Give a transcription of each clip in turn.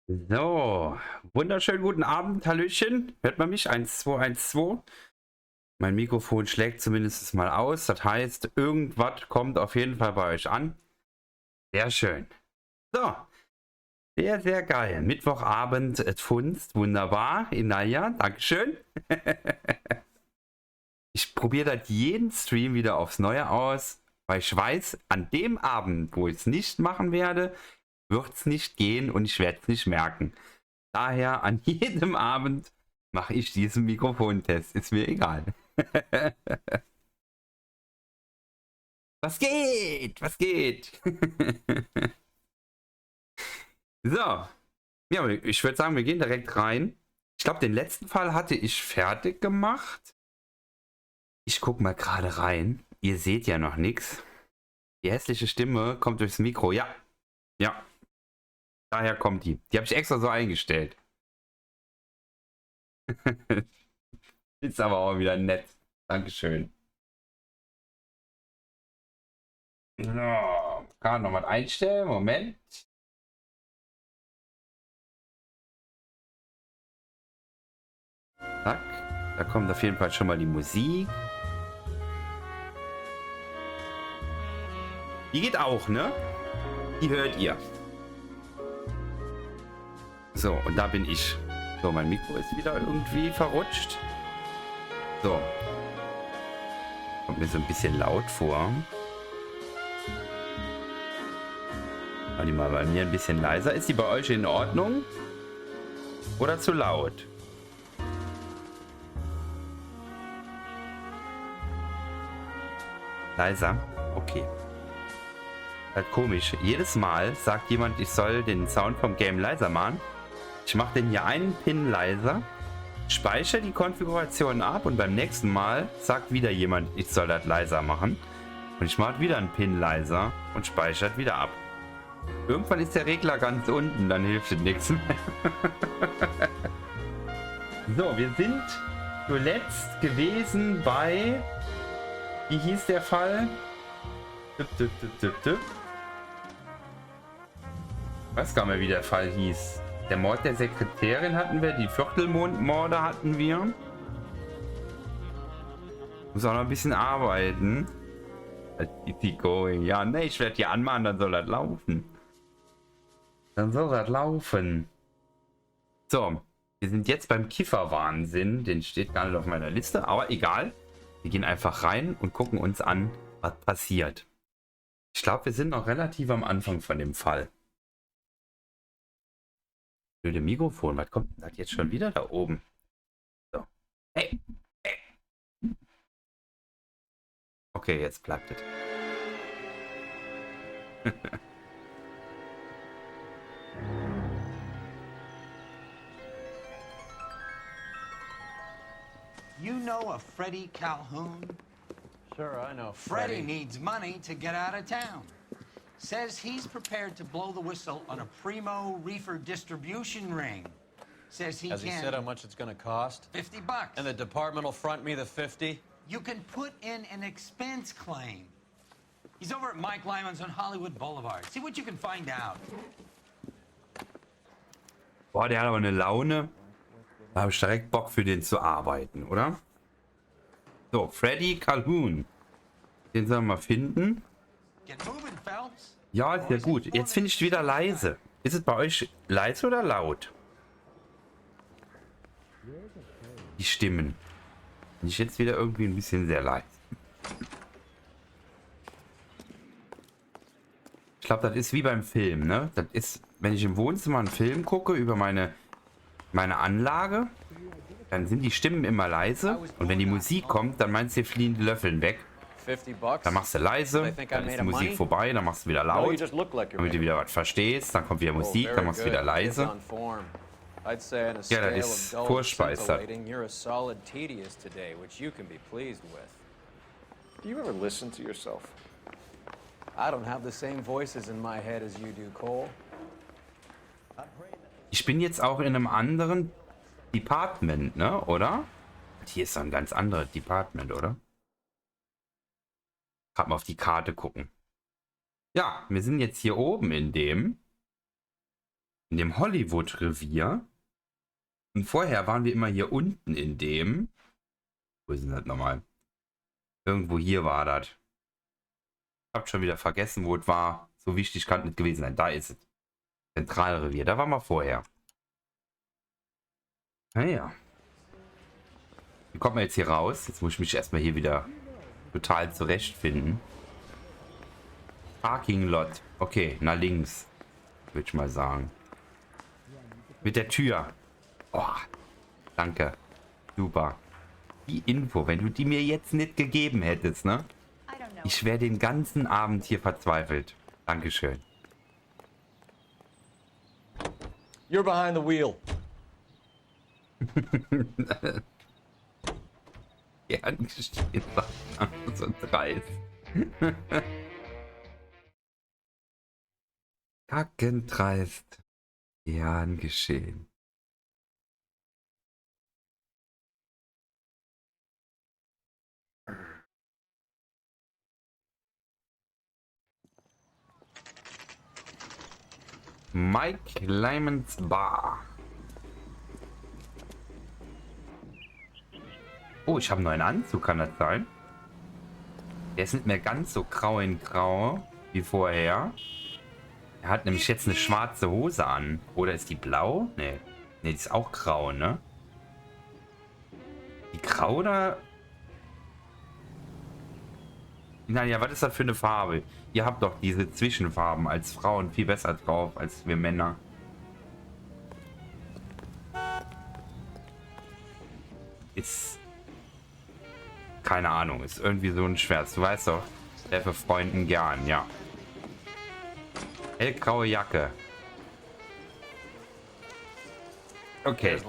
So, wunderschönen guten Abend, Hallöchen. Hört man mich? 1, 2, 1, 2. Mein Mikrofon schlägt zumindest mal aus. Das heißt, irgendwas kommt auf jeden Fall bei euch an. Sehr schön. So, sehr, sehr geil. Mittwochabend, Funst, wunderbar. Inaya, Dankeschön. Ich probiere das jeden Stream wieder aufs Neue aus, weil ich weiß, an dem Abend, wo ich es nicht machen werde, wird es nicht gehen und ich werde es nicht merken. Daher an jedem Abend mache ich diesen Mikrofontest. Ist mir egal. Was geht? Was geht? So. Ja, ich würde sagen, wir gehen direkt rein. Ich glaube, den letzten Fall hatte ich fertig gemacht. Ich gucke mal gerade rein. Ihr seht ja noch nichts. Die hässliche Stimme kommt durchs Mikro. Ja. Ja. Daher kommt die. Die habe ich extra so eingestellt. Ist aber auch wieder nett. Dankeschön. So, kann noch was einstellen. Moment. Zack. Da kommt auf jeden Fall schon mal die Musik. Die geht auch, ne? Die hört ihr. So, und da bin ich. So, mein Mikro ist wieder irgendwie verrutscht. So. Kommt mir so ein bisschen laut vor. War die mal bei mir ein bisschen leiser? Ist die bei euch in Ordnung? Oder zu laut? Leiser? Okay. Halt komisch. Jedes Mal sagt jemand, ich soll den Sound vom Game leiser machen. Ich mache den hier einen Pin leiser, speichere die Konfiguration ab und beim nächsten Mal sagt wieder jemand, ich soll das leiser machen. Und ich mache wieder einen Pin leiser und speichere wieder ab. Irgendwann ist der Regler ganz unten, dann hilft es nichts mehr. So, wir sind zuletzt gewesen bei... Wie hieß der Fall? Ich weiß gar nicht mehr, wie der Fall hieß. Der Mord der Sekretärin hatten wir, die Viertelmondmorde hatten wir. Muss auch noch ein bisschen arbeiten. Ja, ne, ich werde die anmachen, dann soll das laufen. Dann soll das laufen. So, wir sind jetzt beim Kifferwahnsinn. Den steht gar nicht auf meiner Liste, aber egal. Wir gehen einfach rein und gucken uns an, was passiert. Ich glaube, wir sind noch relativ am Anfang von dem Fall. Blöde Mikrofon, was kommt denn das jetzt schon wieder da oben? So. Hey. Hey. Okay, jetzt bleibt es. You know a Freddie Calhoun? Sure, I know Freddie needs money to get out of town. Says he's prepared to blow the whistle on a primo reefer distribution ring. Says he Has can... he said how much it's gonna cost? $50. And the department will front me the 50? You can put in an expense claim. He's over at Mike Lyman's on Hollywood Boulevard. See what you can find out. Boah, der hat aber eine Laune. Da habe ich direkt Bock für den zu arbeiten, oder? So, Freddie Calhoun. Den sollen wir mal finden. Get moving, Phelps. Ja, ist ja gut. Jetzt finde ich wieder leise. Ist es bei euch leise oder laut? Die Stimmen. Bin ich jetzt wieder irgendwie ein bisschen sehr leise. Ich glaube, das ist wie beim Film, ne? Das ist, wenn ich im Wohnzimmer einen Film gucke über meine Anlage, dann sind die Stimmen immer leise. Und wenn die Musik kommt, dann meinst du, fliehen die Löffeln weg. Dann machst du leise, dann ist die Musik vorbei, dann machst du wieder laut, damit du wieder was verstehst. Dann kommt wieder Musik, dann machst du wieder leise. Ja, das ist furchtbar, ist das. Do you ever listen to yourself? I don't have the same voices in my head as you do, Cole. Ich bin jetzt auch in einem anderen Department, ne, oder? Hier ist so ein ganz anderes Department, oder? Gerade mal auf die Karte gucken. Ja, wir sind jetzt hier oben in dem. in dem Hollywood-Revier. Und vorher waren wir immer hier unten in dem. Wo ist denn das nochmal? Irgendwo hier war das. Ich hab schon wieder vergessen, wo es war. So wichtig kann es nicht gewesen sein. Da ist es. Zentralrevier. Da waren wir vorher. Naja. Wie kommt man jetzt hier raus? Jetzt muss ich mich erstmal hier wieder total zurechtfinden. Parking Lot. Okay, nach links. Würde ich mal sagen. Mit der Tür. Oh, danke. Super. Die Info, wenn du die mir jetzt nicht gegeben hättest, ne? Ich wäre den ganzen Abend hier verzweifelt. Dankeschön. You're behind the wheel. Ja, steht so dreist. Kackendreist. Ja, geschehen. Mike Lyman's Bar. Oh, ich habe einen neuen Anzug, kann das sein? Der ist nicht mehr ganz so grau in grau wie vorher. Er hat nämlich jetzt eine schwarze Hose an. Oder ist die blau? Nee. Nee, die ist auch grau, ne? Die grau oder? Naja, was ist das für eine Farbe? Ihr habt doch diese Zwischenfarben als Frauen viel besser drauf als wir Männer. Ist... Keine Ahnung, ist irgendwie so ein Schmerz. Du weißt doch, der für Freunden gern, ja. Hellgraue Jacke. Okay.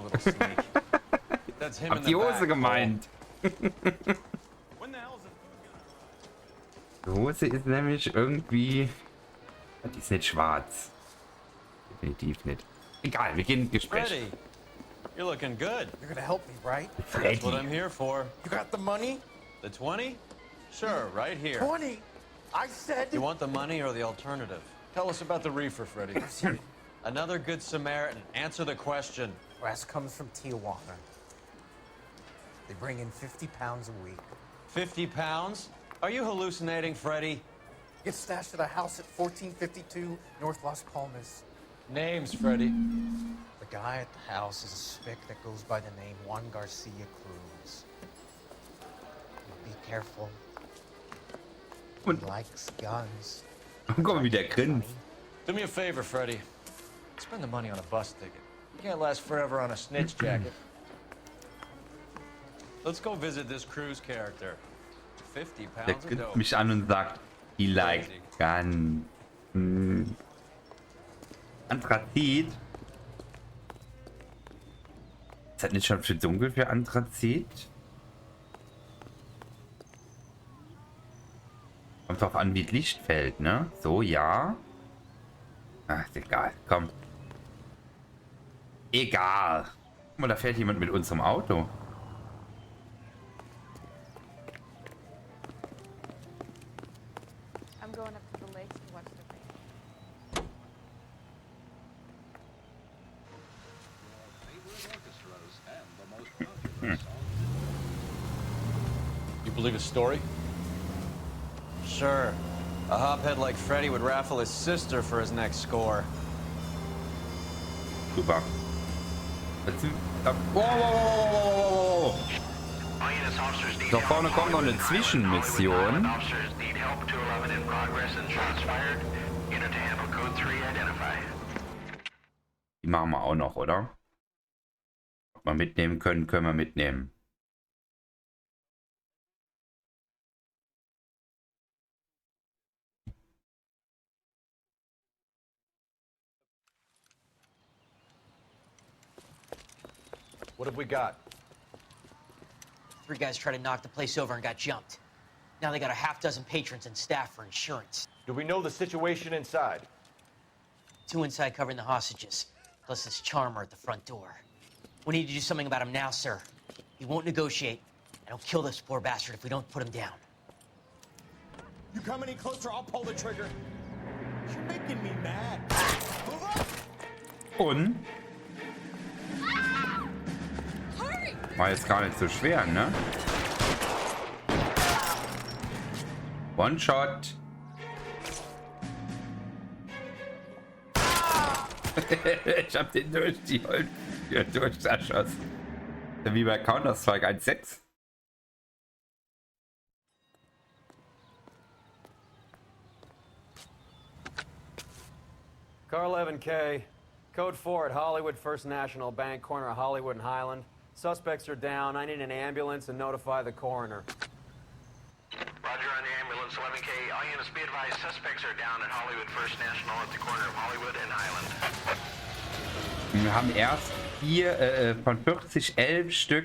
Hab die Hose gemeint. Die Hose ist nämlich irgendwie... Die ist nicht schwarz. Definitiv nicht. Egal, wir gehen ins Gespräch. Freddy, you're looking good. You're gonna help me, right? That's what I'm here for. You got the money? The 20? Sure, right here. 20? I said... You want the money or the alternative? Tell us about the reefer, Freddy. Another good Samaritan. Answer the question. Brass comes from Tijuana. They bring in 50 pounds a week. 50 pounds? Are you hallucinating, Freddy? Gets stashed at a house at 1452 North Las Palmas. Names, Freddy. The guy at the house is a spick that goes by the name Juan Garcia Cruz. Be careful. He likes guns. Guck mal, wie der grinst. Do me a favor, Freddy. Spend the money on a bus ticket. You can't last forever on a snitch jacket. Let's go visit this Cruz character. 50 Der pounds of grinst dope. mich an und sagt, he like gun. Anthrazit. Ist das nicht schon für dunkel für Anthrazit? Kommt drauf an, wie das Licht fällt, ne? So, ja. Ach, ist egal. Komm. Egal. Guck mal, da fährt jemand mit unserem Auto. I'm going up to the lakes to watch the rain. You believe his story? Sure. A hophead like Freddy would raffle his sister for his next score. Super. Wow. Da vorne kommt noch eine Zwischenmission. Die machen wir auch noch, oder? Ob wir mitnehmen können, können wir mitnehmen. What have we got? 3 guys tried to knock the place over and got jumped. Now they got a half dozen patrons and staff for insurance. Do we know the situation inside? 2 inside covering the hostages, plus this charmer at the front door. We need to do something about him now, sir. He won't negotiate, and he'll kill this poor bastard if we don't put him down. You come any closer, I'll pull the trigger. You're making me mad. Move up! Und? War jetzt gar nicht so schwer, ne? One-Shot. Ich hab den durch die Holztür durcherschossen. Wie bei Counter-Strike 1.6. Car 11K, code 4 at Hollywood First National Bank, corner of Hollywood and Highland. Suspects are down. I need an ambulance and notify the coroner. Roger on the ambulance, 11K. All units be advised, suspects are down at Hollywood First National at the corner of Hollywood and Highland. Wir haben erst hier von 40 11 Stück.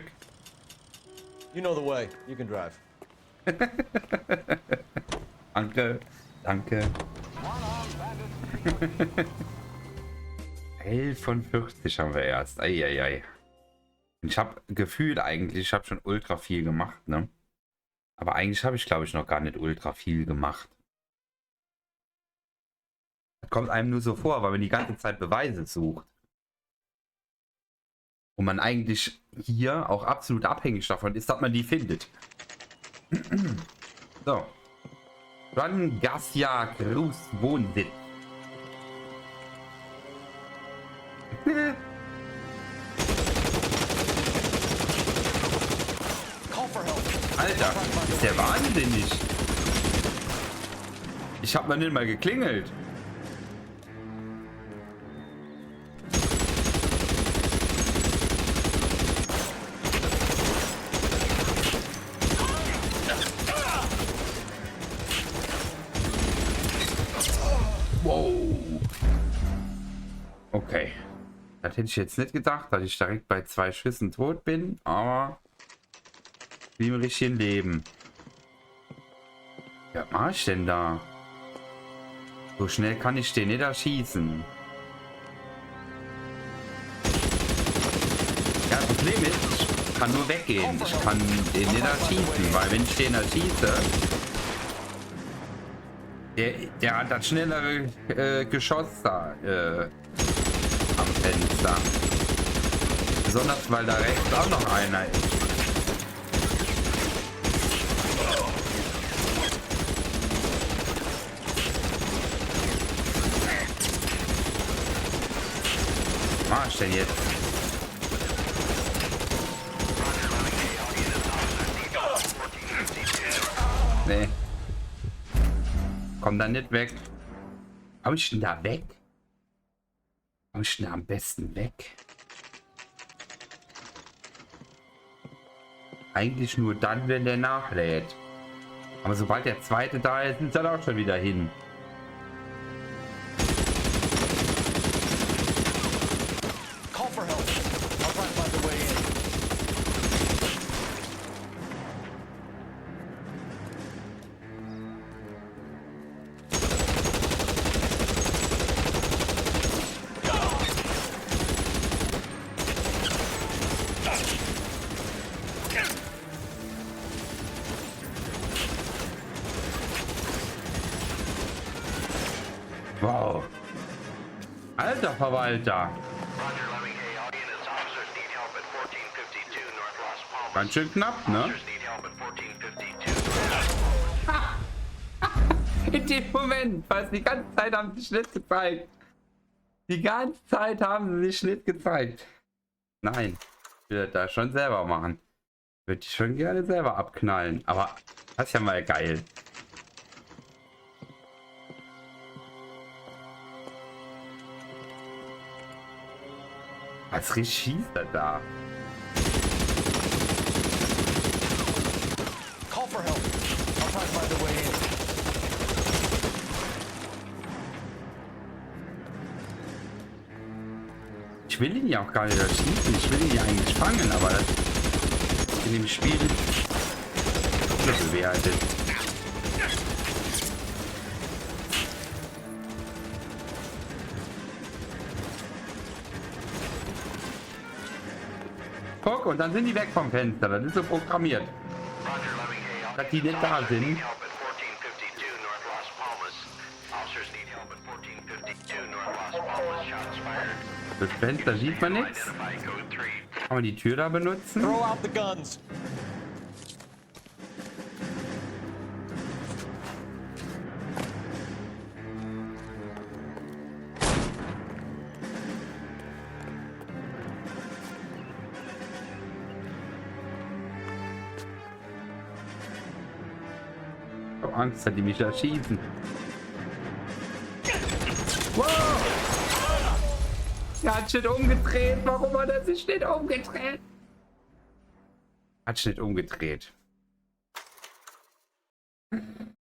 You know the way. You can drive. Danke, danke. 11 von 40 haben wir erst. Eieiei. Ich habe gefühlt eigentlich, ich habe schon ultra viel gemacht, ne? Aber eigentlich habe ich, glaube ich, noch gar nicht ultra viel gemacht. Das kommt einem nur so vor, weil man die ganze Zeit Beweise sucht. Und man eigentlich hier auch absolut abhängig davon ist, dass man die findet. So. Dann Garcia Cruz Wohnsitz. Alter, ist der wahnsinnig. Ich hab noch nicht mal geklingelt. Wow. Okay. Das hätte ich jetzt nicht gedacht, dass ich direkt bei 2 Schüssen tot bin, aber wie im richtigen Leben. Ja, was mach ich denn da? So schnell kann ich den nicht erschießen. Ja, das Problem ist, ich kann nur weggehen. Ich kann den nicht erschießen, weil wenn ich den erschieße, der hat das schnellere Geschoss da am Fenster. Besonders, weil da rechts auch noch einer ist. Was mach ich denn jetzt? Nee. Komm da nicht weg. Komm ich denn da weg? Komm ich denn da am besten weg? Eigentlich nur dann, wenn der nachlädt. Aber sobald der zweite da ist, ist er auch schon wieder hin. Wow. Alter Verwalter. Ganz schön knapp, ne? In dem Moment, weil die ganze Zeit haben sie sich nicht gezeigt. Die ganze Zeit haben sie sich nicht gezeigt. Nein, ich will das schon selber machen. Würde ich schon gerne selber abknallen. Aber das ist ja mal geil. Was schießt er da? Ich will ihn ja auch gar nicht erschießen. Ich will ihn ja eigentlich fangen, aber das in dem Spiel ist bewertet. Guck, und dann sind die weg vom Fenster. Das ist so programmiert. Dass die nicht da sind. Das Fenster sieht man nichts. Kann man die Tür da benutzen? Throw out the guns. Ich hab Angst, dass die mich erschießen. Wow! Er hat Shit umgedreht. Warum hat er sich nicht umgedreht? Hat Shit umgedreht.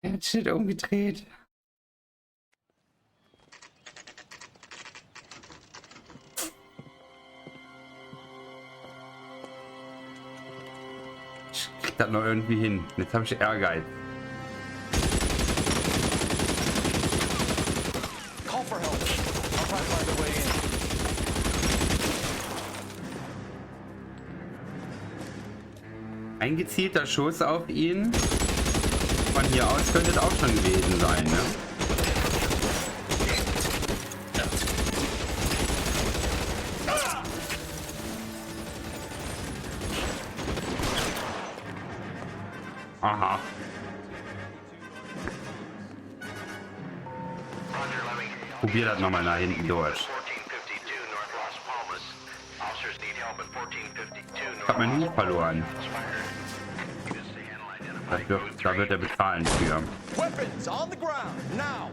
Er hat Shit umgedreht. Ich krieg das noch irgendwie hin. Jetzt habe ich Ehrgeiz. Call for help. I'll try to find a way in. Ein gezielter Schuss auf ihn. Von hier aus könnte es auch schon gewesen sein, ne? Aha. Probier das nochmal nach hinten durch. Ich hab meinen Hut verloren. Da wird er bezahlen für. Weapons on the ground now.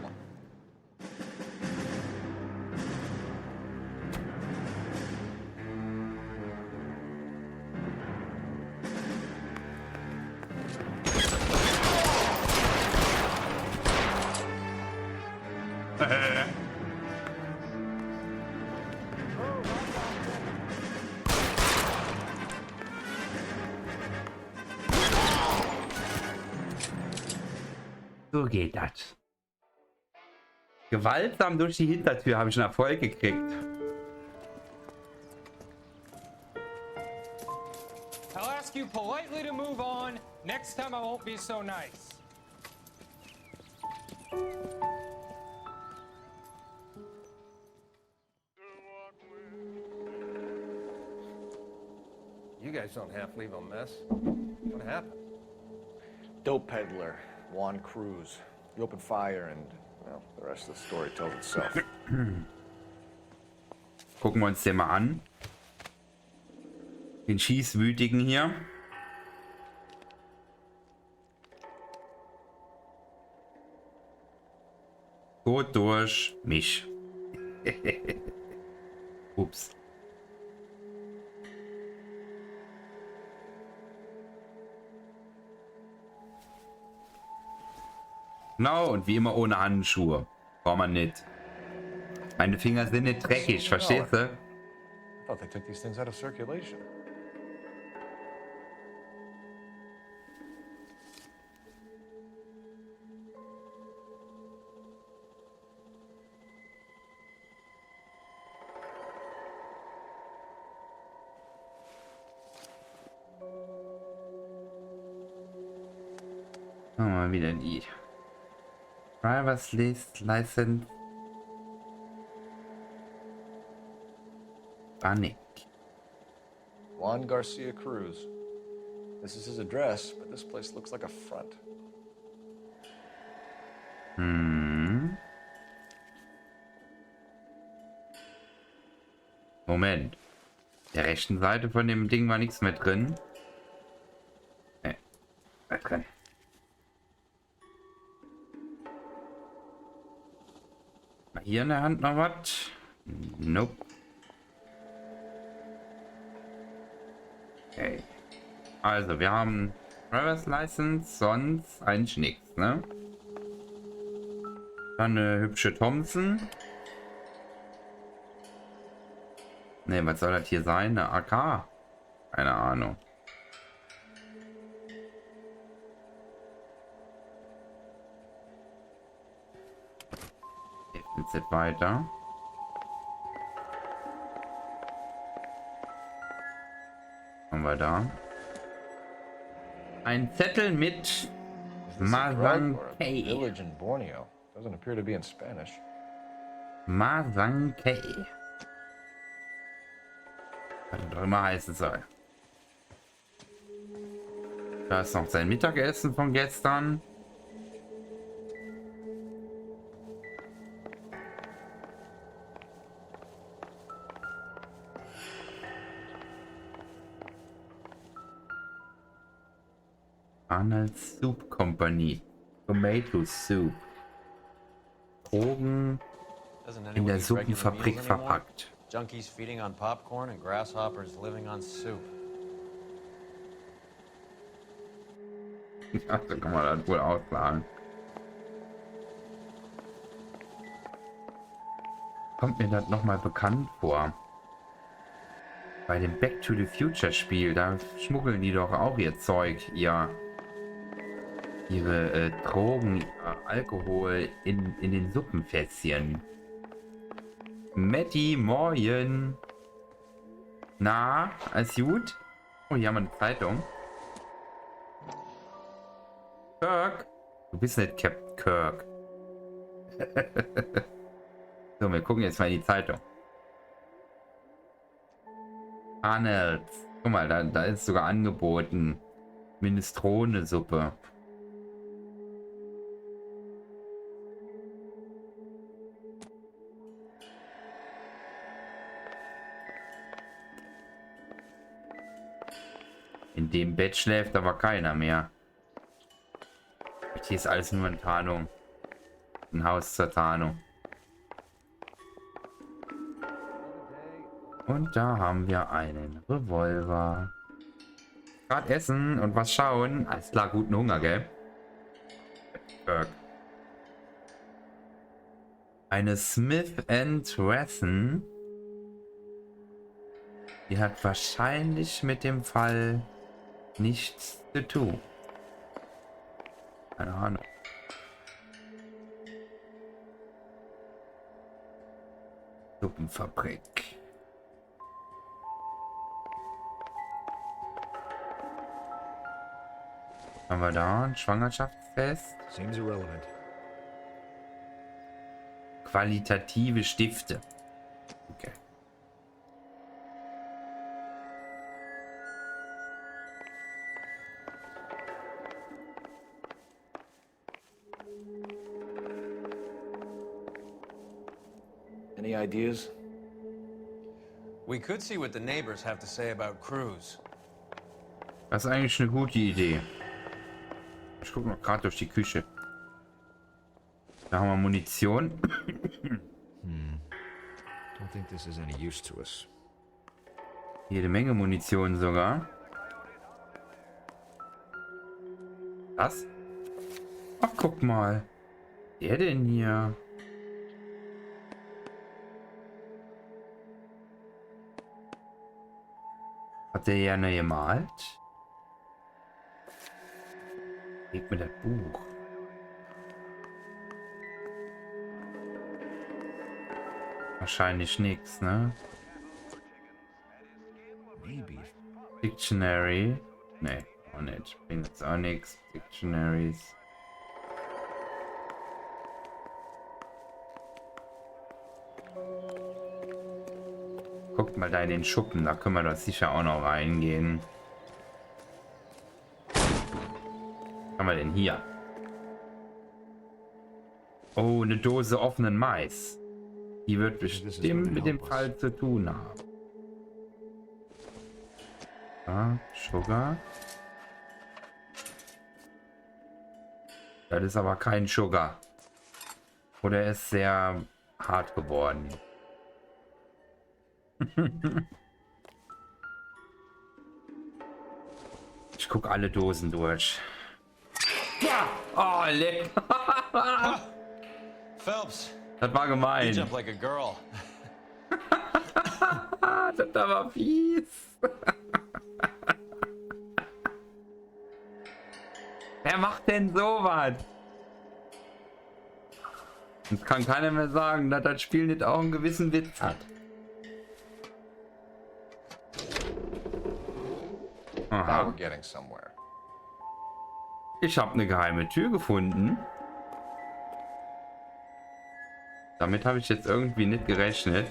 So geht das. Gewaltsam durch die Hintertür habe ich einen Erfolg gekriegt. I'll ask you politely to move on. Next time I won't be so nice. You guys don't half leave a mess. What happened? Dope peddler, Juan Cruz. You opened fire and, well, the rest of the story tells itself. Gucken wir uns den mal an. Den Schießwütigen hier. Tod durch mich. Ups. Genau, und wie immer ohne Handschuhe. Braucht man nicht. Meine Finger sind nicht dreckig, verstehst du? I thought they took these things out of circulation. Mal wieder die Driver's License. Panic. Juan Garcia Cruz. This is his address, but this place looks like a front. Moment. Der rechten Seite von dem Ding war nichts mehr drin. Ne, war drin. Mal hier in der Hand noch was? Nope. Okay. Also, wir haben Driver's License, sonst eigentlich nichts, ne? Dann eine hübsche Thompson. Ne, was soll das hier sein? Eine AK? Keine Ahnung. Jetzt weiter. Haben wir da. Ein Zettel mit Masankei. Village in Borneo. Doesn't appear to be in Spanish. Masankei. Was auch immer heißen soll. Da ist noch sein Mittagessen von gestern. Arnold's Soup Company. Tomato Soup. Drogen in der Suppenfabrik verpackt. Junkies feeding on popcorn and grasshoppers living on soup. Ja, so kann man das wohl ausplanen. Kommt mir das nochmal bekannt vor? Bei dem Back to the Future Spiel, da schmuggeln die doch auch ihr Zeug, ihre Drogen, ihr Alkohol in den Suppenfässchen. Matti, moin. Na, alles gut? Oh, hier haben wir eine Zeitung. Kirk. Du bist nicht Captain Kirk. So, wir gucken jetzt mal in die Zeitung. Arnold. Guck mal, da ist sogar angeboten. Minestrone-Suppe. In dem Bett schläft aber keiner mehr. Hier ist alles nur eine Tarnung. Ein Haus zur Tarnung. Und da haben wir einen Revolver. Gerade essen und was schauen. Alles klar, guten Hunger, gell? Eine Smith & Wesson. Die hat wahrscheinlich mit dem Fall nichts zu tun. Keine Ahnung. Suppenfabrik. Haben wir da ein Schwangerschaftstest? Seems irrelevant. Qualitative Stifte. Okay. Any ideas? We could see what the neighbors have to say about Cruz. Das ist eigentlich eine gute Idee. Ich gucke noch gerade durch die Küche. Da haben wir Munition. Don't think this is any use to us. Jede Menge Munition sogar. Was? Ach, guck mal. Der denn hier? Hat der ja eine gemalt? Gib mir das Buch. Wahrscheinlich nichts, ne? Maybe. Dictionary. Ne, auch nicht. Bringt jetzt auch nichts. Dictionaries. Guckt mal da in den Schuppen, da können wir doch sicher auch noch reingehen. Was haben wir denn hier? Oh, eine Dose offenen Mais. Die wird bestimmt mit dem Fall zu tun haben. Ja, Sugar. Das ist aber kein Sugar. Oder er ist sehr hart geworden. Ich gucke alle Dosen durch. Ja! Oh, leck! Phelps, Das war you gemein. jump like a girl. Das war fies. Wer macht denn sowas? Jetzt kann keiner mehr sagen, dass das Spiel nicht auch einen gewissen Witz hat. Now Aha. we're getting somewhere. Ich habe eine geheime Tür gefunden. Damit habe ich jetzt irgendwie nicht gerechnet.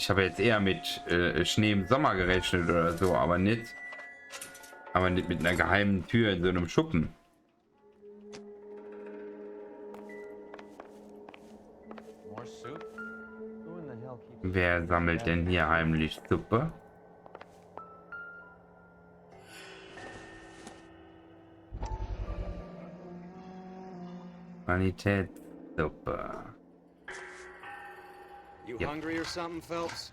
Ich habe jetzt eher mit Schnee im Sommer gerechnet oder so, aber nicht mit einer geheimen Tür in so einem Schuppen. Wer sammelt denn hier heimlich Suppe? Qualitätssuppe. You hungry or something, Phelps?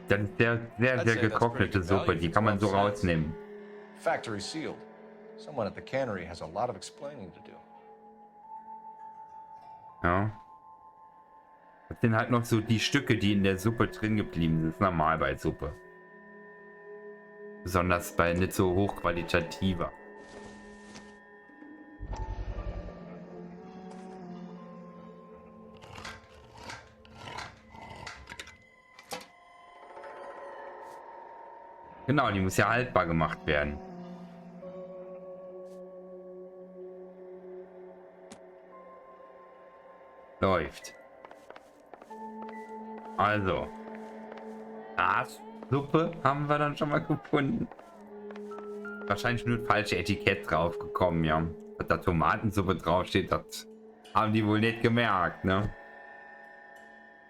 Das ist sehr getrocknete Suppe, die kann man so rausnehmen. Factory sealed. Someone at the cannery has a lot of explaining to do. Ja. Das sind halt noch so die Stücke, die in der Suppe drin geblieben sind. Das ist normal bei Suppe. Besonders bei nicht so hochqualitativer. Genau, die muss ja haltbar gemacht werden. Läuft. Also. Suppe haben wir dann schon mal gefunden. Wahrscheinlich nur ein falsches Etikett drauf gekommen, ja. Dass da Tomatensuppe draufsteht, das haben die wohl nicht gemerkt, ne?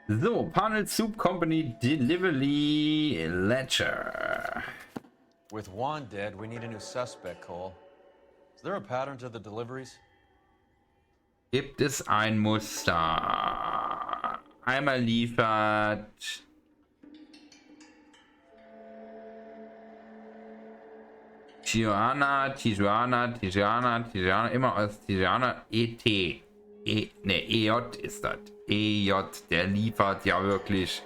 So, Panel Soup Company Delivery Ledger. With Juan dead, we need a new suspect, Cole. Is there a pattern to the deliveries? Gibt es ein Muster? Einmal liefert Tijuana, immer aus Tijuana, EJ ist das. EJ, der liefert ja wirklich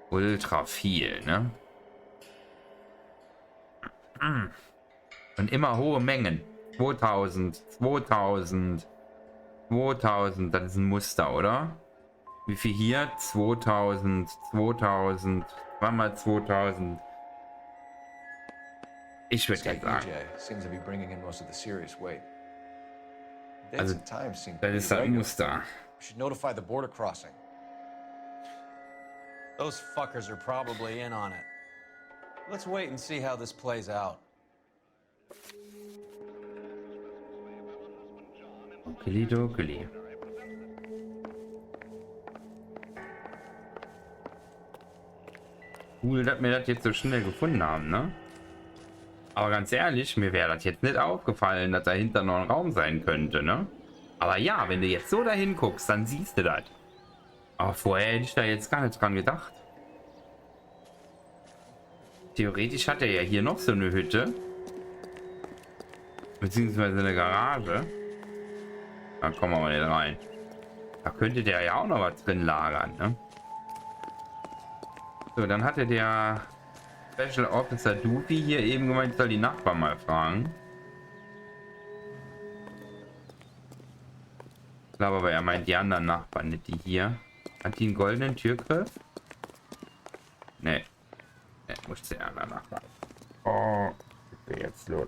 ultra viel, ne? Und immer hohe Mengen. 2000, das ist ein Muster, oder? Wie viel hier? 2000, zweimal 2000. Ich würde ja sagen. Also, das ist ein Muster. Should notify the border crossing. Those fuckers are probably in on it. Let's wait and see how this plays out. Okili-dokili. Cool, dass wir das jetzt so schnell gefunden haben, ne? Aber ganz ehrlich, mir wäre das jetzt nicht aufgefallen, dass dahinter noch ein Raum sein könnte, ne? Aber ja, wenn du jetzt so dahin guckst, dann siehst du das. Aber vorher hätte ich da jetzt gar nicht dran gedacht. Theoretisch hat er ja hier noch so eine Hütte. Beziehungsweise eine Garage. Da kommen wir mal nicht rein. Da könnte der ja auch noch was drin lagern, ne? So, dann hatte der Special Officer Doofy hier eben gemeint, ich soll die Nachbarn mal fragen. Ich glaube aber, er meint die anderen Nachbarn, nicht die hier. Hat die einen goldenen Türgriff? Nee. Nee, muss der andere Nachbar. Oh, was ist jetzt los?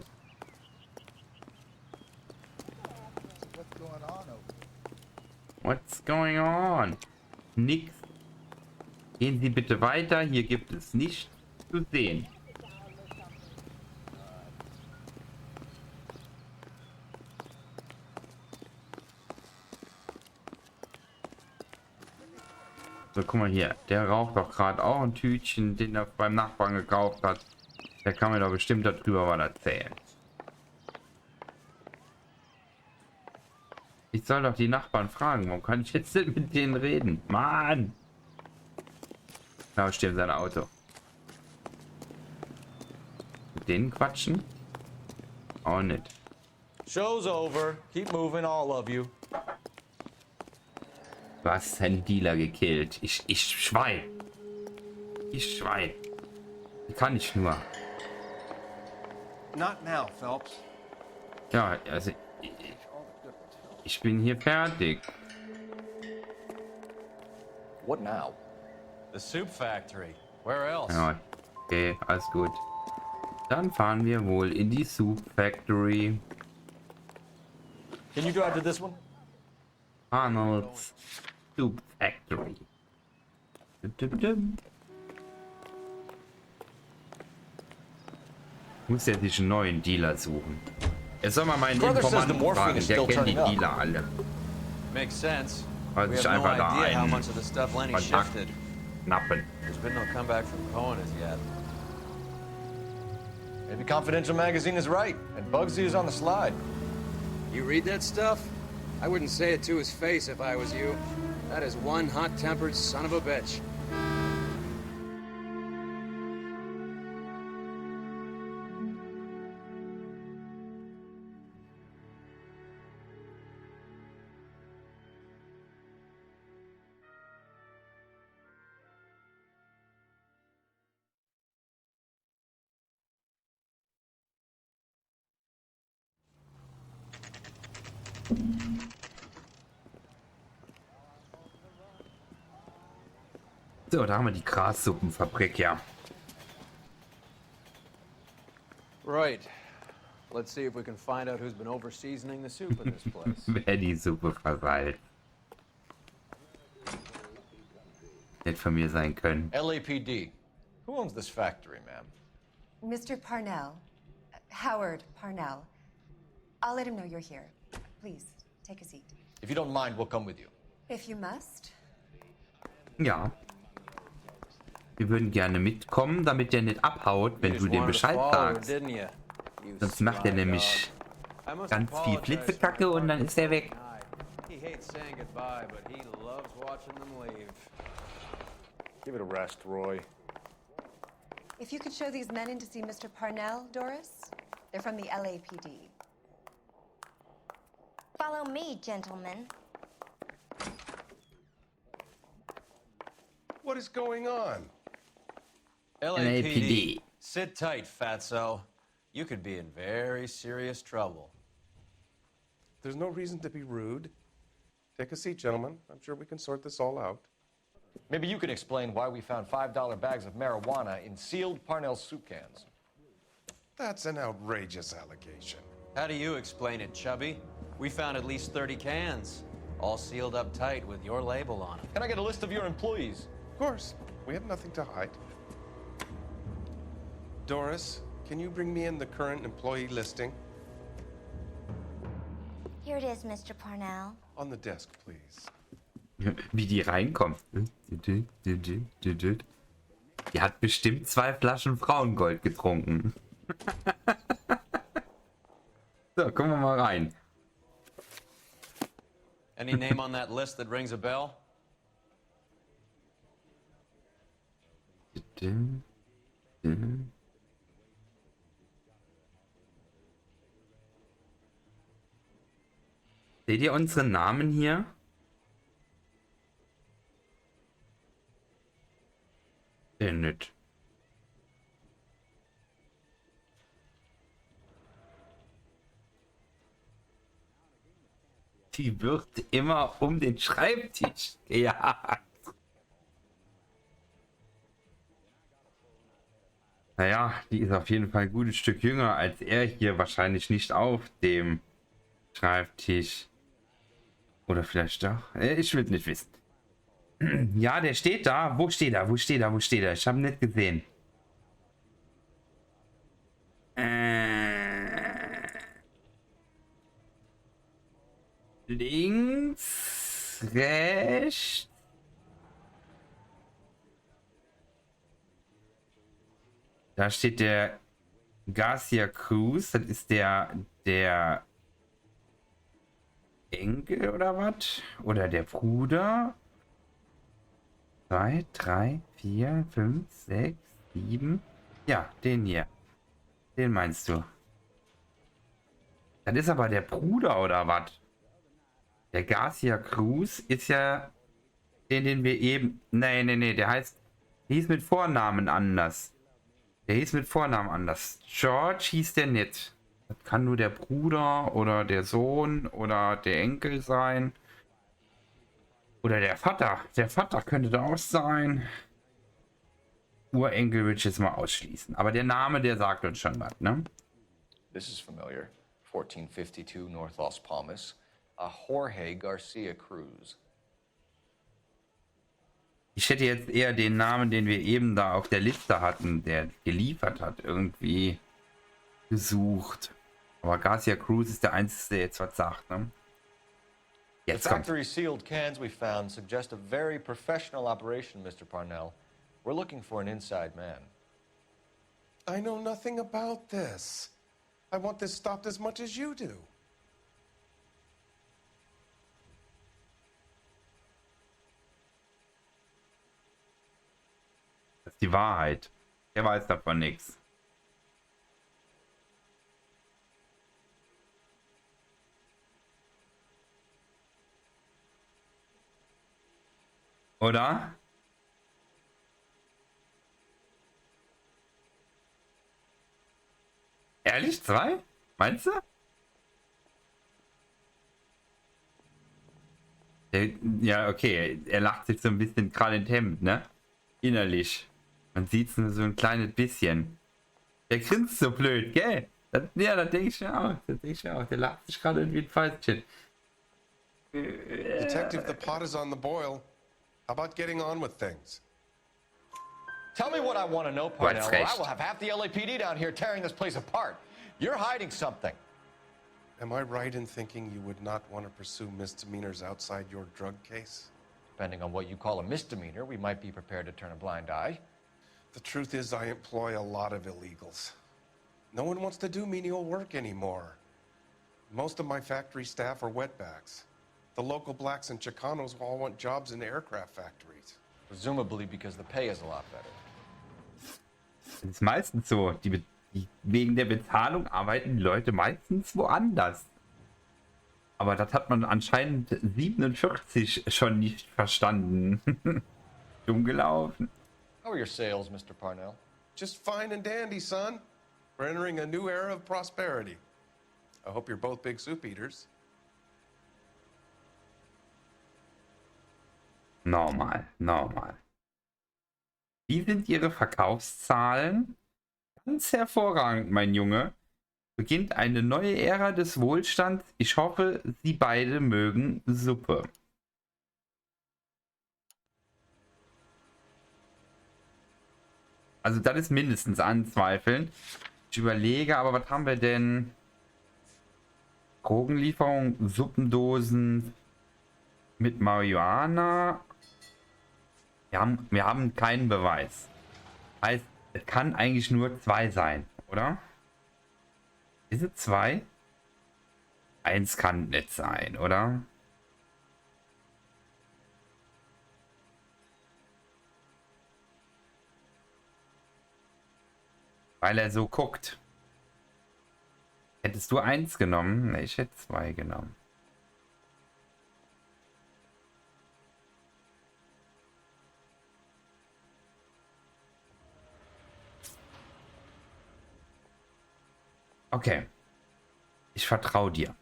What's going on? Nix. Gehen Sie bitte weiter. Hier gibt es nichts zu sehen. So, guck mal hier. Der raucht doch gerade auch ein Tütchen, den er beim Nachbarn gekauft hat. Der kann mir doch bestimmt darüber was erzählen. Ich soll doch die Nachbarn fragen. Warum kann ich jetzt nicht mit denen reden? Mann! Da steht sein Auto. Mit denen quatschen? Auch nicht. Show's over. Keep moving, all of you. Du hast einen Dealer gekillt. Ich Schwein. Ich Schwein. Wie kann ich nur? Not now, Phelps. Ja, also ich bin hier fertig. What now? The soup factory. Where else? Ja, okay, alles gut. Dann fahren wir wohl in die Soup Factory. Can you drive to this one? Arnold's Soup Factory. Muss er sich einen neuen Dealer suchen. Er soll mal meinen Informanten fragen, der kennt die Dealer alle. Makes sense. Also We sich have no einfach da idea how einen much of the stuff Lenny Kontakt shifted. knappen. There's been no comeback from Cohen as yet. Maybe Confidential Magazine is right, and Bugsy is on the slide. You read that stuff? I wouldn't say it to his face if I was you. That is one hot-tempered son of a bitch. So, da haben wir die Grassuppenfabrik, ja. Right. Let's see if we can find out who's been over-seasoning the soup in this place. Wer die Suppe versalzt. Hätte von mir sein können. LAPD. Who owns this factory, ma'am? Mr. Parnell. Howard Parnell. I'll let him know you're here. Please, take a seat. If you don't mind, we'll come with you. If you must. Ja. Wir würden gerne mitkommen, damit der nicht abhaut, wenn du dem Bescheid sagst. Sonst macht er nämlich ganz viel Flitzekacke und dann ist er weg. He hates saying goodbye, but he loves watching them leave. Give it a rest, Roy. If you could show these men in to see Mr. Parnell, Doris. They're from the LAPD. Follow me, gentlemen. What is going on? LAPD. Sit tight, fatso. You could be in very serious trouble. There's no reason to be rude. Take a seat, gentlemen. I'm sure we can sort this all out. Maybe you can explain why we found $5 bags of marijuana in sealed Parnell soup cans. That's an outrageous allegation. How do you explain it, Chubby? We found at least 30 cans, all sealed up tight with your label on them. Can I get a list of your employees? Of course. We have nothing to hide. Doris, can you bring me in the current employee listing? Here it is, Mr. Parnell. On the desk, please. Wie die reinkommt. Die hat bestimmt 2 Flaschen Frauengold getrunken. So, gucken wir mal rein. Any name on that list that rings a bell? Seht ihr unsere Namen hier? Nicht. Die wird immer um den Schreibtisch gejagt. Naja, die ist auf jeden Fall ein gutes Stück jünger als er hier. Wahrscheinlich nicht auf dem Schreibtisch. Oder vielleicht doch. Ich will nicht wissen. Ja, der steht da. Wo steht er? Wo steht er? Wo steht er? Ich habe ihn nicht gesehen. Links, rechts. Da steht der Garcia Cruz. Das ist der Enkel oder was? Oder der Bruder? 2, 3, 4, 5, 6, 7. Ja, den hier. Den meinst du? Das ist aber der Bruder oder was? Der Garcia Cruz ist ja den wir eben... Nee, der heißt... Der hieß mit Vornamen anders. George hieß der nicht. Das kann nur der Bruder oder der Sohn oder der Enkel sein. Oder der Vater. Der Vater könnte da auch sein. Urenkel würde ich jetzt mal ausschließen. Aber der Name, der sagt uns schon was, ne? This is familiar. 1452 North Las Palmas. a Jorge Garcia Cruz. Ich hätte jetzt eher den Namen, den wir eben da auf der Liste hatten, der geliefert hat, irgendwie gesucht. Aber Garcia Cruz ist der Einzige, der jetzt was sagt, ne? Jetzt The kommt. factory sealed cans we found suggest a very professional operation, Mr. Parnell. We're looking for an inside man. I know nothing about this. I want this stopped as much as you do. Das ist die Wahrheit. Der weiß davon nichts. Oder? Ehrlich? 2? Meinst du? Ja, okay. Er lacht sich so ein bisschen gerade ins Hemd, ne? Innerlich. Man sieht es nur so ein kleines bisschen. Der grinst so blöd, gell? Ja, das denke ich mir auch. Das denke ich mir auch. Der lacht sich gerade irgendwie ein Falschchen. Detective, the pot is on the boil. How about getting on with things? Tell me what I want to know, Parnell, or I will have half the LAPD down here tearing this place apart. You're hiding something. Am I right in thinking you would not want to pursue misdemeanors outside your drug case? Depending on what you call a misdemeanor, we might be prepared to turn a blind eye. The truth is, I employ a lot of illegals. No one wants to do menial work anymore. Most of my factory staff are wetbacks. The local blacks and Chicanos all want jobs in aircraft factories. Presumably because the pay is a lot better. Das ist meistens so. Wegen der Bezahlung arbeiten die Leute meistens woanders. Aber das hat man anscheinend 47 schon nicht verstanden. Dumm gelaufen. How are your sales, Mr. Parnell? Just fine and dandy, son. We're entering a new era of prosperity. I hope you're both big soup eaters. Normal, normal. Wie sind Ihre Verkaufszahlen? Ganz hervorragend, mein Junge. Beginnt eine neue Ära des Wohlstands. Ich hoffe, Sie beide mögen Suppe. Also das ist mindestens anzweifeln. Ich überlege, aber was haben wir denn? Drogenlieferung, Suppendosen mit Marihuana. Wir haben keinen Beweis. Heißt, es kann eigentlich nur 2 sein, oder? Ist es 2? 1 kann nicht sein, oder? Weil er so guckt. Hättest du 1 genommen? Ne, ich hätte 2 genommen. Okay. Ich vertraue dir.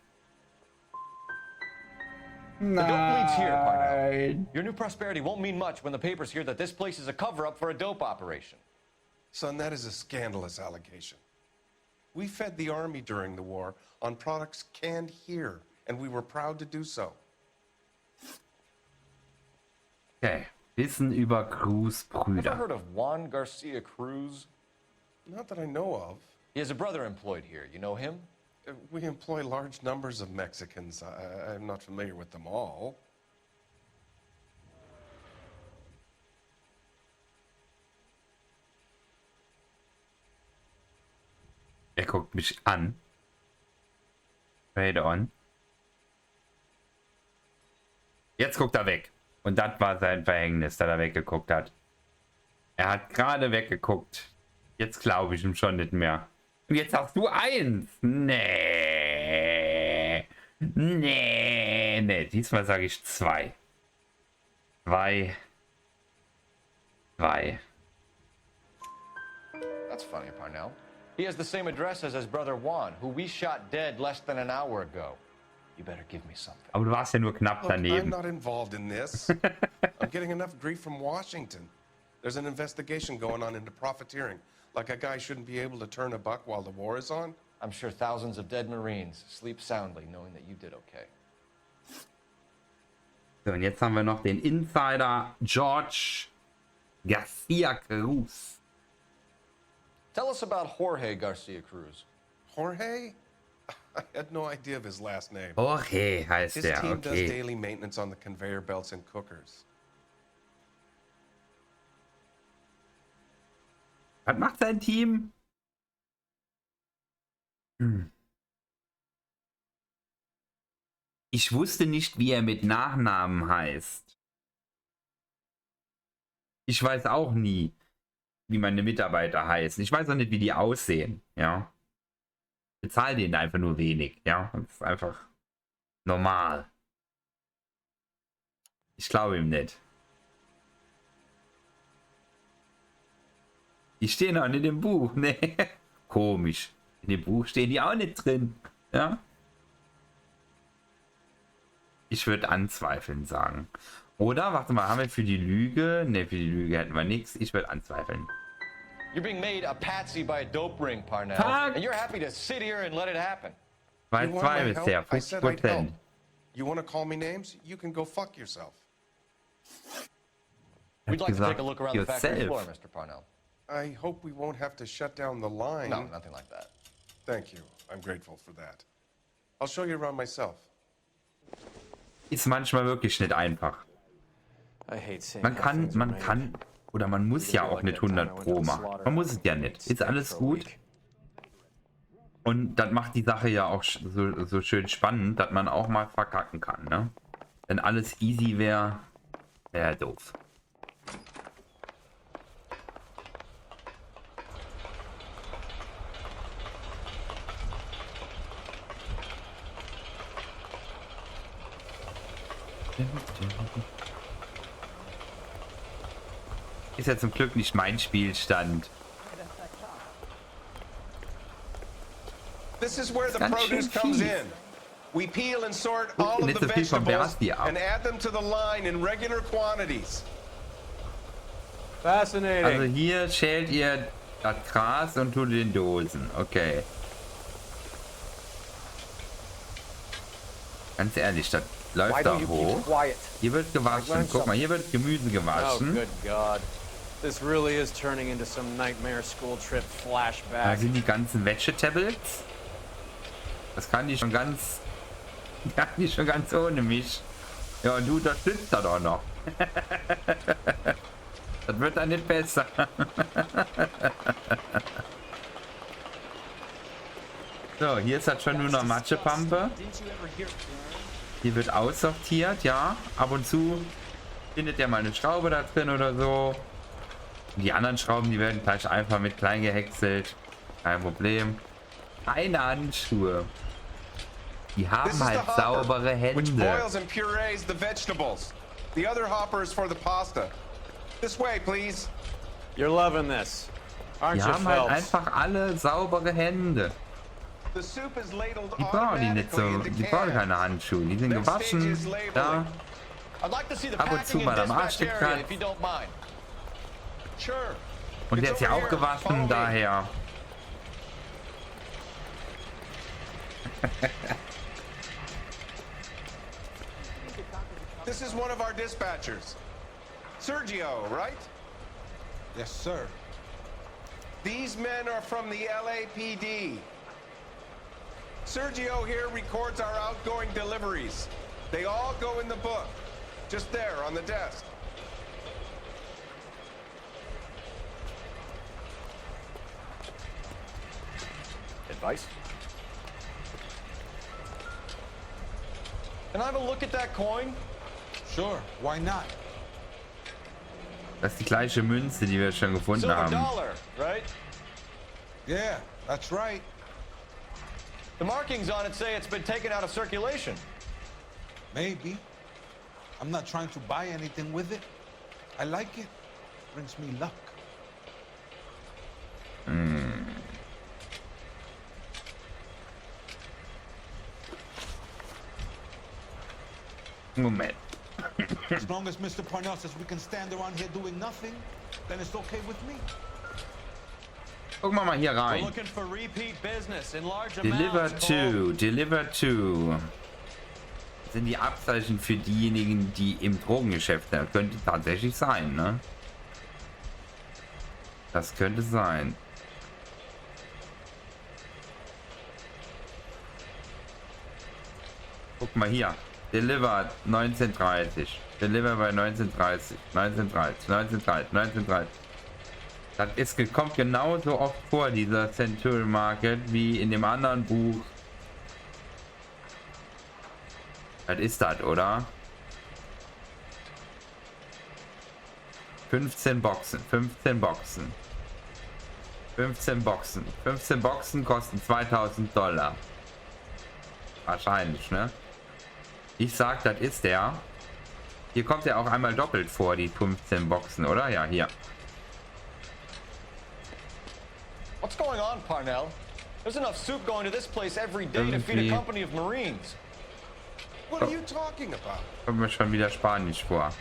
The dope leads here, Parnell. Your new prosperity won't mean much when the papers hear that this place is a cover-up for a dope operation. Son, that is a scandalous allegation. We fed the army during the war on products canned here, and we were proud to do so. Okay. Wissen über Cruz Brüder. Ever heard of Juan Garcia Cruz? Not that I know of. He has a brother employed here. You know him? We employ large numbers of Mexicans. I'm not familiar with them all. Er guckt mich an. Trade on. Jetzt guckt er weg. Und das war sein Verhängnis, dass er weggeguckt hat. Er hat gerade weggeguckt. Jetzt glaube ich ihm schon nicht mehr. Und jetzt sagst du 1. Nee. Nee. Nee. Diesmal sage ich 2. 2. 2. That's funny, Parnell. He has the same address as his brother Juan, who we shot dead less than an hour ago. You better give me something. Aber du warst ja nur knapp Look, daneben. I'm not involved in this. I'm getting enough grief from Washington. There's an investigation going on into profiteering. Like a guy shouldn't be able to turn a buck while the war is on. I'm sure thousands of dead Marines sleep soundly knowing that you did okay. So, und jetzt haben wir noch den Insider George Garcia Cruz. Tell us about Jorge Garcia Cruz. Jorge? I had no idea of his last name. Jorge heißt His der, team does okay. daily maintenance on the conveyor belts and cookers. Was macht sein Team? Ich wusste nicht, wie er mit Nachnamen heißt. Ich weiß auch nie, wie meine Mitarbeiter heißen. Ich weiß auch nicht, wie die aussehen, ja. Ich bezahle denen einfach nur wenig, ja. Das ist einfach normal. Ich glaube ihm nicht. Die stehen auch nicht im Buch, ne? Komisch. In dem Buch stehen die auch nicht drin, ja. Ich würde anzweifeln sagen. Oder, warte mal, haben wir für die Lüge? Ne, für die Lüge hätten wir nichts. Ich würde anzweifeln. You're being made a patsy by a dope ring, Parnell. Fuck. And you're happy to sit here and let it happen. Weil You want my 2 help? bisher, I said I'd help. 50%. You want to call me names? You can go fuck yourself. We'd like to gesagt, take a look around the factory yourself. floor, Mr. Parnell. I hope we won't have to shut down the line. No, nothing like that. Thank you. I'm grateful for that. I'll show you around myself. Ist manchmal wirklich nicht einfach. I hate seeing Man how kann, things are man made. kann, oder man muss ja auch nicht 100 Pro machen. Man muss es ja nicht. Ist alles gut. Und das macht die Sache ja auch so schön spannend, dass man auch mal verkacken kann, ne? Wenn alles easy wäre, wäre doof. Ist ja zum Glück nicht mein Spielstand. This is where the Ganz produce schön comes fies. in. We peel and sort all of nicht the so viel von vegetables Basti ab. and add them to the line in regular quantities. Fascinating. Also hier schält ihr das Gras und tut in Dosen. Okay. Ganz ehrlich, das läuft da hoch. Hier wird gewaschen. Guck mal, hier wird Gemüse Oh, gewaschen. good God. This really is turning into some nightmare school trip Da Da flashback. sind die ganzen Vegetables. Das kann die schon ganz... Kann die schon ganz ohne mich. Ja, und du unterstützt das auch noch. Das wird dann nicht besser. So, hier ist das schon nur noch Matschepampe. Hier wird aussortiert, ja. Ab und zu findet ihr mal eine Schraube da drin oder so. Die anderen Schrauben, die werden gleich einfach mit klein gehäckselt. Kein Problem. Keine Handschuhe. Die This haben is the halt hopper, saubere which Hände. boils and purees the vegetables. The other hopper is for the pasta. This way, please. You're loving this. Aren't Die you, haben halt Phelps? einfach alle saubere Hände. The soup is ladled Die brauchen die nicht so. automatically into Die brauchen cans. keine Handschuhe. Die sind Next stage gewaschen. is labeling. Da. I'd like to see the Ab und zu packing mal and am Arsch dispatch area, gekratzt. if you don't mind. Sure. Und It's der ist ja over auch here. gewaschen, Follow me. daher. This is one of our dispatchers. Sergio, right? Yes, sir. These men are from the LAPD. Sergio here records our outgoing deliveries. They all go in the book. Just there on the desk. Advice? Can I have a look at that coin? Sure, why not? Das ist die gleiche Münze, die wir schon gefunden Silver haben. dollar, right? Yeah, that's right. The markings on it say it's been taken out of circulation. Maybe. I'm not trying to buy anything with it. I like it. Brings me luck. Moment. As long as Mr. Parnell says we can stand around here doing nothing, then it's okay with me. Gucken wir mal hier We're rein. looking for repeat business in large Deliver amounts. to. Deliver to. sind die Abzeichen für diejenigen, die im Drogengeschäft sind. Das könnte tatsächlich sein, ne? Das könnte sein. Guck mal hier. Delivered 1930. Deliver bei 1930. 1930. 1930. 1930. Das ist, kommt genauso oft vor, dieser Central Market, wie in dem anderen Buch. Das ist das, oder? 15 Boxen. 15 Boxen. 15 Boxen. 15 Boxen kosten $2000. Wahrscheinlich, ne? Ich sag, das ist der. Hier kommt er auch einmal doppelt vor, die 15 Boxen, oder? Ja, hier. What's going on, Parnell? There's enough soup going to this place every day to feed a company of Marines. What are you talking about? Kommt mir schon wieder Spanisch vor.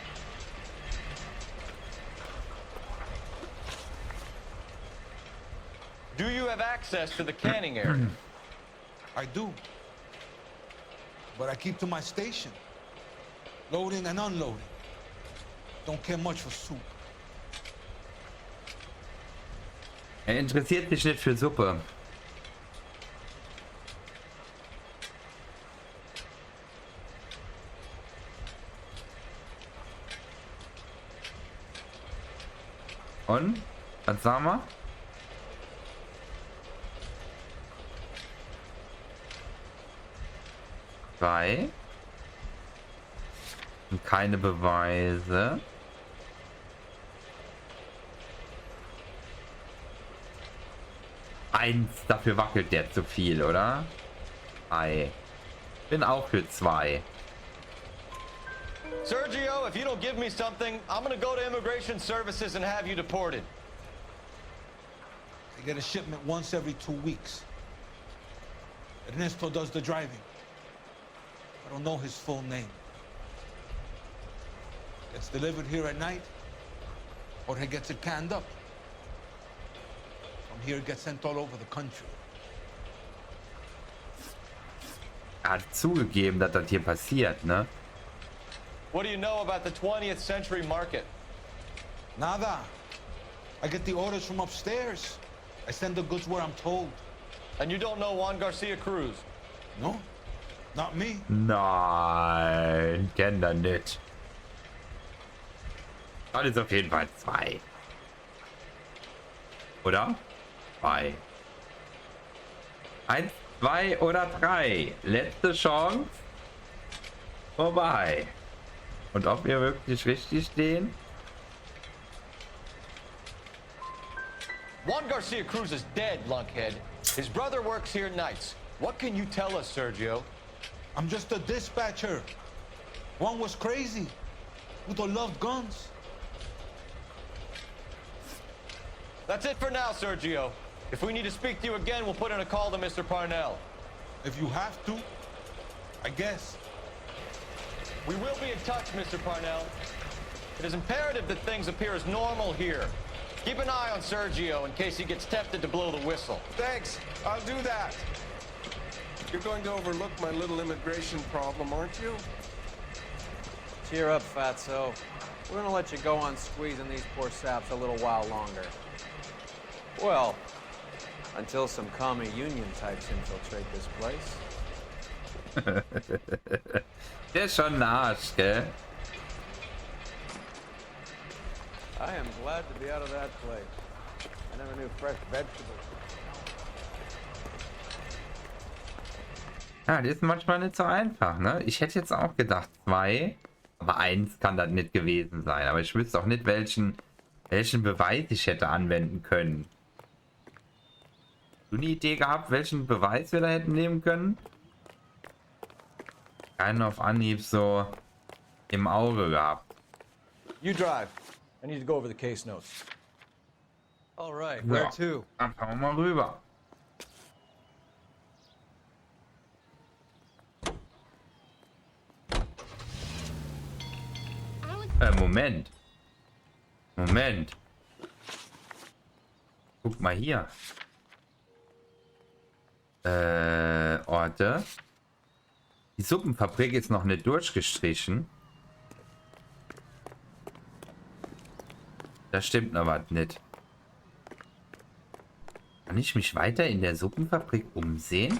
Do you have access to the canning area? I do. But I keep to my station. Loading and unloading. Don't care much for soup. Er interessiert sich nicht für Suppe. Und? Was sagen wir? Zwei. Und keine Beweise. Eins, dafür wackelt der zu viel, oder? Zwei. Bin auch für zwei. Sergio, if you don't give me something, I'm gonna go to Immigration Services and have you deported. I get a shipment once every 2 weeks. Ernesto does the driving. I don't know his full name. It's delivered here at night, or he gets it canned up. From here it gets sent all over the country. Er hat zugegeben, dass das hier passiert, ne? What do you know about the 20th century market? Nada. I get the orders from upstairs. I send the goods where I'm told. And you don't know Juan Garcia Cruz? No, not me. Nein, kennt er nicht. Das ist auf jeden Fall zwei. Oder? Zwei. 1, 2 oder 3. Letzte Chance. Vorbei. Und ob wir wirklich richtig stehen? Juan Garcia Cruz is dead, lunkhead. His brother works here nights. What can you tell us, Sergio? I'm just a dispatcher. One was crazy. Udo loved guns. That's it for now, Sergio. If we need to speak to you again, we'll put in a call to Mr. Parnell. If you have to, I guess. We will be in touch, Mr. Parnell. It is imperative that things appear as normal here. Keep an eye on Sergio in case he gets tempted to blow the whistle. Thanks. I'll do that. You're going to overlook my little immigration problem, aren't you? Cheer up, Fatso. We're gonna let you go on squeezing these poor saps a little while longer. Well, until some commie union types infiltrate this place. Der ist schon ein Arsch, gell? I am glad to be out of that place. I never knew fresh vegetables. Ja, das ist manchmal nicht so einfach, ne? Ich hätte jetzt auch gedacht 2, aber 1 kann das nicht gewesen sein. Aber ich wüsste auch nicht, welchen Beweis ich hätte anwenden können. Hast du eine Idee gehabt, welchen Beweis wir da hätten nehmen können? Keinen auf Anhieb so im Auge gehabt. You drive. I need to go over the case notes. All right, where to? Dann fahren wir mal rüber. Moment. Guck mal hier. Orte. Die Suppenfabrik ist noch nicht durchgestrichen. Da stimmt noch was nicht. Kann ich mich weiter in der Suppenfabrik umsehen?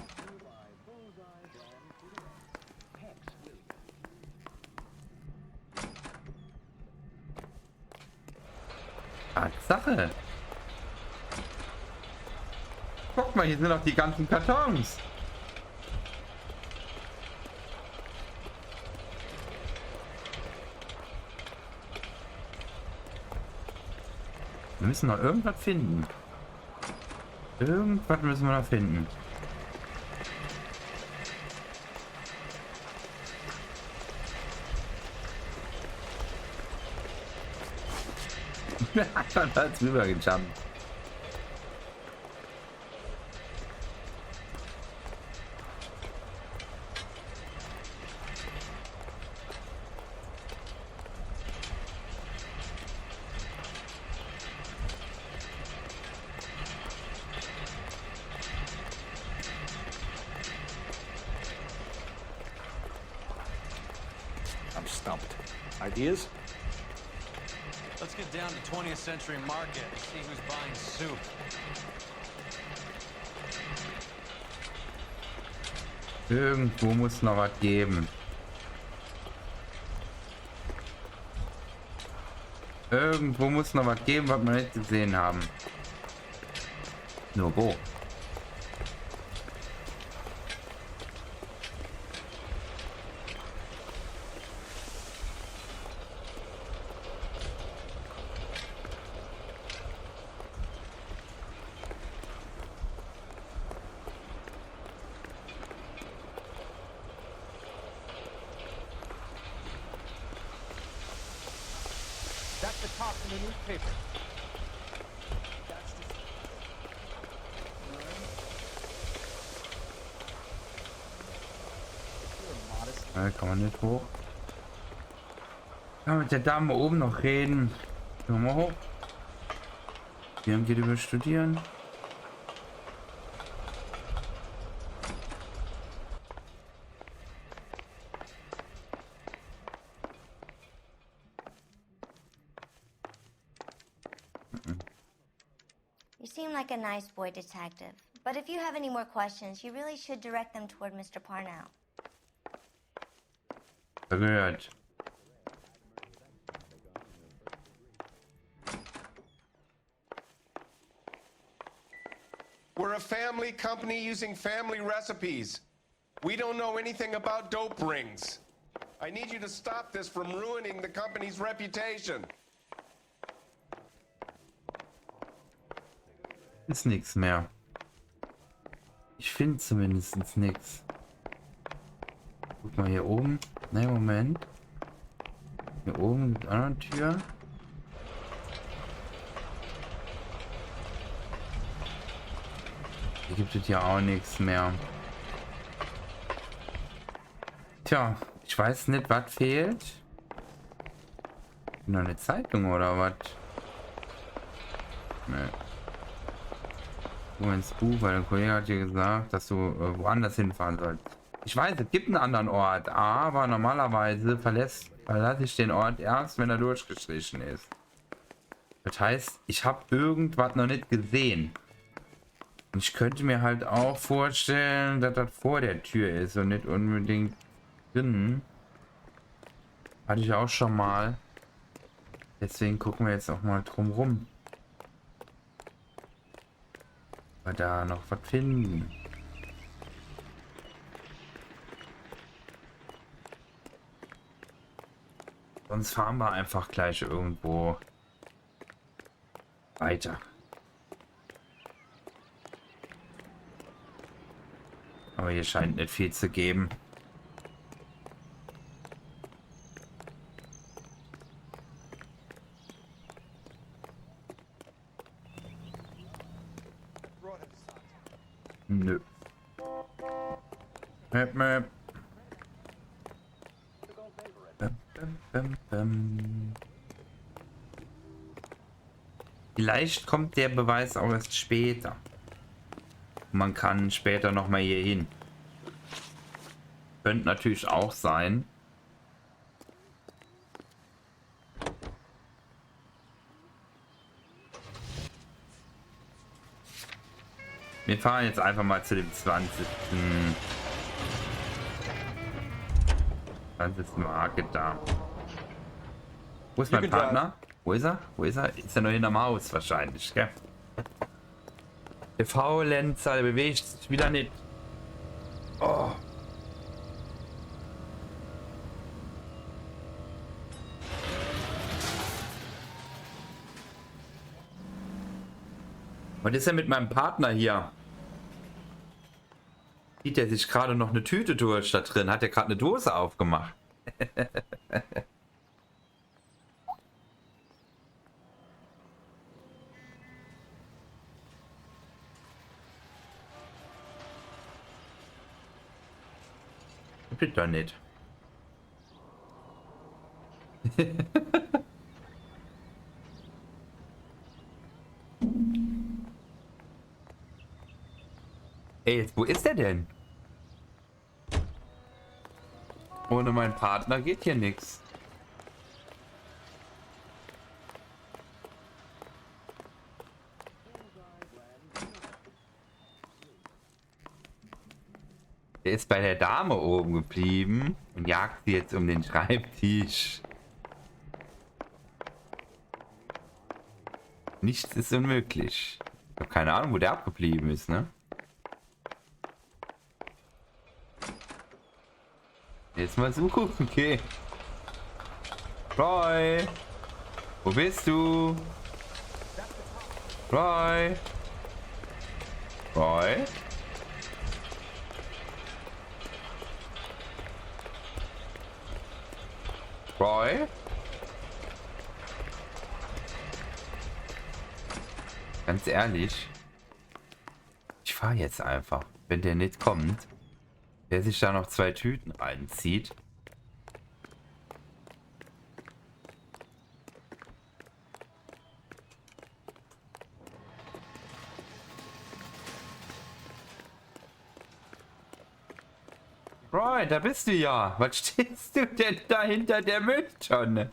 Tatsache. Guck mal, hier sind noch die ganzen Kartons. Wir müssen noch irgendwas finden. Irgendwas müssen wir noch finden. Schon da drüber gejumpt. I'm stumped. Ideas? Let's get down to 20th Century Market and see who's buying soup. Irgendwo muss noch was geben. Irgendwo muss noch was geben, was wir nicht gesehen haben. Nur wo? That's the top in the newspaper. Kann man nicht hoch. Kann mit der Dame oben noch reden. Gehen wir mal hoch. Wir geht über Studieren. You seem like a nice boy, detective. But if you have any more questions, you really should direct them toward Mr. Parnell. Gehört. We're a family company using family recipes. We don't know anything about dope rings. I need you to stop this from ruining the company's reputation. Ist nichts mehr. Ich finde zumindest nichts. Guck mal hier oben. Ne, Moment. Hier oben gibt es auch noch eine Tür. Hier gibt es ja auch nichts mehr. Tja, ich weiß nicht, was fehlt. Noch eine Zeitung oder was? Ne. Du ins Buch, weil der Kollege hat dir gesagt, dass du woanders hinfahren sollst. Ich weiß, es gibt einen anderen Ort, aber normalerweise verlasse ich den Ort erst, wenn er durchgestrichen ist. Das heißt, ich habe irgendwas noch nicht gesehen. Und ich könnte mir halt auch vorstellen, dass das vor der Tür ist und nicht unbedingt drin. Hatte ich auch schon mal. Deswegen gucken wir jetzt auch mal drum rum. Ob wir da noch was finden. Sonst fahren wir einfach gleich irgendwo weiter. Aber hier scheint nicht viel zu geben. Nö. Map, map. Vielleicht kommt der Beweis auch erst später. Man kann später noch mal hier hin. Könnte natürlich auch sein. Wir fahren jetzt einfach mal zu dem 20. Market da. Wo ist mein Partner? Wo ist er? Wo ist er? Ist er noch hinterm Haus wahrscheinlich, gell? Der Faulenzer, der bewegt sich wieder nicht. Oh. Was ist denn mit meinem Partner hier? Sieht er sich gerade noch eine Tüte durch da drin? Hat er gerade eine Dose aufgemacht? Bitte nicht. Ey, jetzt, wo ist der denn? Ohne meinen Partner geht hier nichts. Der ist bei der Dame oben geblieben und jagt sie jetzt um den Schreibtisch. Nichts ist unmöglich. Ich habe keine Ahnung, wo der abgeblieben ist, ne? Jetzt mal suchen, okay. Roy! Wo bist du? Roy! Roy? Roy? Ganz ehrlich, ich fahre jetzt einfach, wenn der nicht kommt, der sich da noch 2 Tüten reinzieht. Roy, da bist du ja. Was stehst du denn da hinter der Mülltonne?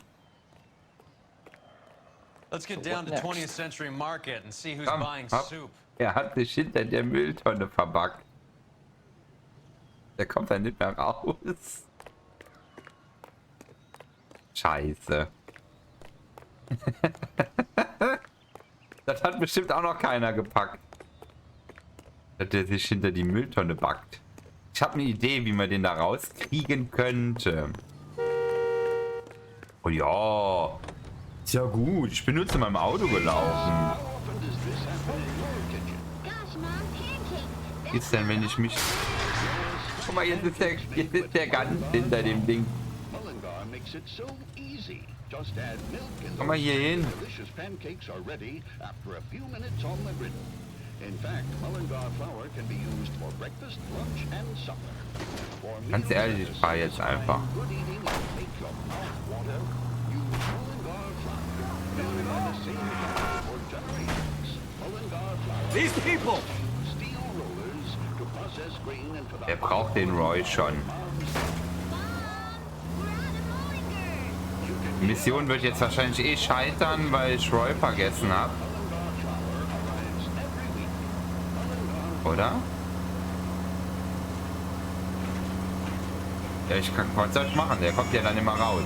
Let's get down to 20th Century Market and see who's buying soup. Er hat sich hinter der Mülltonne verbackt. Der kommt dann nicht mehr raus. Scheiße. Das hat bestimmt auch noch keiner gepackt. Dass der sich hinter die Mülltonne backt. Ich habe eine Idee, wie man den da rauskriegen könnte. Oh ja. Ist ja gut. Ich bin nur zu meinem Auto gelaufen. Was ist denn, wenn ich mich... Guck mal, jetzt ist der ganz hinter dem Ding. Komm mal hier hin. Ganz ehrlich, ich fahre jetzt einfach. Er braucht den Roy schon. Die Mission wird jetzt wahrscheinlich eh scheitern, weil ich Roy vergessen habe. Oder? Ja, ich kann was soll ich machen? Der kommt ja dann immer raus.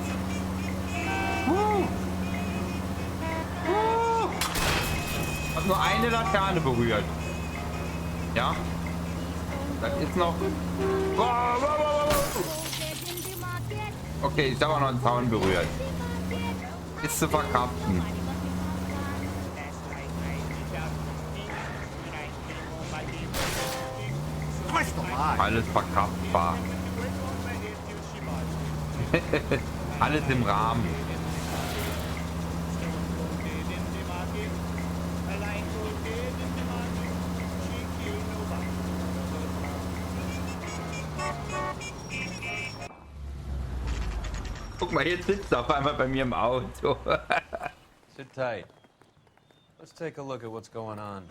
Hab nur eine Laterne berührt. Ja? Das ist noch... Okay, ich habe auch noch einen Zaun berührt. Ist zu verkraften. Alles verkraftbar. Alles im Rahmen. Guck mal, jetzt sitzt er auf einmal bei mir im Auto. Sit tight. Let's take a look at what's going on.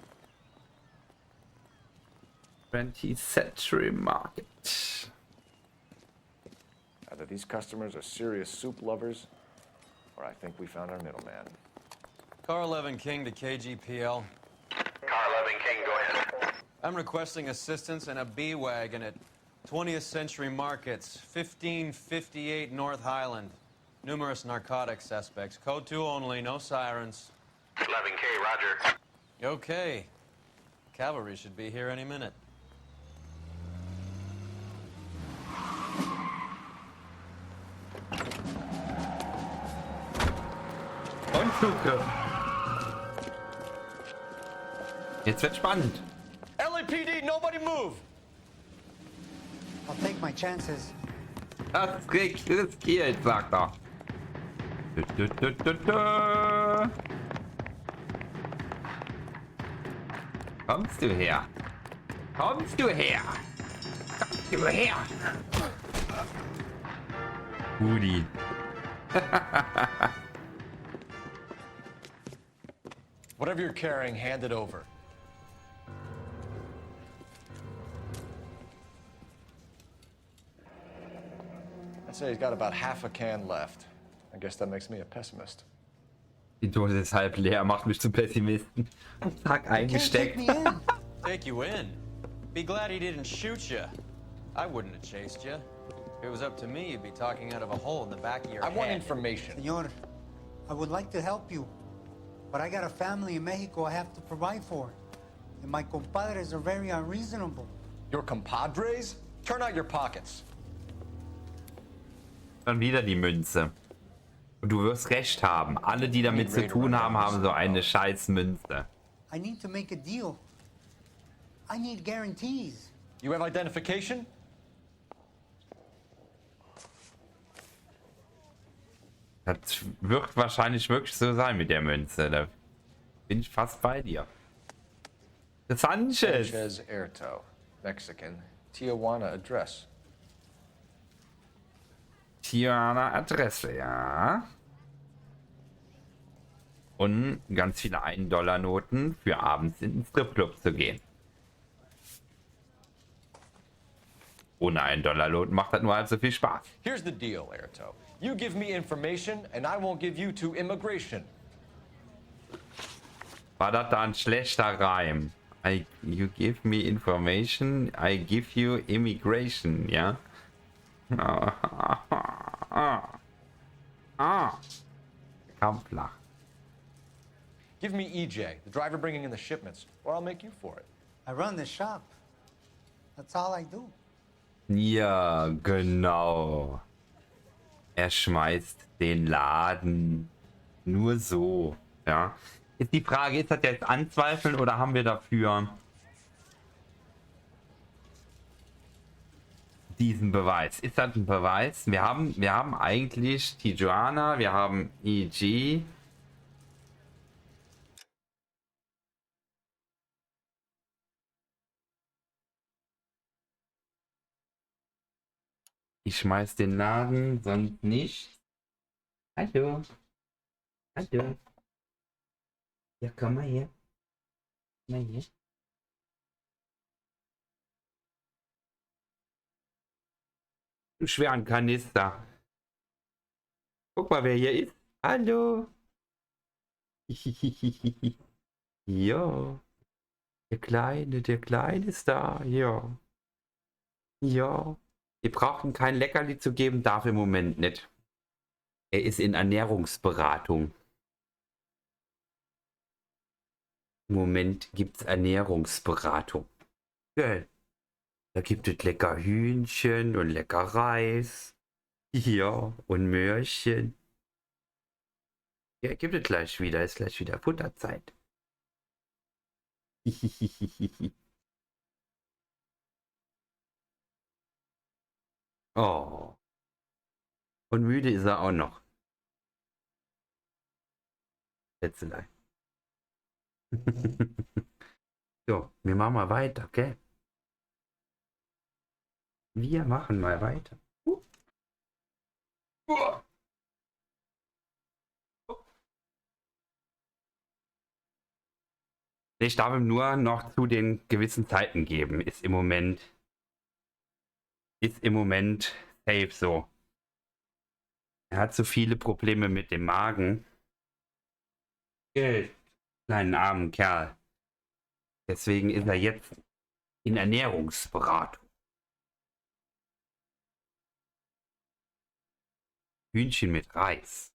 20th Century Market. Either these customers are serious soup lovers, or I think we found our middleman. Car 11 King to KGPL. Car 11 King, go ahead. I'm requesting assistance in a B-Wagon at 20th Century Markets, 1558 North Highland. Numerous narcotic suspects. Code 2 only, no sirens. 11K, roger. Okay. Cavalry should be here any minute. Und Zugriff. Jetzt wird spannend. LAPD, nobody move! I'll take my chances. Das kriegst du riskiert, sagt er. Kommst du her? Kommst du her? Kommst du her? Rudi. Whatever you're carrying, hand it over. I'd say he's got about half a can left. I guess that makes me a pessimist. Die Dose ist halb leer, macht mich zum Pessimisten. Zack, eingesteckt. Take you in. Be glad he didn't shoot you. I wouldn't have chased you. If it was up to me, you'd be talking out of a hole in the back of your head. I want information. Senor, I would like to help you, but I got a family in Mexico I have to provide for. And my compadres are very unreasonable. Your compadres? Turn out your pockets. Dann wieder die Münze. Und du wirst recht haben. Alle, die damit zu tun haben, haben so eine scheiß Münze. I need to make a deal. I need guarantees. You have identification? Das wird wahrscheinlich wirklich so sein mit der Münze. Da bin ich fast bei dir. Sanchez. Sanchez Erto, Mexican, Tijuana address. Tijuana Adresse, ja. Und ganz viele 1-Dollar-Noten für abends in den Stripclub zu gehen. Ohne 1-Dollar-Noten macht das nur halb so viel Spaß. Here's the deal, Erto. You give me information and I won't give you to immigration. War das da ein schlechter Reim? You give me information, I give you immigration, ja? Kampflach. Give me EJ, the driver bringing in the shipments, or I'll make you for it. I run the shop. That's all I do. Ja, genau. Er schmeißt den Laden. Nur so, ja. Ist die Frage, ist das jetzt Anzweifeln oder haben wir dafür diesen Beweis? Ist das ein Beweis? Wir haben eigentlich Tijuana, wir haben EG. Ich schmeiß den Laden, sonst nicht. Hallo. Hallo. Ja, komm mal her. Mal hier. Einen schweren Kanister. Guck mal, wer hier ist. Hallo. Ja. Der Kleine ist da. Ja. Ja. Wir brauchen kein Leckerli zu geben, darf im Moment nicht. Er ist in Ernährungsberatung. Im Moment gibt es Ernährungsberatung. Gell? Da gibt es lecker Hühnchen und lecker Reis. Ja, und Möhrchen. Ja, gibt es gleich wieder. Ist gleich wieder Futterzeit. Oh. Und müde ist er auch noch. Letztelei. So, wir machen mal weiter, gell? Wir machen mal weiter. Ich darf ihm nur noch zu den gewissen Zeiten geben. Ist im Moment safe so. Er hat so viele Probleme mit dem Magen. Kleinen armen Kerl. Deswegen ist er jetzt in Ernährungsberatung. Hühnchen mit Reis.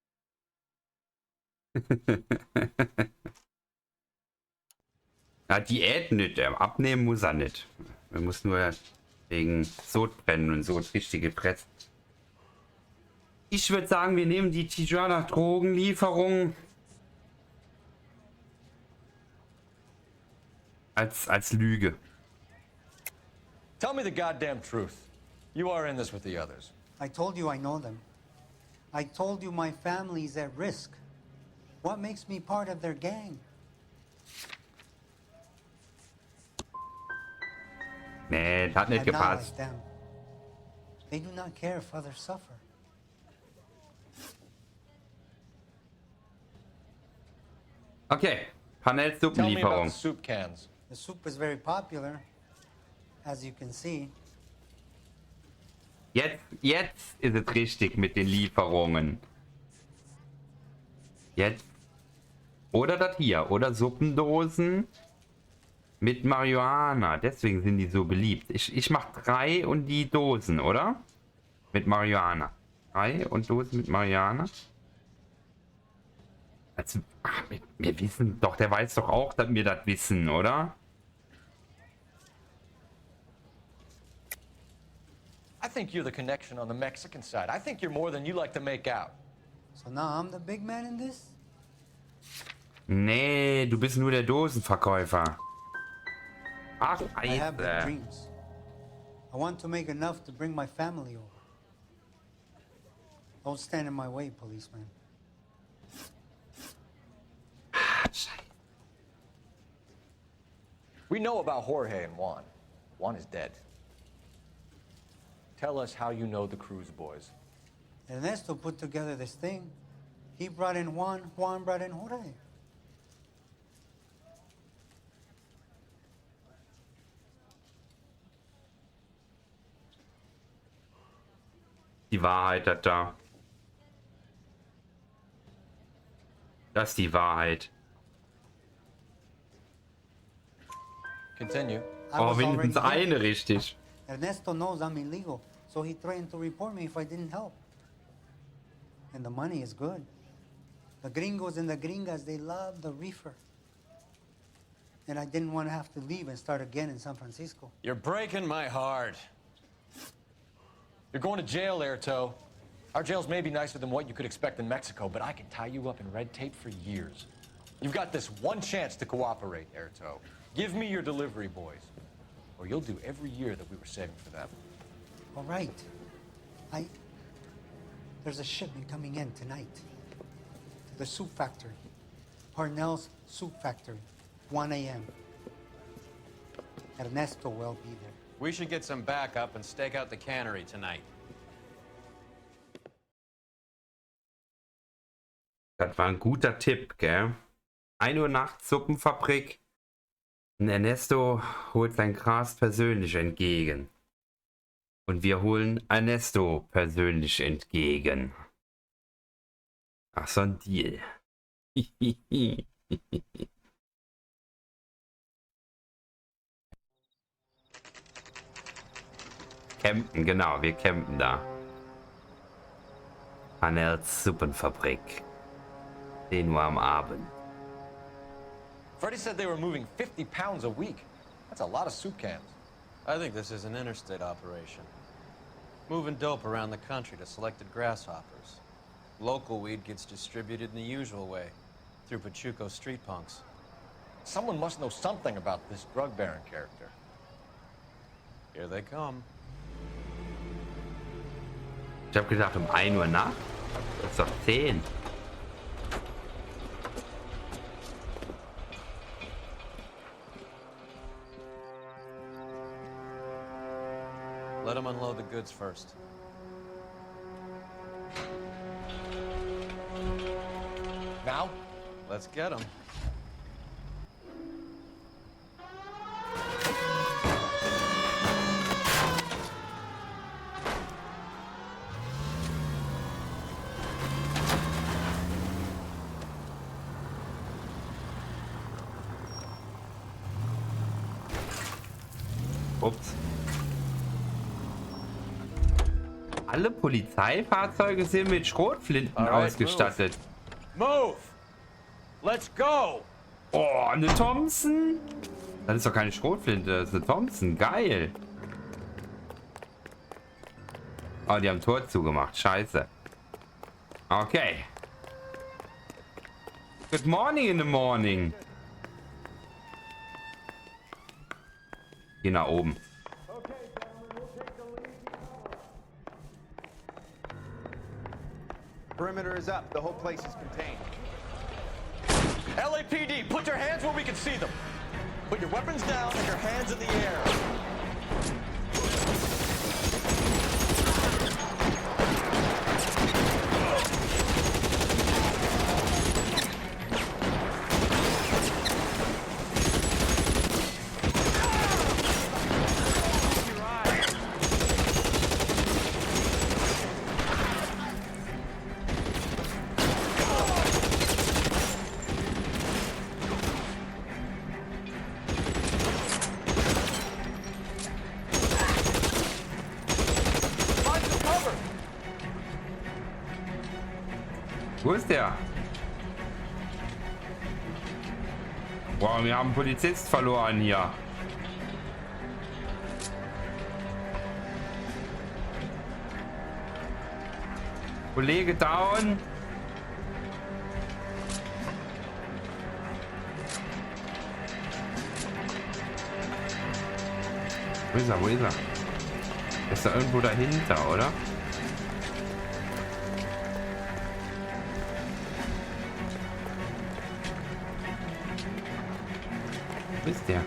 Ja, Diät nicht. Abnehmen muss er nicht. Er muss nur wegen Sodbrennen und so richtig gepresst. Ich würde sagen, wir nehmen die Tijuana Drogenlieferung als Lüge. Tell me the goddamn truth. You are in this with the others. I told you I know them. I told you my family's at risk. What makes me part of their gang? Nee, das hat nicht I'm not gepasst. like them. They do not care if others suffer. Okay, Tell me about Panel-Suppenlieferung. soup cans. The soup is very popular, as you can see. Jetzt ist es richtig mit den Lieferungen. Jetzt. Oder das hier. Oder Suppendosen mit Marihuana. Deswegen sind die so beliebt. Ich mach 3 und die Dosen, oder? Mit Marihuana. 3 und Dosen mit Marihuana. Also, wir wissen doch, der weiß doch auch, dass wir das wissen, oder? I think you're the connection on the Mexican side. I think you're more than you like to make out. So now I'm the big man in this? Nee, du bist nur der Dosenverkäufer. Ach, I have big Scheiße. dreams. I want to make enough to bring my family over. Don't stand in my way, policeman. We know about Jorge and Juan. Juan is dead. Tell us how you know the Cruz boys. Ernesto put together this thing. He brought in Juan, Juan brought in Jorge. Die Wahrheit hat da. Das ist die Wahrheit. Continue. Oh, wenigstens eine richtig. Ernesto knows I'm illegal, so he threatened to report me if I didn't help. And the money is good. The gringos and the gringas, they love the reefer. And I didn't want to have to leave and start again in San Francisco. You're breaking my heart. You're going to jail, Airto. Our jails may be nicer than what you could expect in Mexico, but I can tie you up in red tape for years. You've got this one chance to cooperate, Airto. Give me your delivery boys, or you'll do every year that we were saving for them. All right. There's a shipment coming in tonight. To the soup factory. Parnell's Soup Factory. 1 a.m. Ernesto will be there. We should get some backup and stake out the cannery tonight. Das war ein guter Tipp, gell? 1 Uhr nachts Suppenfabrik. Und Ernesto holt sein Gras persönlich entgegen. Und wir holen Ernesto persönlich entgegen. Ach, so ein Deal. Campen, genau, wir campen da. Panels Suppenfabrik. 10 Uhr am Abend. Freddie said they were moving 50 pounds a week. That's a lot of soup cans. I think this is an interstate operation. Moving dope around the country to selected grasshoppers. Local weed gets distributed in the usual way, through Pachuco street punks. Someone must know something about this drug baron character. Here they come. Ich habe gedacht, um 1 Uhr nachts. Das ist doch 10. Let them unload the goods first. Now? Let's get them. Ups. Alle Polizeifahrzeuge sind mit Schrotflinten ausgestattet. Move! Let's go! Oh, eine Thompson? Das ist doch keine Schrotflinte, das ist eine Thompson. Geil. Oh, die haben Tor zugemacht. Scheiße. Okay. Good morning in the morning. Hier nach oben. Perimeter is up. The whole place is contained. LAPD, put your hands where we can see them. Put your weapons down and your hands in the air. Wo ist der? Wow, wir haben einen Polizist verloren hier. Kollege down. Wo ist er? Wo ist er? Ist er irgendwo dahinter, oder? Wo ist der?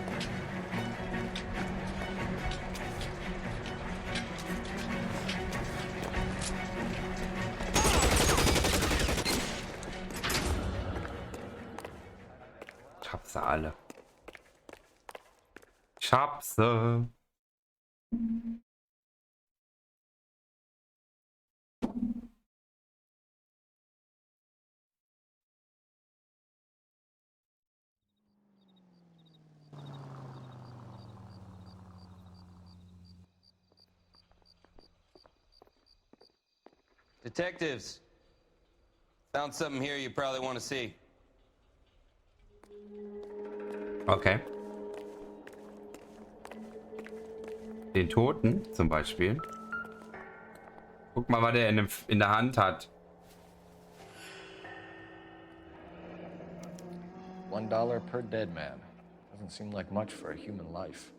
Ich hab sie alle. Ich hab sie. Detectives, found something here you probably want to see. Okay. Den Toten zum Beispiel. Guck mal, was der in der Hand hat. $1 per dead man. Doesn't seem like much for a human life.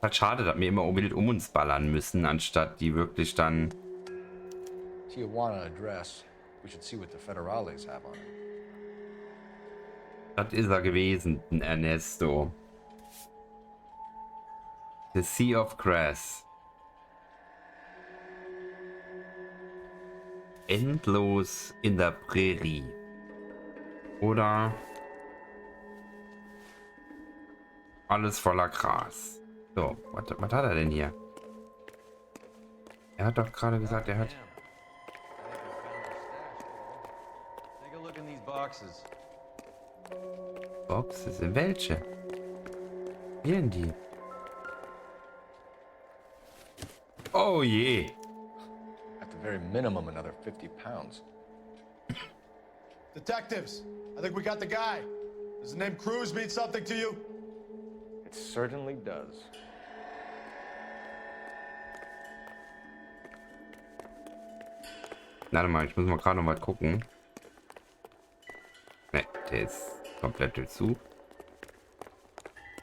Das schade, dass wir immer unbedingt um uns ballern müssen, anstatt die wirklich dann. Tijuana address. We should see what the federales have on it. Das ist er gewesen, ein Ernesto. The Sea of Grass. Endlos in der Prärie. Oder alles voller Gras. So, was hat er denn hier? Er hat doch gerade gesagt, er hat... Take a look in these boxes. Boxes? In welche? Hier in die. Oh je. At the very minimum, another 50 pounds. Detectives, I think we got the guy. Does the name Cruz mean something to you? It certainly does. Warte mal, ich muss mal gerade noch mal gucken. Ne, der ist komplett durchsucht.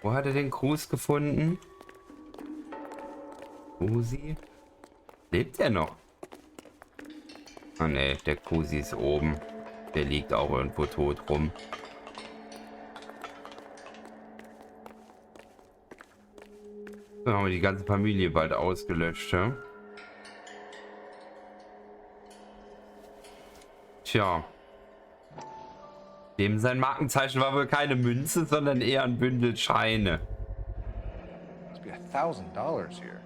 Wo hat er den Cruz gefunden? Cruzi? Lebt er noch? Ah ne, der Cruzi ist oben. Der liegt auch irgendwo tot rum. Dann haben wir die ganze Familie bald ausgelöscht, ja? Tja. Dem sein Markenzeichen war wohl keine Münze, sondern eher ein Bündel Scheine. Must be $1,000 here.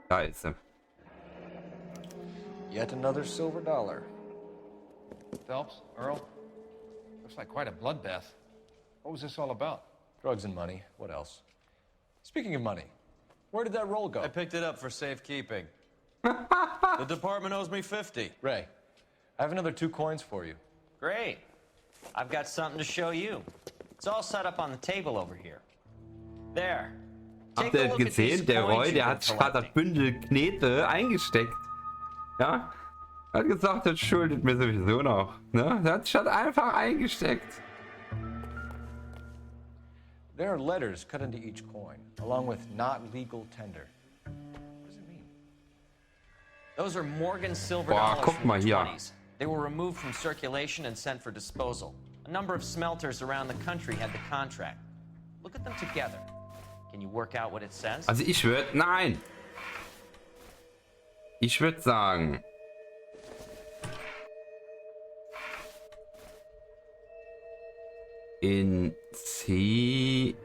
Da ist sie. Yet another silver dollar. Phelps, Earl, looks like quite a bloodbath. What was this all about? Drugs and money. What else? Speaking of money, where did that roll go? I picked it up for safekeeping. The department owes me 50. Ray, I have another 2 coins for you. Great. I've got something to show you. It's all set up on the table over here. There. Habt ihr das gesehen? Der Roy, der hat gerade das Bündel Knete eingesteckt. Ja? Hat gesagt, das schuldet mir sowieso noch. Ne? Das hat statt einfach eingesteckt. There are letters cut into each coin, along with not legal tender. What does it mean? Those are Morgan silver Boah, dollars guck from mal the hier. 20s. They were removed from circulation and sent for disposal. A number of smelters around the country had the contract. Look at them together. Can you work out what it says? Also ich würde... Nein! Ich würde sagen... In C...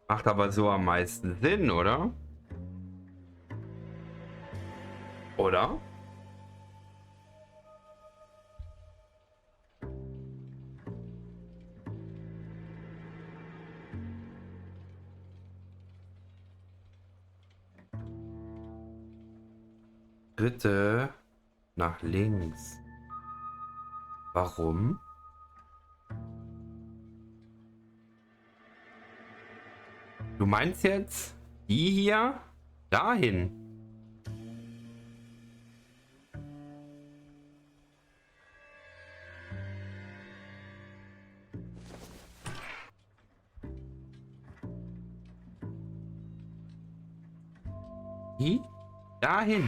Macht aber so am meisten Sinn, oder? Oder? Dritte nach links. Warum? Du meinst jetzt die hier dahin? Die dahin.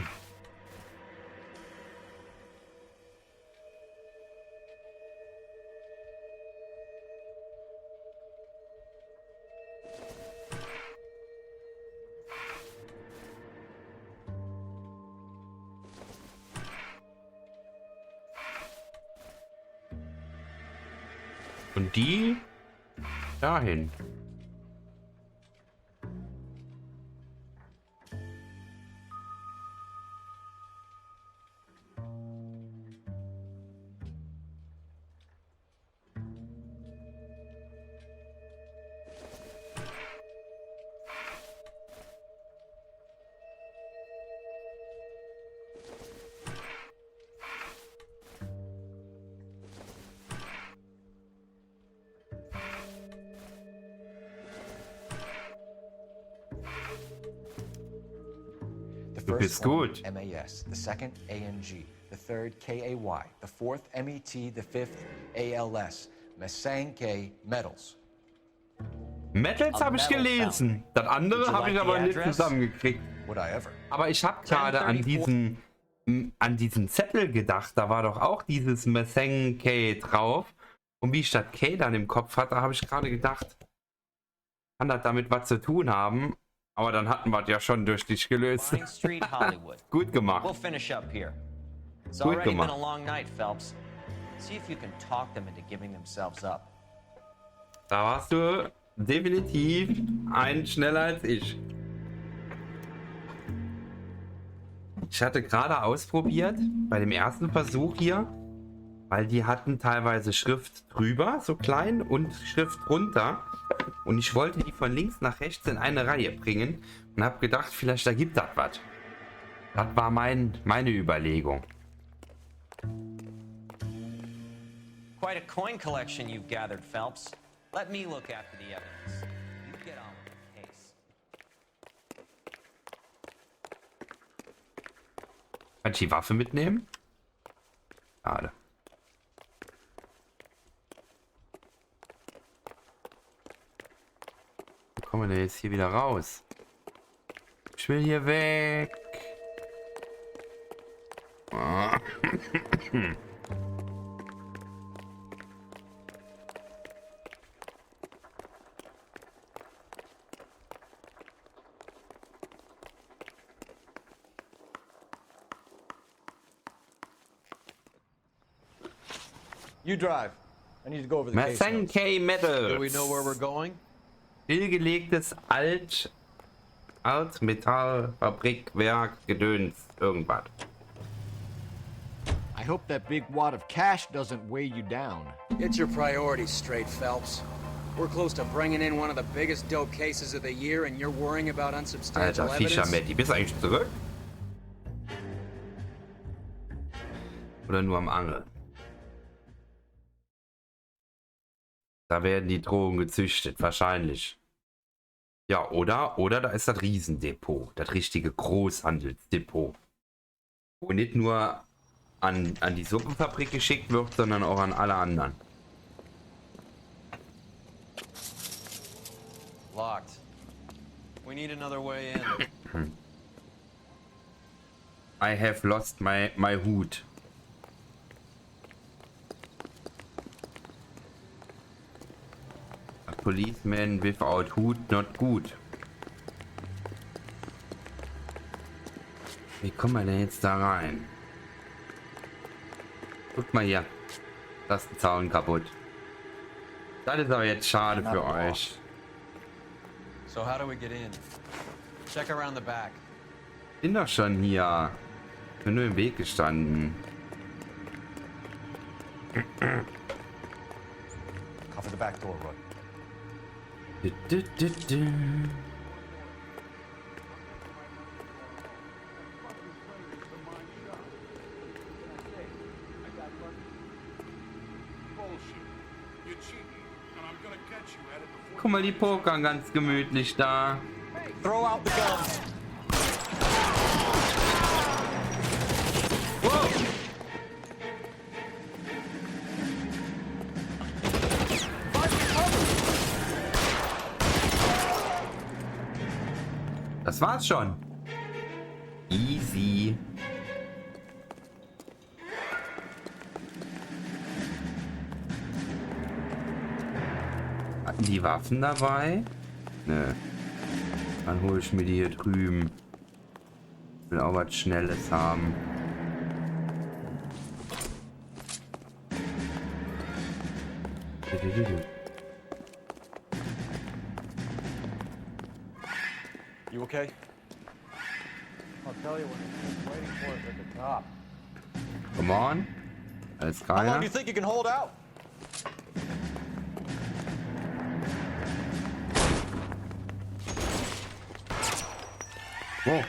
Und die dahin. The bist first one, gut. MAS, the second, ANG, the third, KAY, the fourth, MET, the fifth, ALS, Mesanke Metals. Metals habe ich gelesen. Das andere habe ich aber nicht zusammengekriegt. Would I ever? Aber ich habe gerade an diesen Zettel gedacht. Da war doch auch dieses Mesanke drauf. Und wie ich das K dann im Kopf hatte, habe ich gerade gedacht, kann das damit was zu tun haben? Aber dann hatten wir es ja schon durch dich gelöst. Gut gemacht. We'll finish up here. It's Gut already been a gemacht. long night, Phelps. See if you can talk them into giving themselves up. Da warst du definitiv ein schneller als ich. Ich hatte gerade ausprobiert, bei dem ersten Versuch hier, Weil die hatten teilweise Schrift drüber, so klein, und Schrift runter. Und ich wollte die von links nach rechts in eine Reihe bringen und habe gedacht, vielleicht ergibt das was. Das war meine Überlegung. Quite a coin collection you've gathered, Phelps. Let me look after the evidence. You get on with the case. Kann ich die Waffe mitnehmen? Schade. Wie kommen wir denn jetzt hier wieder raus? Ich will hier weg. Ah. You drive. I need to go over the case notes. Masenke Metals. Do we know where we're going? Stillgelegtes Altmetallfabrikwerk, Gedöns, irgendwas. I hope that big wad of cash doesn't weigh you down. Get your priorities straight, Phelps. We're close to bringing in one of the biggest dope cases of the year, and you're worrying about unsubstantial Alter, evidence? Fischer-Matti, bist du eigentlich zurück? Oder nur am Angeln? Da werden die Drogen gezüchtet, wahrscheinlich. Ja, oder da ist das Riesendepot, das richtige Großhandelsdepot. Wo nicht nur an die Suppenfabrik geschickt wird, sondern auch an alle anderen. Locked. We need another way in. I have lost my hood. A policeman without hood not good. Wie kommen wir denn jetzt da rein? Guck mal hier. Das ist ein Zaun kaputt. Das ist aber jetzt schade für euch. So how do we get in? Check around the back. Bin doch schon hier. Bin nur im Weg gestanden. Cover the back door, Roy. Guck mal, die pokern ganz gemütlich da. Throw out the guns. Das war's schon. Easy. Hatten die Waffen dabei? Ne. Dann hole ich mir die hier drüben. Ich will auch was Schnelles haben. You okay? I'll tell you when it's waiting for us at the top. Come on. Alles How long klar. do you think you can hold out? Whoa.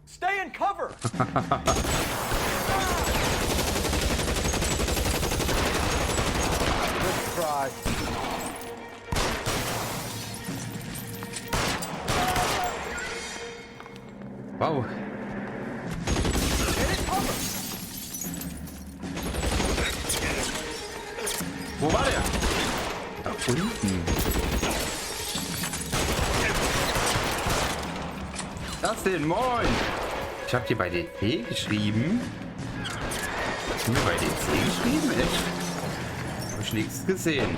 Stay in cover. Good try. Wow. Wo war der? Da unten. Das denn? Moin! Ich hab dir bei DC geschrieben. Hast du mir bei DC geschrieben? Echt? Hab ich nichts gesehen.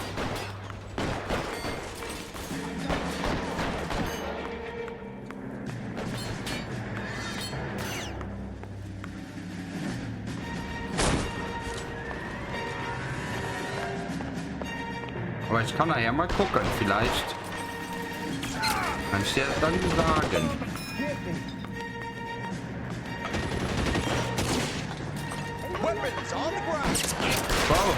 Aber ich kann nachher mal gucken, vielleicht. Kann ich dir das dann sagen? Wow.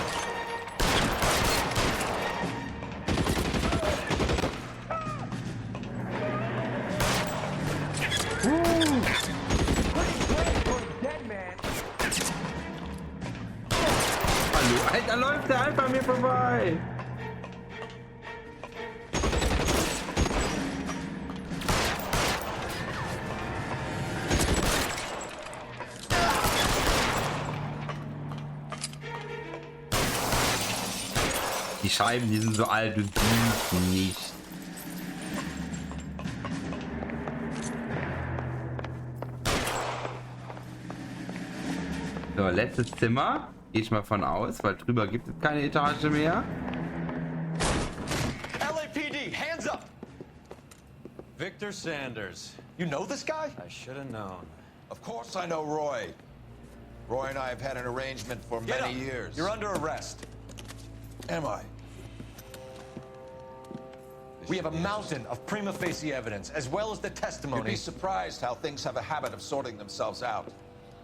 Hallo, Alter, läuft der einfach an mir vorbei. Die Scheiben, die sind so alt, du siehst nicht. So, letztes Zimmer. Gehe ich mal von aus, weil drüber gibt es keine Etage mehr. LAPD, hands up! Victor Sanders. You know this guy? I should have known. Of course I know Roy. Roy and I have had an arrangement for many years. You're under arrest. Am I? We have a mountain of prima facie evidence, as well as the testimony. You'd be surprised how things have a habit of sorting themselves out.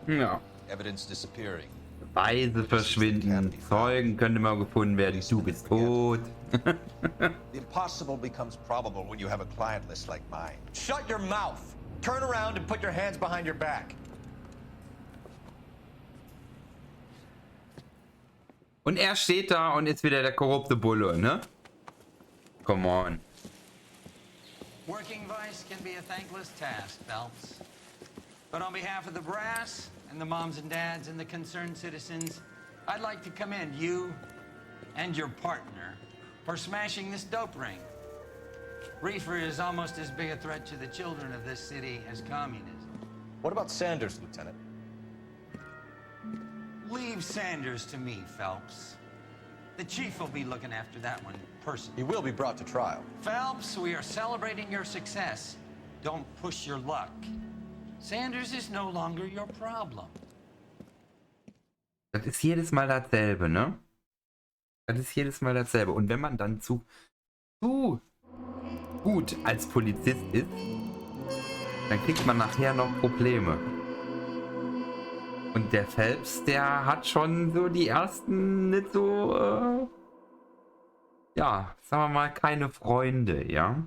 Ja. Evidence disappearing. Beweise verschwinden. Zeugen können immer gefunden werden. Du bist tot. The impossible becomes probable when you have a client list like mine. Shut your mouth. Turn around and put your hands behind your back. Und er steht da und ist wieder der korrupte Bulle, ne? Come on. Working vice can be a thankless task, Phelps. But on behalf of the brass and the moms and dads and the concerned citizens, I'd like to commend you and your partner for smashing this dope ring. Reefer is almost as big a threat to the children of this city as communism. What about Sanders, Lieutenant? Leave Sanders to me, Phelps. The chief will be looking after that one personally. He will be brought to trial. Phelps, we are celebrating your success. Don't push your luck. Sanders is no longer your problem. Das ist jedes Mal dasselbe, ne? Das ist jedes Mal dasselbe. Und wenn man dann zu gut als Polizist ist, dann kriegt man nachher noch Probleme. Und der Phelps, der hat schon so die ersten nicht so, ja, sagen wir mal, keine Freunde, ja.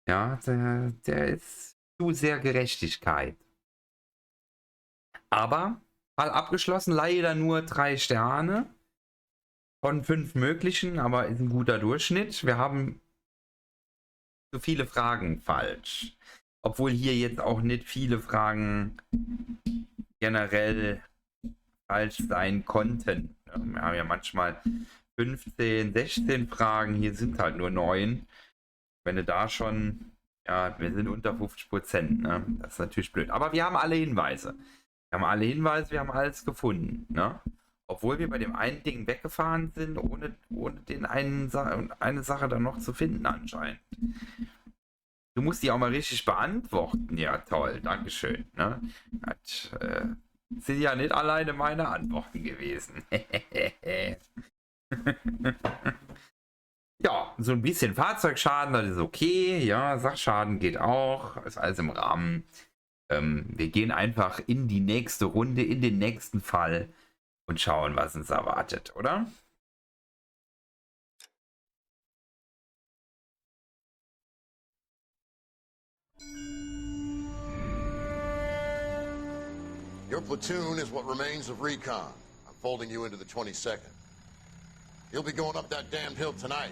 Ja, der ist zu sehr Gerechtigkeit. Aber, Fall abgeschlossen, leider nur 3 Sterne von 5 möglichen, aber ist ein guter Durchschnitt. Wir haben so viele Fragen falsch. Obwohl hier jetzt auch nicht viele Fragen generell falsch sein konnten. Wir haben ja manchmal 15, 16 Fragen, hier sind halt nur 9. Wenn du da schon, ja, wir sind unter 50%, ne? Das ist natürlich blöd. Aber wir haben alle Hinweise. Wir haben alle Hinweise, wir haben alles gefunden, ne? Obwohl wir bei dem einen Ding weggefahren sind, ohne den eine Sache dann noch zu finden anscheinend. Du musst die auch mal richtig beantworten. Ja, toll, dankeschön. Ne? Das sind ja nicht alleine meine Antworten gewesen. Ja, so ein bisschen Fahrzeugschaden, das ist okay. Ja, Sachschaden geht auch. Ist alles im Rahmen. Wir gehen einfach in die nächste Runde, in den nächsten Fall und schauen, was uns erwartet, oder? Your platoon is what remains of recon. I'm folding you into the 22nd. You'll be going up that damned hill tonight.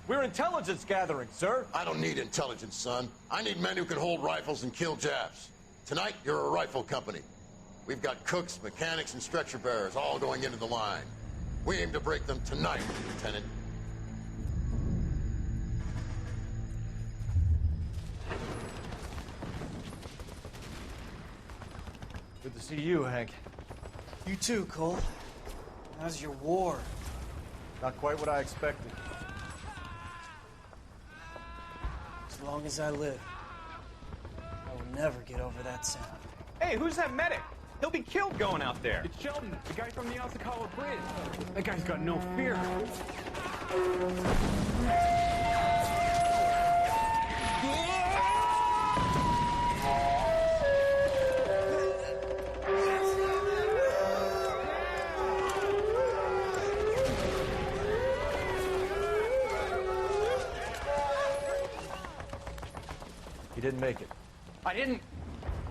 We're intelligence gathering, sir. I don't need intelligence, son. I need men who can hold rifles and kill Japs. Tonight, you're a rifle company. We've got cooks, mechanics, and stretcher bearers all going into the line. We aim to break them tonight, Lieutenant. Good to see you, Hank. You too, Cole. How's your war? Not quite what I expected. As long as I live, I will never get over that sound. Hey, who's that medic? He'll be killed going out there. It's Sheldon, the guy from the Asakawa Bridge. That guy's got no fear. He didn't make it. I didn't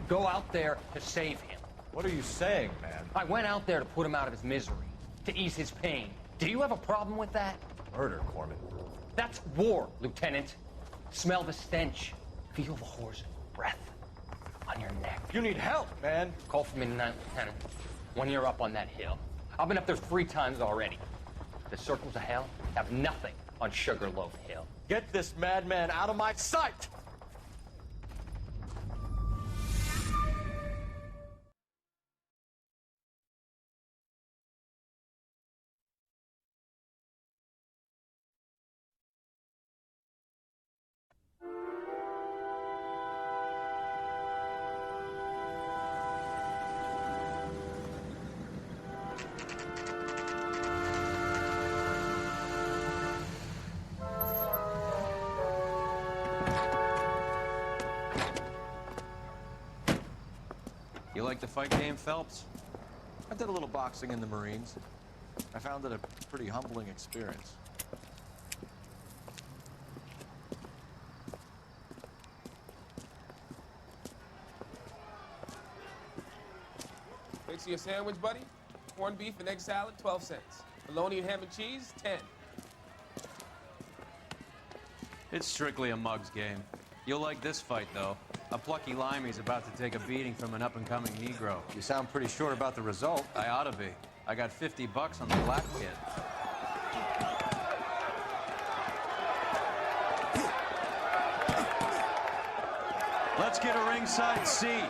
go out there to save him. What are you saying, man? I went out there to put him out of his misery, to ease his pain. Do you have a problem with that? Murder, Corman. That's war, Lieutenant. Smell the stench. Feel the horse's breath on your neck. You need help, man. Call for me tonight, Lieutenant. When you're up on that hill. I've been up there 3 times already. The circles of hell have nothing on Sugarloaf Hill. Get this madman out of my sight! You like the fight game, Phelps? I did a little boxing in the Marines. I found it a pretty humbling experience. Thanks for your sandwich, buddy. Corned beef and egg salad, 12 cents. Bologna and ham and cheese, 10. It's strictly a mug's game. You'll like this fight, though. A plucky limey's about to take a beating from an up-and-coming Negro. You sound pretty sure about the result. I ought to be. I got $50 on the black kid. Let's get a ringside seat.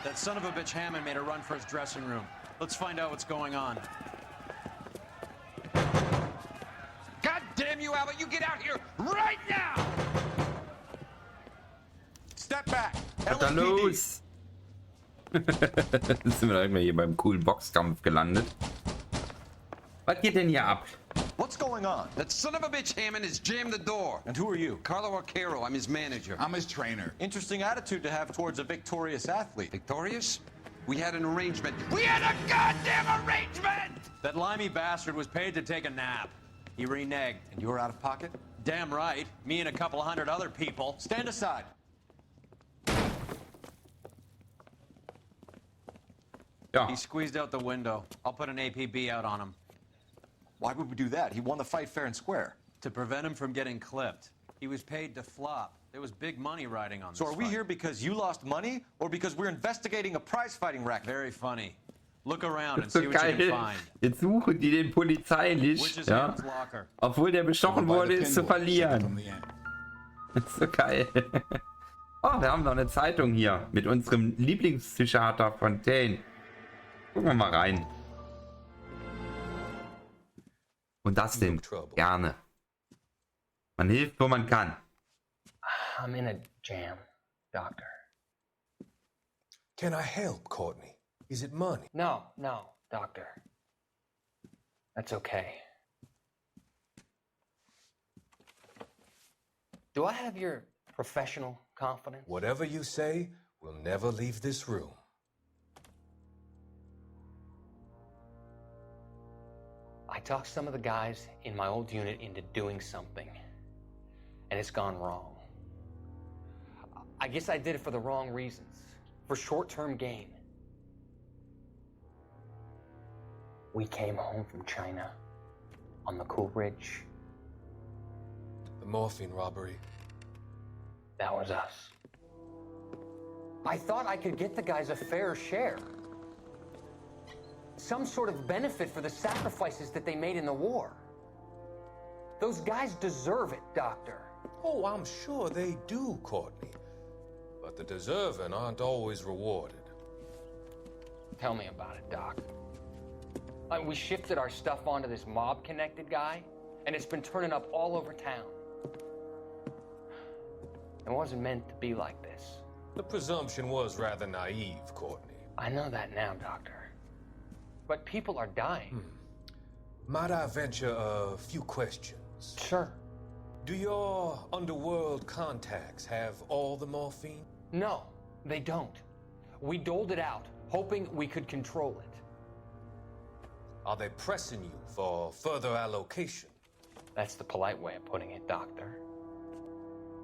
That son of a bitch Hammond made a run for his dressing room. Let's find out what's going on. God damn you, Albert! You get out here right now! Step back! Was ist da los? Jetzt sind wir irgendwann hier beim coolen Boxkampf gelandet. Was geht denn hier ab? What's going on? That son of a bitch Hammond has jammed the door. And who are you? Carlo Arcaro. I'm his manager. I'm his trainer. Interesting attitude to have towards a victorious athlete. Victorious? We had an arrangement. We had a goddamn arrangement! That limey bastard was paid to take a nap. He reneged. And you were out of pocket? Damn right. Me and a couple hundred other people. Stand aside. Ja. He squeezed out the window. I'll put an APB out on him. Why would we do that? He won the fight fair and square. To prevent him from getting clipped. He was paid to flop. There was big money riding on this So are we fight. here because you lost money, or because we're investigating a prize-fighting racket? Very funny. Look around and So see what you can find. Jetzt suchen die den polizeilich, ja, obwohl der bestochen wurde, ist zu verlieren. Das ist so geil. Oh, wir haben noch eine Zeitung hier mit unserem Lieblingspsychiater Fontaine. Gucken wir mal rein. Und das denn? Gerne. Man hilft, wo man kann. I'm in a jam, Doctor. Can I help, Courtney? Is it money? No, Doctor. That's okay. Do I have your professional confidence? Whatever you say, we'll never leave this room. I talked some of the guys in my old unit into doing something, and it's gone wrong. I guess I did it for the wrong reasons, for short-term gain. We came home from China on the Cool Ridge. The morphine robbery. That was us. I thought I could get the guys a fair share. Some sort of benefit for the sacrifices that they made in the war. Those guys deserve it, Doctor. Oh, I'm sure they do, Courtney. But the deserving aren't always rewarded. Tell me about it, Doc. We shifted our stuff onto this mob-connected guy, and it's been turning up all over town. It wasn't meant to be like this. The presumption was rather naive, Courtney. I know that now, Doctor. But people are dying. Might I venture a few questions? Sure. Do your underworld contacts have all the morphine? No, they don't. We doled it out, hoping we could control it. Are they pressing you for further allocation? That's the polite way of putting it, Doctor.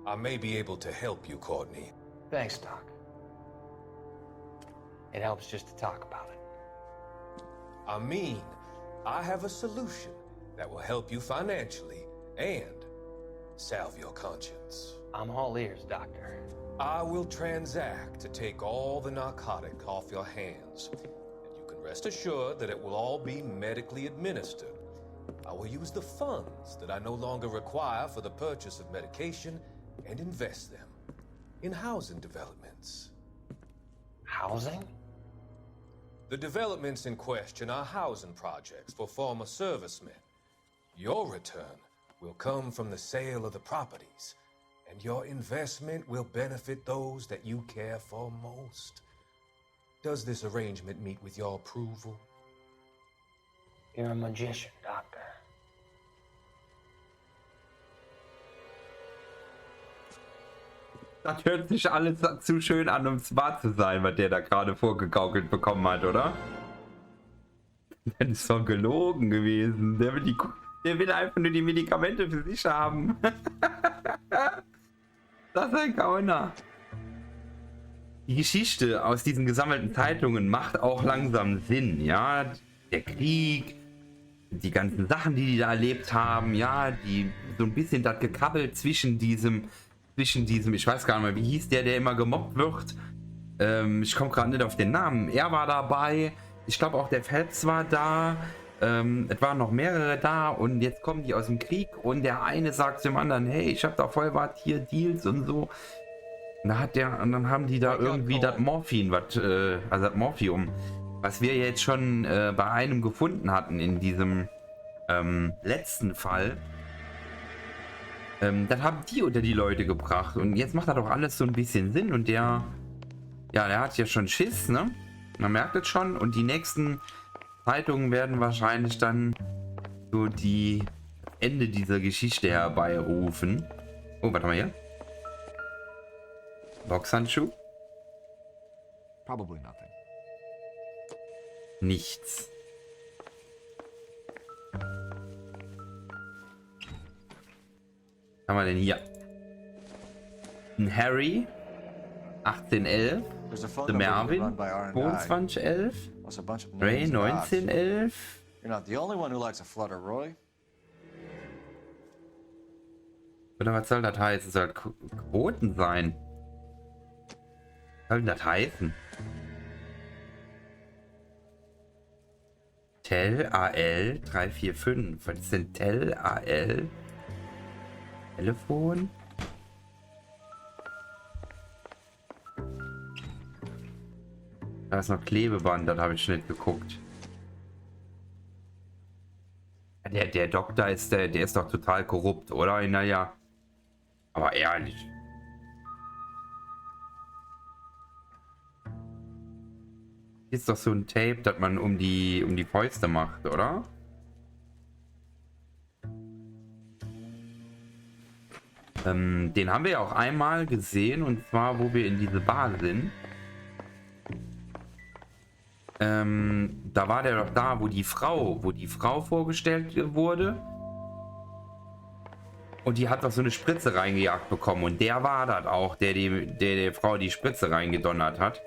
I may be able to help you, Courtney. Thanks, Doc. It helps just to talk about it. I mean, I have a solution that will help you financially and salve your conscience. I'm all ears, Doctor. I will transact to take all the narcotic off your hands, and you can rest assured that it will all be medically administered. I will use the funds that I no longer require for the purchase of medication and invest them in housing developments. Housing? The developments in question are housing projects for former servicemen. Your return will come from the sale of the properties, and your investment will benefit those that you care for most. Does this arrangement meet with your approval? You're a magician, Doctor. Das hört sich alles zu schön an, um es wahr zu sein, was der da gerade vorgegaukelt bekommen hat, oder? Das ist doch gelogen gewesen. Der will einfach nur die Medikamente für sich haben. Das ist ein Gauner. Die Geschichte aus diesen gesammelten Zeitungen macht auch langsam Sinn, ja. Der Krieg, die ganzen Sachen, die da erlebt haben, ja, die so ein bisschen das Gekabbel zwischen diesem, ich weiß gar nicht mehr, wie hieß der immer gemobbt wird. Ich komme gerade nicht auf den Namen. Er war dabei. Ich glaube auch der Phelps war da. Es waren noch mehrere da und jetzt kommen die aus dem Krieg und der eine sagt dem anderen, hey, ich habe da voll was hier, Deals und so. Und dann haben die da irgendwie das Morphin, also das Morphium, was wir jetzt schon bei einem gefunden hatten in diesem letzten Fall. Das haben die unter die Leute gebracht und jetzt macht das doch alles so ein bisschen Sinn und der hat ja schon Schiss, ne? Man merkt es schon und die nächsten Zeitungen werden wahrscheinlich dann so die Ende dieser Geschichte herbeirufen. Oh, was haben wir hier? Boxhandschuh? Probably nothing. Nichts. Was haben wir denn hier? Ein Harry, 1811. The Mervin, 2211. Ray, 1911. You're not the only one who likes a flutter, Roy. Oder was soll das heißen? Es soll geboten sein. Was soll das heißen? Tel AL 345. Was ist denn Tel AL? Telefon? Da ist noch Klebeband, das habe ich nicht geguckt. Der Doktor ist der ist doch total korrupt, oder? Naja. Aber ehrlich. Ist doch so ein Tape, das man um die Fäuste macht, oder? Den haben wir ja auch einmal gesehen, und zwar, wo wir in diese Bar sind. Da war der doch da, wo die Frau vorgestellt wurde. Und die hat doch so eine Spritze reingejagt bekommen. Und der war das auch, der Frau die Spritze reingedonnert hat.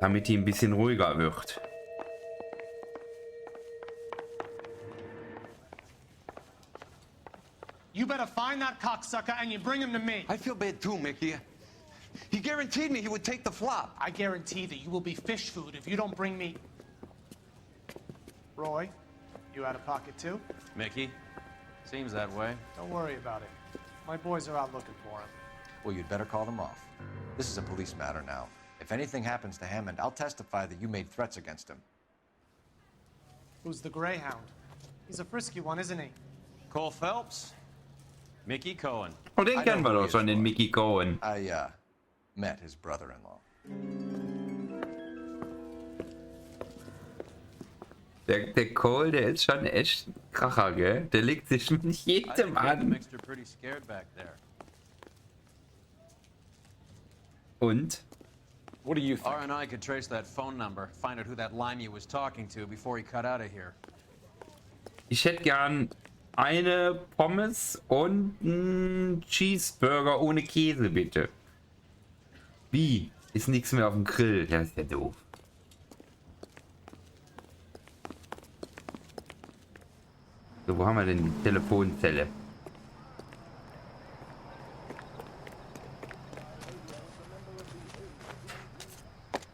Damit die ein bisschen ruhiger wird. You better find that cocksucker and you bring him to me. I feel bad too, Mickey. He guaranteed me he would take the flop. I guarantee that you will be fish food if you don't bring me... Roy, you out of pocket too? Mickey, seems that way. Don't worry about it. My boys are out looking for him. Well, you'd better call them off. This is a police matter now. If anything happens to Hammond, I'll testify that you made threats against him. Who's the Greyhound? He's a frisky one, isn't he? Cole Phelps? Mickey Cohen. Oh, den kennen wir doch schon, den Mickey Cohen. I met his brother-in-law. Der Cole, der ist schon echt ein Kracher, gell? Der legt sich mit jedem an. Und? What do you think? R&I could trace that phone number, find out who that limey was talking to before he cut out of here. Ich hätte gern eine Pommes und einen Cheeseburger ohne Käse, bitte. Wie? Ist nichts mehr auf dem Grill. Ja, ist ja doof. So, wo haben wir denn die Telefonzelle?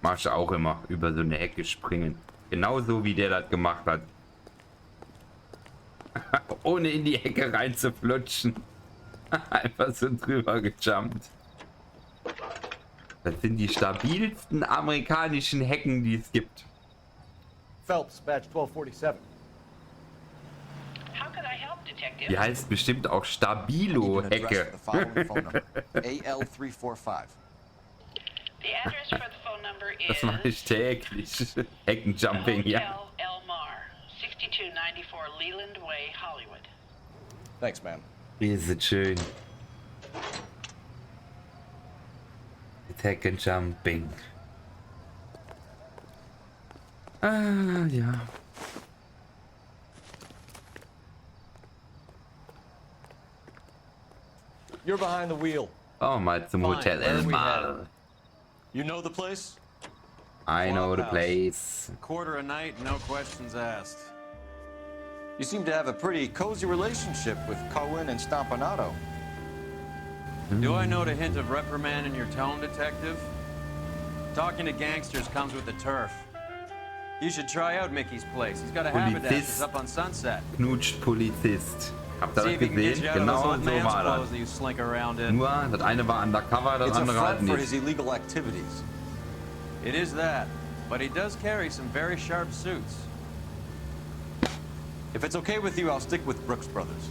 Mach ich auch immer über so eine Hecke springen. Genauso wie der das gemacht hat. Ohne in die Hecke reinzuflutschen. Einfach so drüber gejumpt. Das sind die stabilsten amerikanischen Hecken, die es gibt. Phelps, Badge 1247. Die heißt bestimmt auch Stabilo-Hecke. AL345. Das mache ich täglich. Heckenjumping, ja. Thanks, man. Riesig schön. Heckenjumping. Ah, ja. You're behind the wheel. Oh, mal zum Hotel Elmar. You know the place? I know the place. Quarter a night, no questions asked. You seem to have a pretty cozy relationship with Cohen and Stompanato. Do I note a hint of reprimand in your tone, detective? Talking to gangsters comes with the turf. You should try out Mickey's place. He's got a haberdasher's up on Sunset. Knutscht Polizist. Habt ihr das gesehen? Genau so war das. Nur, das eine war undercover, das andere halt nicht. It is that, but he does carry some very sharp suits. If it's okay with you, I'll stick with Brooks Brothers.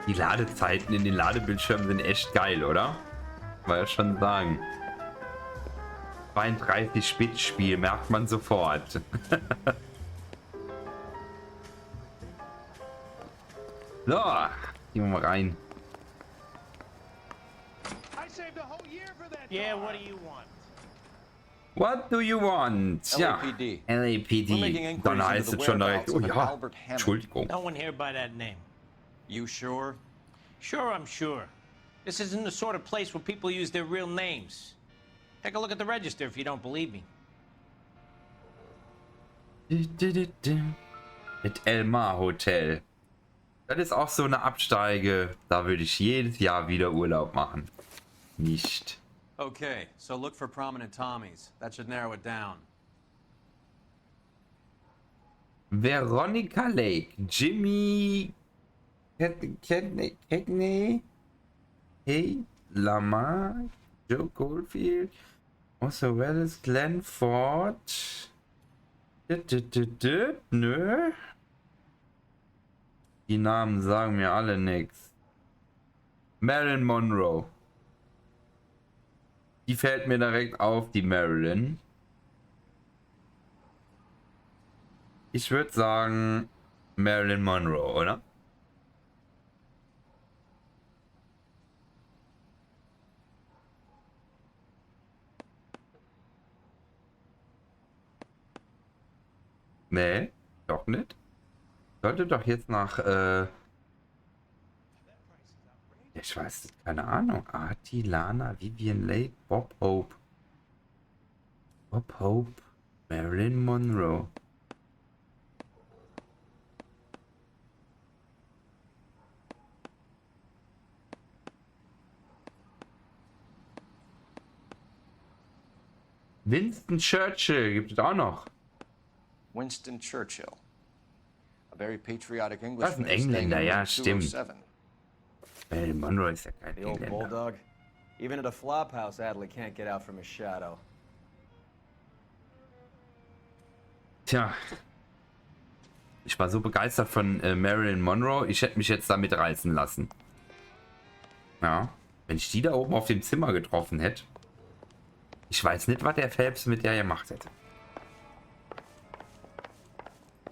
Die Ladezeiten in den Ladebildschirmen sind echt geil, oder? Mal ja schon sagen. 32-Bit-Spiel merkt man sofort. So, gehen wir mal rein. Yeah, what do you want? What do you want? Ja, LAPD. Dann heißt es schon direkt. Oh ja, Entschuldigung. No one here by that name. You sure? Sure, I'm sure. This isn't the sort of place where people use their real names. Take a look at the register if you don't believe me. Mit Elmar Hotel. Das ist auch so eine Absteige. Da würde ich jedes Jahr wieder Urlaub machen. Nicht. Okay, so look for prominent Tommies. That should narrow it down. Veronica Lake, Jimmy Cagney, Hey Lamar, Joe Goldfield, Oso Welles, Glenn Ford. Nö. Die Namen sagen mir alle nichts. Marilyn Monroe. Die fällt mir direkt auf, die Marilyn. Ich würde sagen Marilyn Monroe, oder? Nee, doch nicht. Sollte doch jetzt nach der Ich weiß, keine Ahnung. Artie, Lana, Vivian Lake, Bob Hope. Bob Hope, Marilyn Monroe. Winston Churchill gibt es auch noch. Winston Churchill. A very patriotic Englishman. Das ist ein Engländer, ja, stimmt. Marilyn Monroe ist ja kein The old Engländer. bulldog. Even at a flop house, Adley can't get out from his shadow. Tja. Ich war so begeistert von Marilyn Monroe, ich hätte mich jetzt damit reißen lassen. Ja. Wenn ich die da oben auf dem Zimmer getroffen hätte. Ich weiß nicht, was der Phelps mit der gemacht hätte.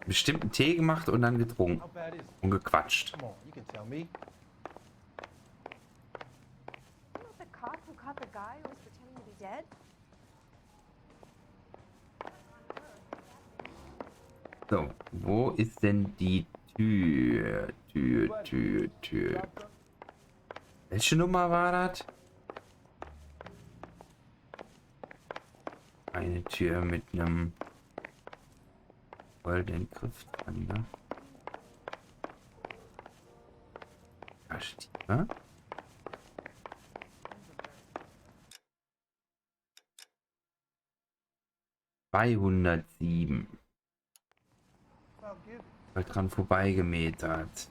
Bestimmt einen Tee gemacht und dann getrunken. Und gequatscht. So, wo ist denn die Tür? Tür. Welche Nummer war das? Eine Tür mit einem goldenen Griff dran, ne? Da steht, ne? ...207. Wird dran vorbeigemetert.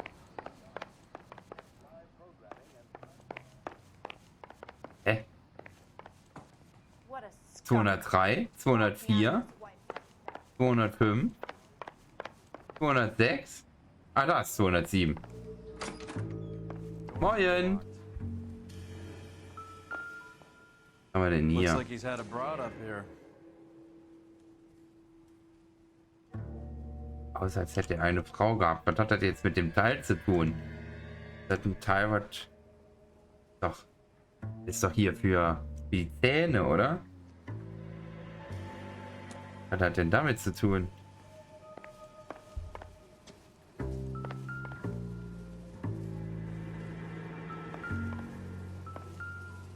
Hä? 203, 204, 205, 206. Ah, da ist 207. Moin. Was haben wir denn hier? Looks like he's had a broad up here. Außer als hätte er eine Frau gehabt. Was hat das jetzt mit dem Teil zu tun? Das ist ein Teil, was... Doch. Ist doch hier für die Zähne, oder? Was hat denn damit zu tun?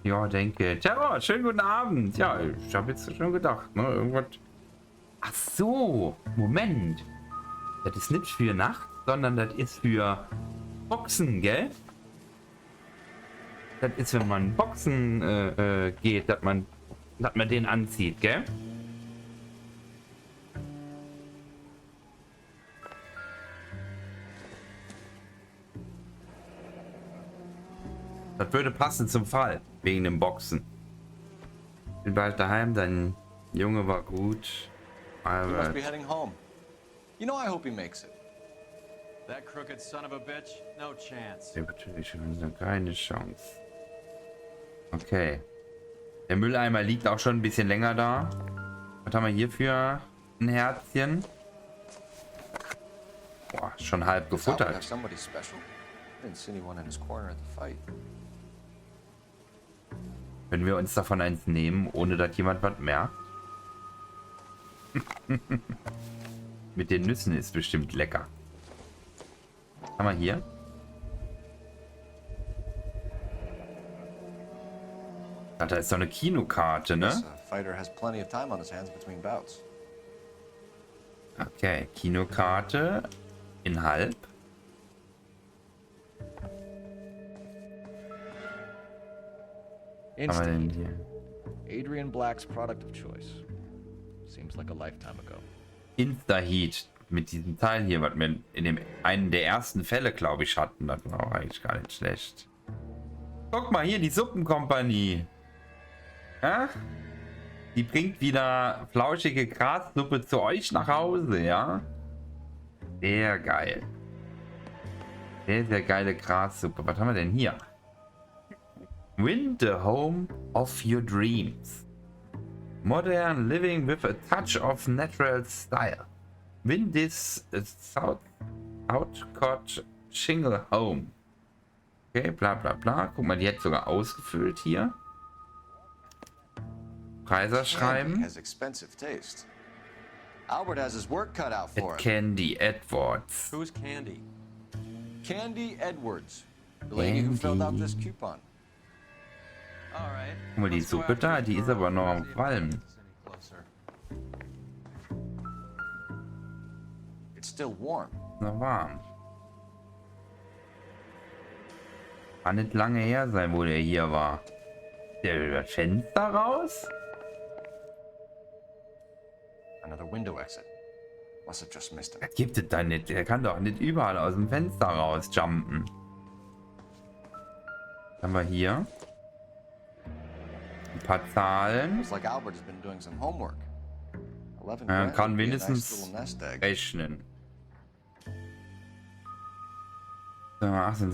Ja, denke. Tja, schönen guten Abend. Ja, ich habe jetzt schon gedacht, ne? Irgendwas... Ach so, Moment. Das ist nicht für Nacht, sondern das ist für Boxen, gell? Das ist, wenn man Boxen geht, dass man den anzieht, gell? Das würde passen zum Fall, wegen dem Boxen. Ich bin bald daheim, dein Junge war gut. You must be heading home. You know, I hope he makes it. That crooked son of a bitch, no chance. Ja, natürlich, keine Chance. Okay. Der Mülleimer liegt auch schon ein bisschen länger da. Was haben wir hier für ein Herzchen? Boah, schon halb gefuttert. Können wir uns davon eins nehmen, ohne dass jemand was merkt? Mit den Nüssen ist bestimmt lecker. Haben wir hier? Ah, da ist doch eine Kinokarte, ne? Okay, Kinokarte in halb. Was haben wir denn hier? Adrian Black's product of choice. Seems like a lifetime ago. Insta-Heat mit diesem Teil hier, was wir in einen der ersten Fälle, glaube ich, hatten. Das war auch eigentlich gar nicht schlecht. Guck mal hier, die Suppenkompanie. Ja? Die bringt wieder flauschige Grassuppe zu euch nach Hause, ja? Sehr geil. Sehr, sehr geile Grassuppe. Was haben wir denn hier? Win the home of your dreams. Modern living with a touch of natural style. Win this Southcott Shingle Home. Okay, bla bla bla. Guck mal, die hat sogar ausgefüllt hier. Preise schreiben. Albert has his work cut out for him. Candy Edwards. Who's Candy? Candy Edwards. The lady who filled out this coupon. All right. Guck mal, die Suppe da, die ist aber noch am Qualmen. It's still warm. Noch warm. Kann nicht lange her sein, wo der hier war. Der über das Fenster raus? Another window exit. Must have just missed him. Das gibt es da nicht. Der kann doch nicht überall aus dem Fenster raus jumpen. Haben wir hier ein paar Zahlen. Looks like Albert has been doing some homework. 11 Er grand kann would be a nice wenigstens little nest egg. rechnen. So, 18,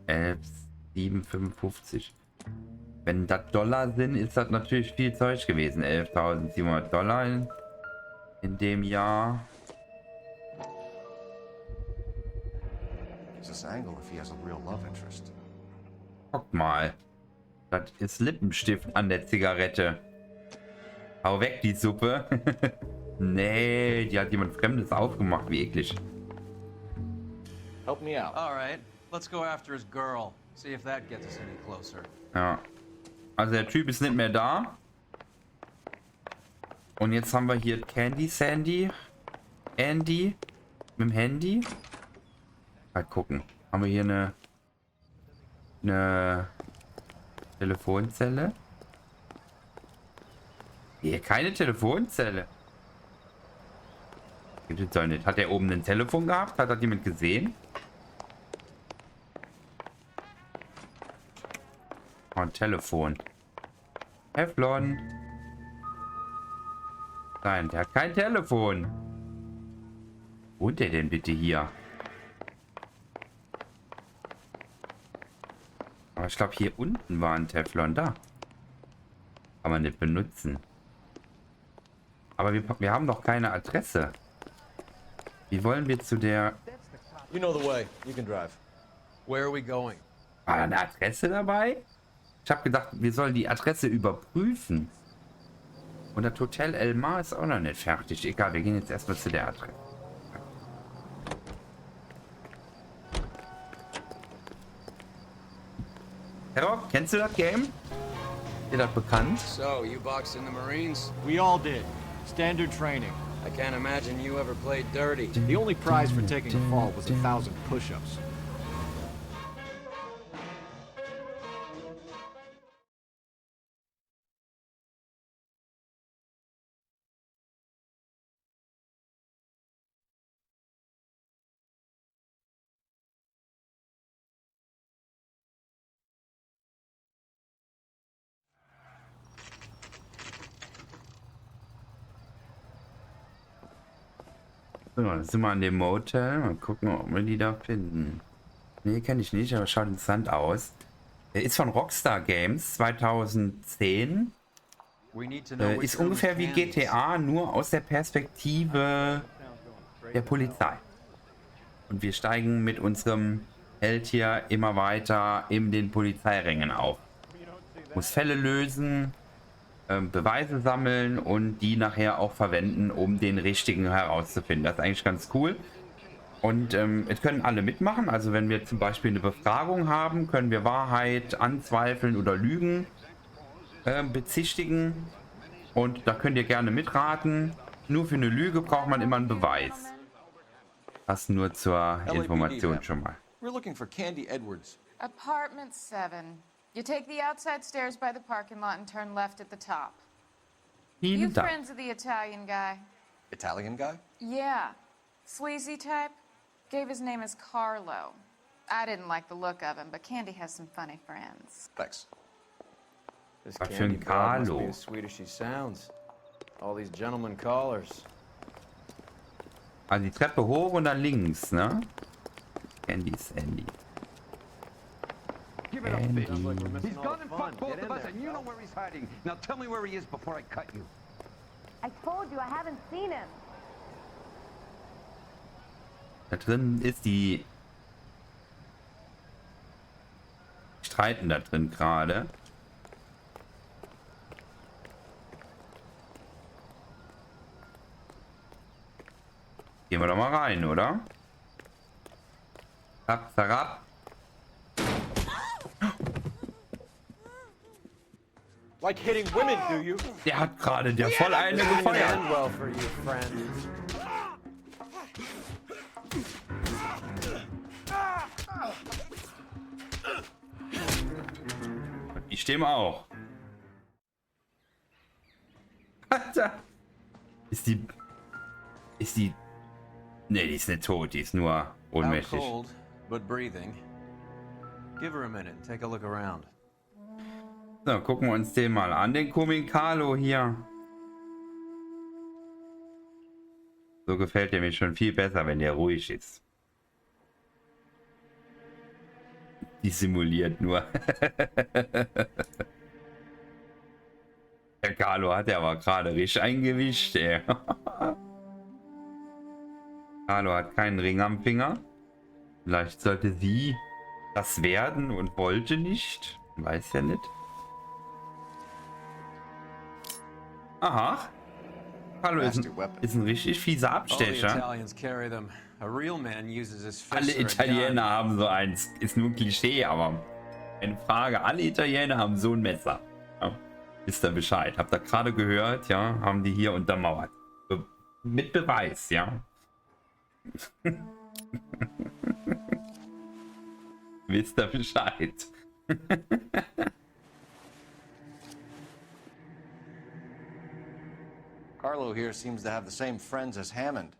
11, 7,55. Wenn das Dollar sind, ist das natürlich viel Zeug gewesen. 11.700 Dollar in dem Jahr. Gives us an angle if he has a real love interest. Guck mal. Das ist Lippenstift an der Zigarette. Hau weg, die Suppe. Nee, die hat jemand Fremdes aufgemacht. Wie eklig. Help me out. All right. Let's go after his girl. See if that gets us any closer. Ja. Also der Typ ist nicht mehr da. Und jetzt haben wir hier Candy Sandy. Andy. Mit dem Handy. Mal gucken. Haben wir hier eine Telefonzelle? Hier keine Telefonzelle. Gibt es doch nicht. Hat er oben ein Telefon gehabt? Hat das jemand gesehen? Oh, ein Telefon. Teflon. Nein, der hat kein Telefon. Wo wohnt der denn bitte hier? Aber ich glaube, hier unten war ein Teflon. Da. Kann man nicht benutzen. Aber wir haben doch keine Adresse. Wie wollen wir zu der... You know the way. You can drive. Where are we going? War da eine Adresse dabei? Ich habe gedacht, wir sollen die Adresse überprüfen. Und das Hotel Elmar ist auch noch nicht fertig. Egal, wir gehen jetzt erstmal zu der Adresse. Herr, kennst du das Game? Ist dir das bekannt? So, you boxed in the Marines? We all did. Standard training. I can't imagine you ever played dirty. The only prize for taking a fall was 1,000 push-ups. So, dann sind wir an dem Motel. Mal gucken, ob wir die da finden. Nee, kenne ich nicht, aber schaut interessant aus. Er ist von Rockstar Games 2010. Ist ungefähr wie GTA, nur aus der Perspektive der Polizei. Und wir steigen mit unserem Held hier immer weiter in den Polizeirängen auf. Muss Fälle lösen, Beweise sammeln und die nachher auch verwenden, um den richtigen herauszufinden. Das ist eigentlich ganz cool. Und es können alle mitmachen. Also wenn wir zum Beispiel eine Befragung haben, können wir Wahrheit anzweifeln oder Lügen bezichtigen. Und da könnt ihr gerne mitraten. Nur für eine Lüge braucht man immer einen Beweis. Das nur zur Information schon mal. We're looking for Candy Edwards. Apartment 7. You take the outside stairs by the parking lot and turn left at the top. You friends of the Italian guy? Italian guy? Yeah. Sleazy type? Gave his name as Carlo. I didn't like the look of him, but Candy has some funny friends. Thanks. This Was für Candy ein broad must Carlo. be as sweet as she sounds. All these gentlemen callers. Also die Treppe hoch und dann links, ne? Candy's Handy. Give it up, bitch. He's gone and fucked both of us, and you know where he's hiding. Now tell me where he is before I cut you. I told you, I haven't seen him. Da drin ist die... Streiten da drin gerade. Gehen wir doch mal rein, oder? Zap, zarab. Like hitting women, do you? Der hat gerade der voll eine gefeuert. End well for you, friend. Ich stimme auch. Alter. Ist die... Ne, die ist nicht tot, die ist nur Out ohnmächtig. cold, but breathing. Give her a minute and take a look around. So, gucken wir uns den mal an, den Komikalo hier. So gefällt der mir schon viel besser, wenn der ruhig ist. Die simuliert nur. Der Carlo hat ja aber gerade richtig eingewischt, ey. Carlo hat keinen Ring am Finger. Vielleicht sollte sie das werden und wollte nicht. Weiß ja nicht. Aha. Carlo ist ein richtig fieser Abstecher. Alle Italiener haben so eins. Ist nur ein Klischee, aber eine Frage. Alle Italiener haben so ein Messer. Ja, wisst ihr Bescheid. Habt ihr gerade gehört, ja? Haben die hier untermauert. Mit Beweis, ja. Wisst ihr Bescheid. Carlo here seems to have the same friends as Hammond.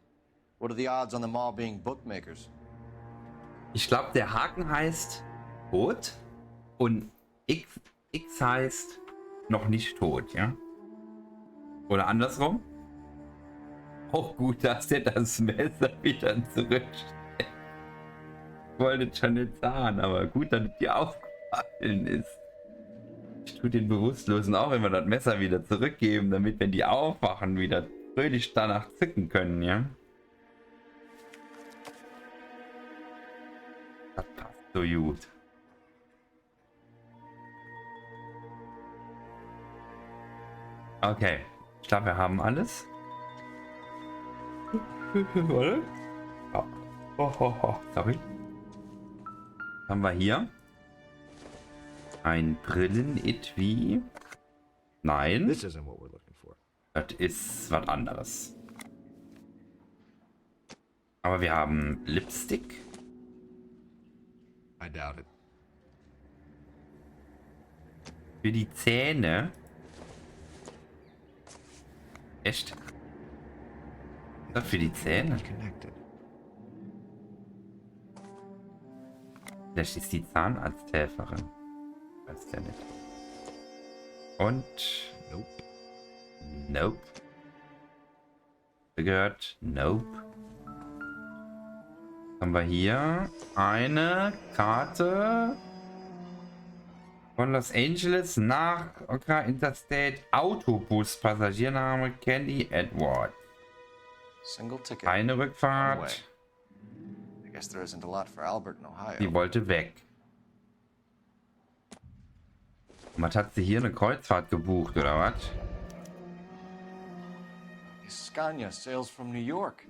What are the odds on them all being bookmakers? Ich glaube, der Haken heißt tot und X heißt noch nicht tot, ja? Oder andersrum? Auch gut, dass der das Messer wieder zurückstellt. Ich wollte es schon nicht sagen, aber gut, dass die aufgefallen ist. Ich tue den Bewusstlosen auch immer das Messer wieder zurückgeben, damit, wenn die aufwachen, wieder fröhlich danach zücken können, ja? Das passt so gut. Okay, ich glaube, wir haben alles. Warte. Sorry. Was haben wir hier? Ein Brillen-Etui. Nein. Das ist was anderes. Aber wir haben Lipstick. I doubt it. Für die Zähne. Echt? Das für die Zähne? Vielleicht ist die Zahnarzthelferin. Weiß ja nicht. Und... Nope. Nope. Gehört? Nope. Haben wir hier eine Karte von Los Angeles nach Oka Interstate Autobus. Passagiername Candy Edward. Single ticket. Eine Rückfahrt. I guess there isn't a lot for Albert in Ohio. Die wollte weg. Was hat sie hier, eine Kreuzfahrt gebucht oder was? Scania sails from New York.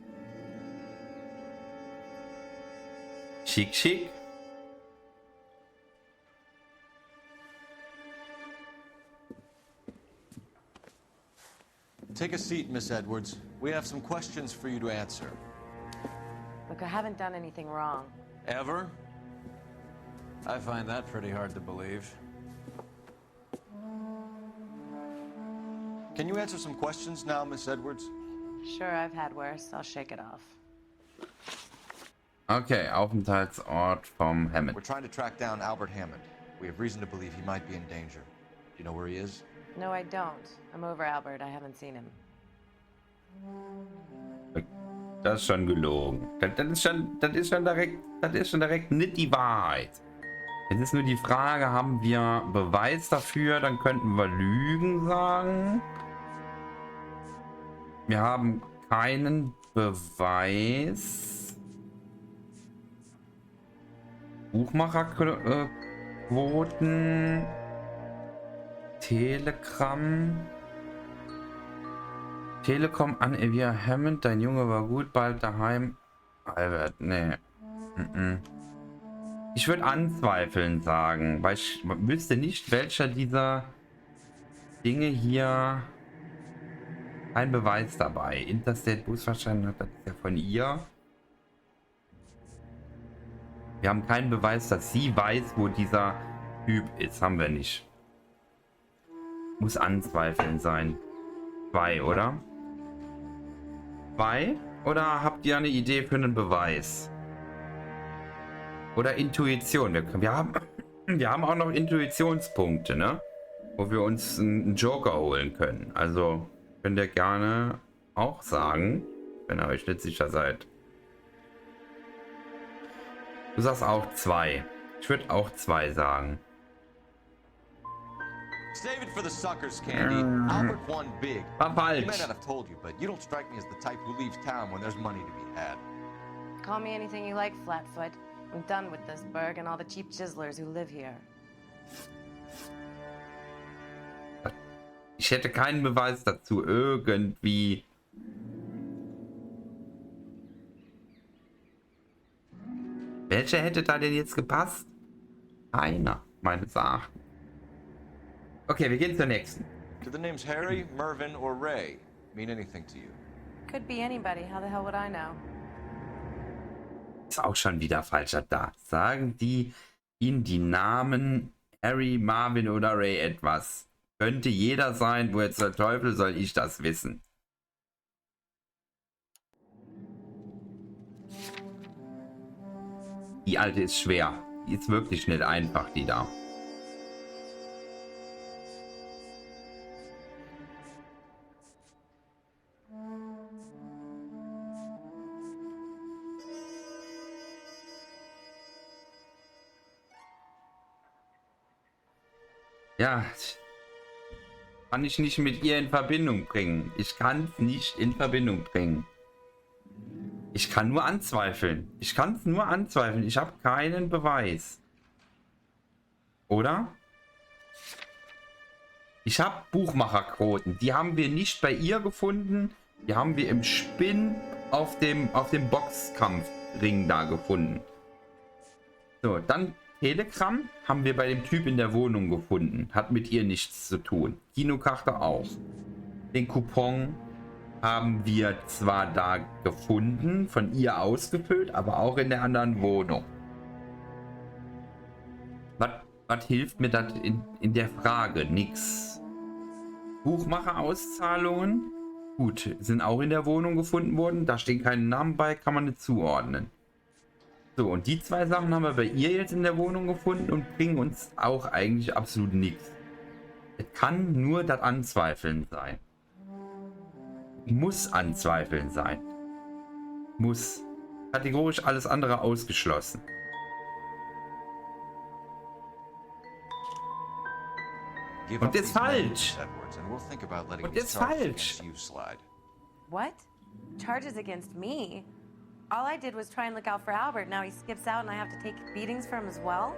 Schick, schick. Take a seat, Miss Edwards. We have some questions for you to answer. Look, I haven't done anything wrong. Ever? I find that pretty hard to believe. Can you answer some questions now, Miss Edwards? Sure, I've had worse. I'll shake it off. Okay, Aufenthaltsort vom Hammond. We're trying to track down Albert Hammond. We have reason to believe he might be in danger. Do you know where he is? No, I don't. I'm over Albert. I haven't seen him. Das ist schon gelogen. Das ist schon direkt nicht die Wahrheit. Jetzt ist nur die Frage, haben wir Beweis dafür? Dann könnten wir Lügen sagen. Wir haben keinen Beweis. Buchmacherquoten. Telekom an Evia Hammond. Dein Junge war gut, bald daheim. Albert, nee. Ich würde anzweifeln sagen, weil ich wüsste nicht, welcher dieser Dinge hier ein Beweis dabei. Interstate Busfahrschein hat das ja von ihr. Wir haben keinen Beweis, dass sie weiß, wo dieser Typ ist. Haben wir nicht. Muss anzweifeln sein. 2, oder? 2? Oder habt ihr eine Idee für einen Beweis? Oder Intuition. Wir haben auch noch Intuitionspunkte, ne? Wo wir uns einen Joker holen können. Also könnt ihr gerne auch sagen, wenn ihr euch nicht sicher seid. Du sagst auch 2. Ich würde auch 2 sagen. Save it for the suckers, Candy. Albert won big. War falsch. He may not have told you, but you don't strike me as the type who leaves town when there's money to be had. Call me anything you like, Flatfoot. I'm done with this burg and all the cheap chiselers who live here. Ich hätte keinen Beweis dazu irgendwie. Welcher hätte da denn jetzt gepasst? Keiner, meines Erachtens. Okay, wir gehen zur nächsten. Do the names Harry, Mervyn, or Ray mean anything to you? Could be anybody. How the hell would I know? Ist auch schon wieder falscher da. Sagen die Ihnen die Namen Harry, Marvin oder Ray etwas? Könnte jeder sein. Woher zum Teufel soll ich das wissen? Die alte ist schwer. Die ist wirklich nicht einfach, die da. Ja, kann ich nicht mit ihr in Verbindung bringen. Ich kann es nicht in Verbindung bringen. Ich kann nur anzweifeln. Ich kann es nur anzweifeln. Ich habe keinen Beweis. Oder? Ich habe Buchmacherquoten. Die haben wir nicht bei ihr gefunden. Die haben wir im Spinn auf dem Boxkampfring da gefunden. So, dann Telegramm haben wir bei dem Typ in der Wohnung gefunden. Hat mit ihr nichts zu tun. Kinokarte auch. Den Coupon haben wir zwar da gefunden, von ihr ausgefüllt, aber auch in der anderen Wohnung. Was hilft mir das in der Frage? Nix. Buchmacherauszahlungen, gut, sind auch in der Wohnung gefunden worden. Da stehen keine Namen bei, kann man nicht zuordnen. So, und die 2 Sachen haben wir bei ihr jetzt in der Wohnung gefunden und bringen uns auch eigentlich absolut nichts. Es kann nur das Anzweifeln sein. Muss anzweifeln sein. Muss. Kategorisch alles andere ausgeschlossen. Und ist falsch. Und ist falsch. What? Charges against me? All I did was try and look out for Albert. Now he skips out and I have to take beatings for him as well?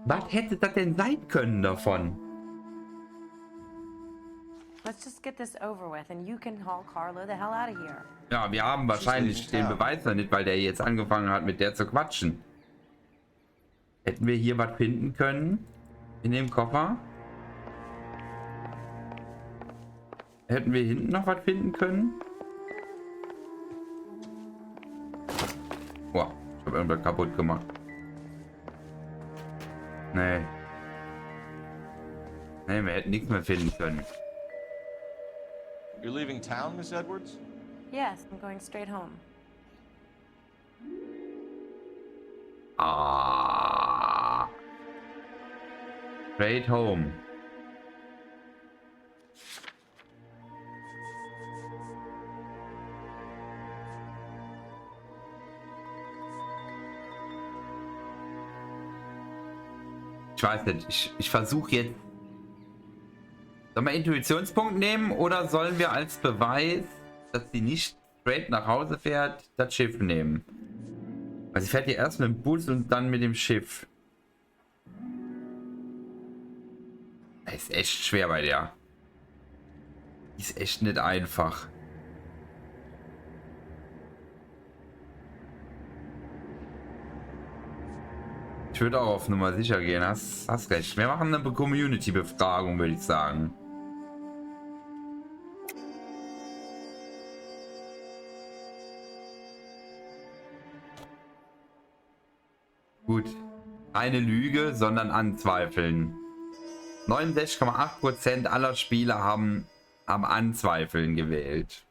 Was hätte das denn sein können davon? Let's just get this over with and you can haul Carlo the hell out of here. Ja, wir haben wahrscheinlich den Beweis noch nicht, weil der jetzt angefangen hat, mit der zu quatschen. Hätten wir hier was finden können? In dem Koffer? Hätten wir hinten noch was finden können? Boah, ich habe irgendwas kaputt gemacht. Nee. Nee, wir hätten nichts mehr finden können. You're leaving town, Miss Edwards? Yes, I'm going straight home. Ah. Straight home. Ich weiß nicht, ich versuche jetzt. Sollen wir Intuitionspunkt nehmen oder sollen wir als Beweis, dass sie nicht straight nach Hause fährt, das Schiff nehmen? Also sie fährt ja erst mit dem Bus und dann mit dem Schiff. Das ist echt schwer bei der. Die ist echt nicht einfach. Ich würde auch auf Nummer sicher gehen. Hast recht. Wir machen eine Community-Befragung, würde ich sagen. Gut. Keine Lüge, sondern anzweifeln. 69,8% aller Spieler haben Anzweifeln gewählt.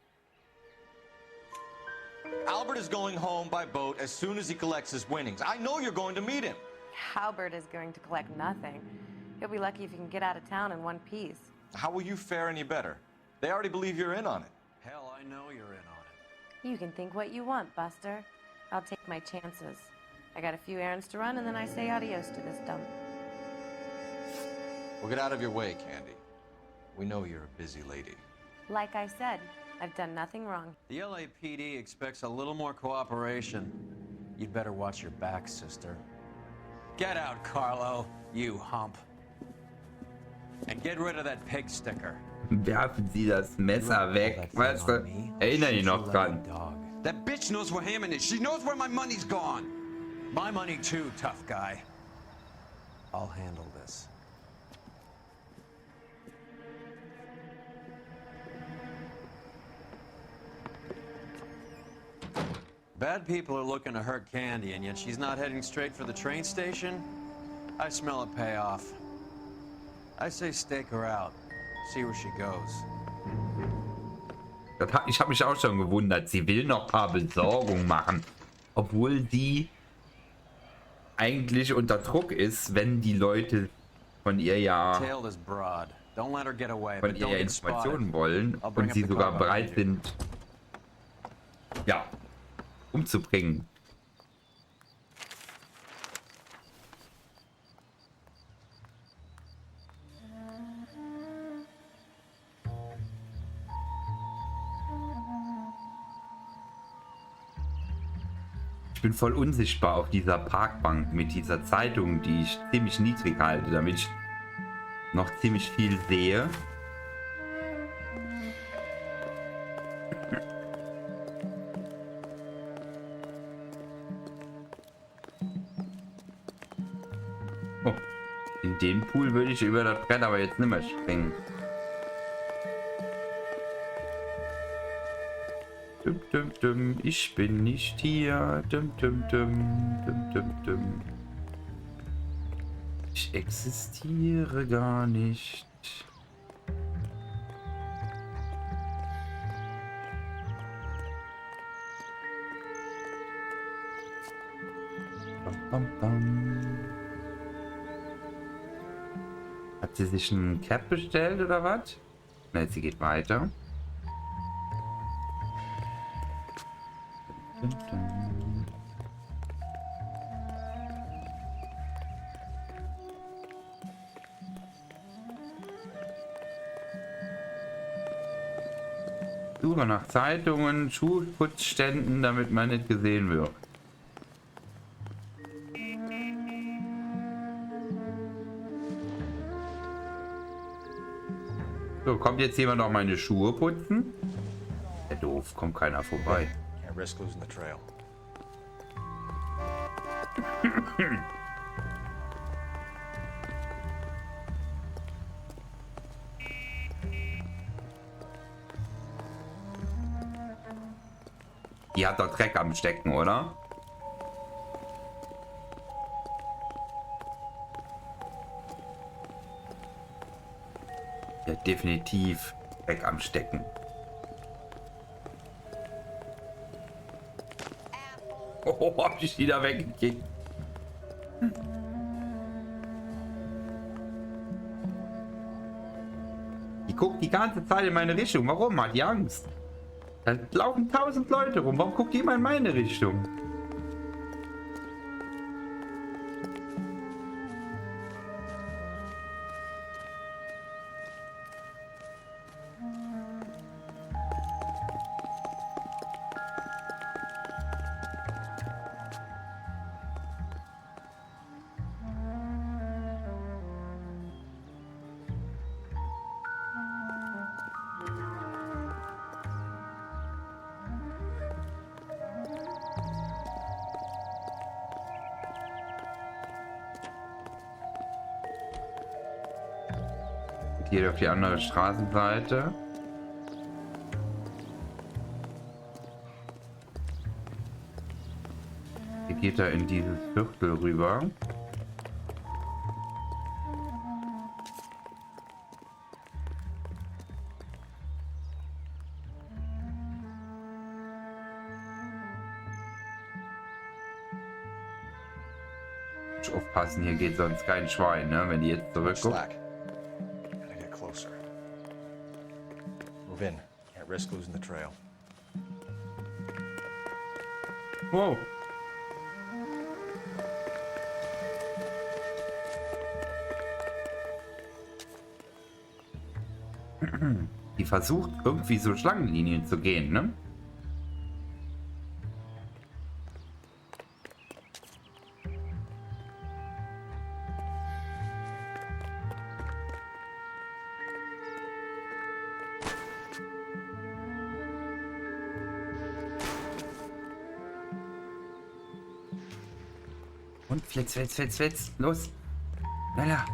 Albert is going home by boat as soon as he collects his winnings. I know you're going to meet him. Albert is going to collect nothing. He'll be lucky if he can get out of town in one piece. How will you fare any better? They already believe you're in on it. Hell, I know you're in on it. You can think what you want, Buster. I'll take my chances. I got a few errands to run, and then I say adios to this dump. Well, get out of your way, Candy. We know you're a busy lady. Like I said, I've done nothing wrong. The LAPD expects a little more cooperation. You'd better watch your back, sister. Get out, Carlo, you hump. And get rid of that pig sticker. Werfen Sie das Messer weg. Weißt du? Erinnere dich noch dran. That bitch knows where Hammond is. She knows where my money's gone. My money too, tough guy. I'll handle this. Bad people are looking to hurt Candy, and yet she's not heading straight for the train station? I smell a payoff. I say stake her out. See where she goes. Ich habe mich auch schon gewundert. Sie will noch ein paar Besorgungen machen. Obwohl die eigentlich unter Druck ist, wenn die Leute von ihr ja Informationen wollen und sie sogar bereit sind, ja, umzubringen. Ich bin voll unsichtbar auf dieser Parkbank mit dieser Zeitung, die ich ziemlich niedrig halte, damit ich noch ziemlich viel sehe. Oh, in den Pool würde ich über das Brett aber jetzt nicht mehr springen. Dum, dum, dum, ich bin nicht hier. Dum, dum, dum, dum, dum, dum. Ich existiere gar nicht. Bam, bam, bam. Hat sie sich ein Cap bestellt oder was? Ne, sie geht weiter. Suche nach Zeitungen, Schuhputzständen, damit man nicht gesehen wird. So, kommt jetzt jemand noch meine Schuhe putzen? Ja, doof, kommt keiner vorbei. Can't risk losing the trail. Die hat doch Dreck am Stecken, oder? Ja, definitiv Dreck am Stecken. Oh, hab ich die da weggekickt. Die guckt die ganze Zeit in meine Richtung. Warum? Hat die Angst? Da laufen 1000 Leute rum. Warum guckt die immer in meine Richtung? Hier auf die andere Straßenseite. Hier geht er in dieses Viertel rüber. Aufpassen, hier geht sonst kein Schwein, ne? Wenn die jetzt zurückguckt. Gotta get closer. Move in. Can't risk losing the trail. Wow. Die versucht irgendwie so Schlangenlinien zu gehen, ne? Und flitz, los. Schneller.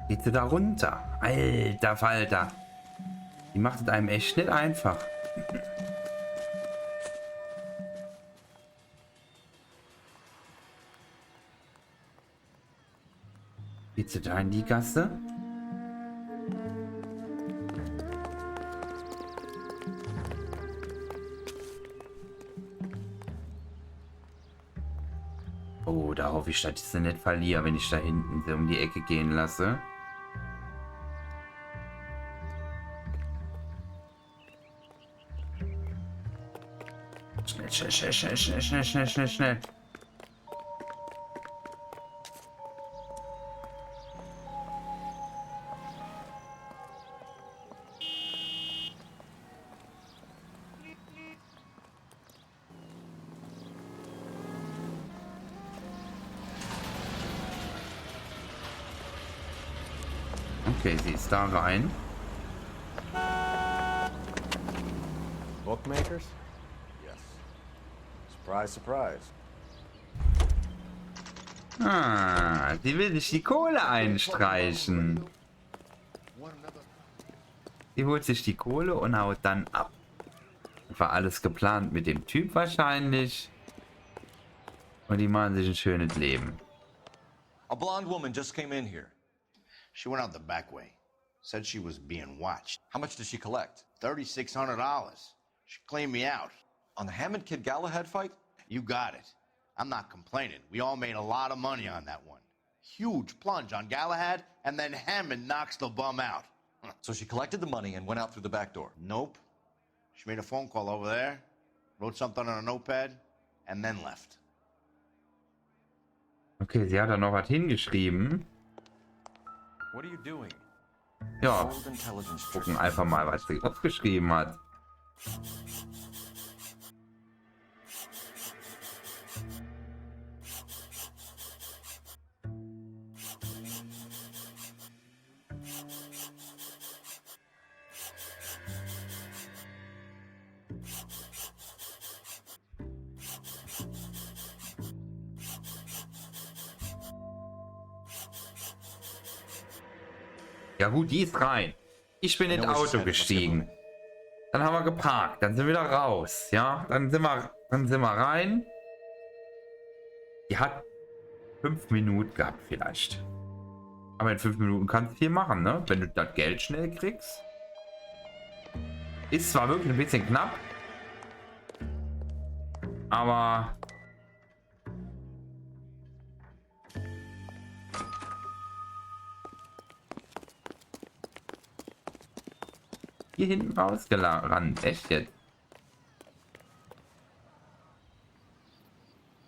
Geht sie da runter? Alter Falter. Die macht es einem echt nicht einfach. Geht sie da in die Gasse? Oh, da hoffe ich, dass ich sie nicht verliere, wenn ich da hinten um die Ecke gehen lasse. Schnell. Okay, sie ist da rein. Bookmakers? Yes. Surprise, surprise. Ah, sie will sich die Kohle einstreichen. Sie holt sich die Kohle und haut dann ab. War alles geplant mit dem Typ wahrscheinlich. Und die machen sich ein schönes Leben. A blonde woman just came in here. She went out the back way. Said she was being watched. How much did she collect? $3,600. She cleaned me out. On the Hammond Kid Galahad fight? You got it. I'm not complaining. We all made a lot of money on that one. Huge plunge on Galahad, and then Hammond knocks the bum out. So she collected the money and went out through the back door? Nope. She made a phone call over there, wrote something on a notepad, and then left. Okay, sie hat da noch was hingeschrieben. What are you doing? Ja, gucken einfach mal, was sie aufgeschrieben hat. Ja gut, die ist rein. Ich bin ins Auto gestiegen. Dann haben wir geparkt. Dann sind wir wieder raus. Ja, dann sind wir rein. Die hat 5 Minuten gehabt vielleicht. Aber in 5 Minuten kannst du viel machen, ne? Wenn du das Geld schnell kriegst. Ist zwar wirklich ein bisschen knapp. Aber... hier hinten rausgerannt. Echt jetzt?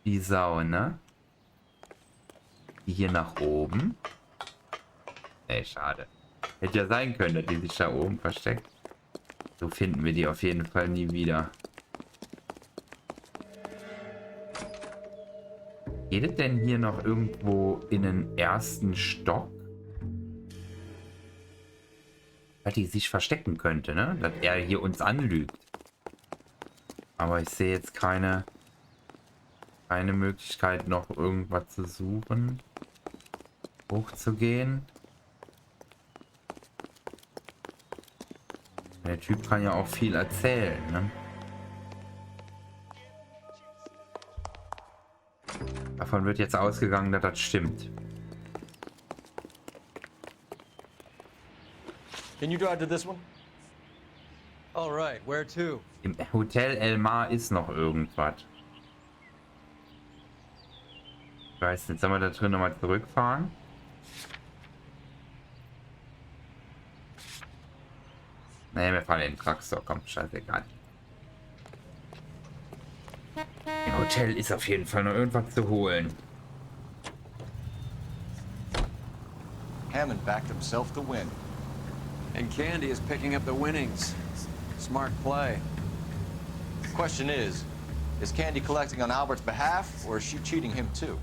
Die Sau, ne? Die hier nach oben. Ey, schade. Hätte ja sein können, dass die sich da oben versteckt. So finden wir die auf jeden Fall nie wieder. Geht es denn hier noch irgendwo in den ersten Stock? Weil die sich verstecken könnte, ne? Dass er hier uns anlügt. Aber ich sehe jetzt keine Eine Möglichkeit, noch irgendwas zu suchen. Hochzugehen. Der Typ kann ja auch viel erzählen, ne? Davon wird jetzt ausgegangen, dass das stimmt. Can you drive to this one? All right, where to? Im Hotel Elmar ist noch irgendwas. Ich weiß nicht, sollen wir da drin nochmal zurückfahren? Ne, wir fahren in den Truckstore, komm, scheißegal. Im Hotel ist auf jeden Fall noch irgendwas zu holen. Hammond backed himself to win. And Candy is picking up the winnings. Smart play. Question is Candy collecting on Albert's behalf, or is she cheating him too?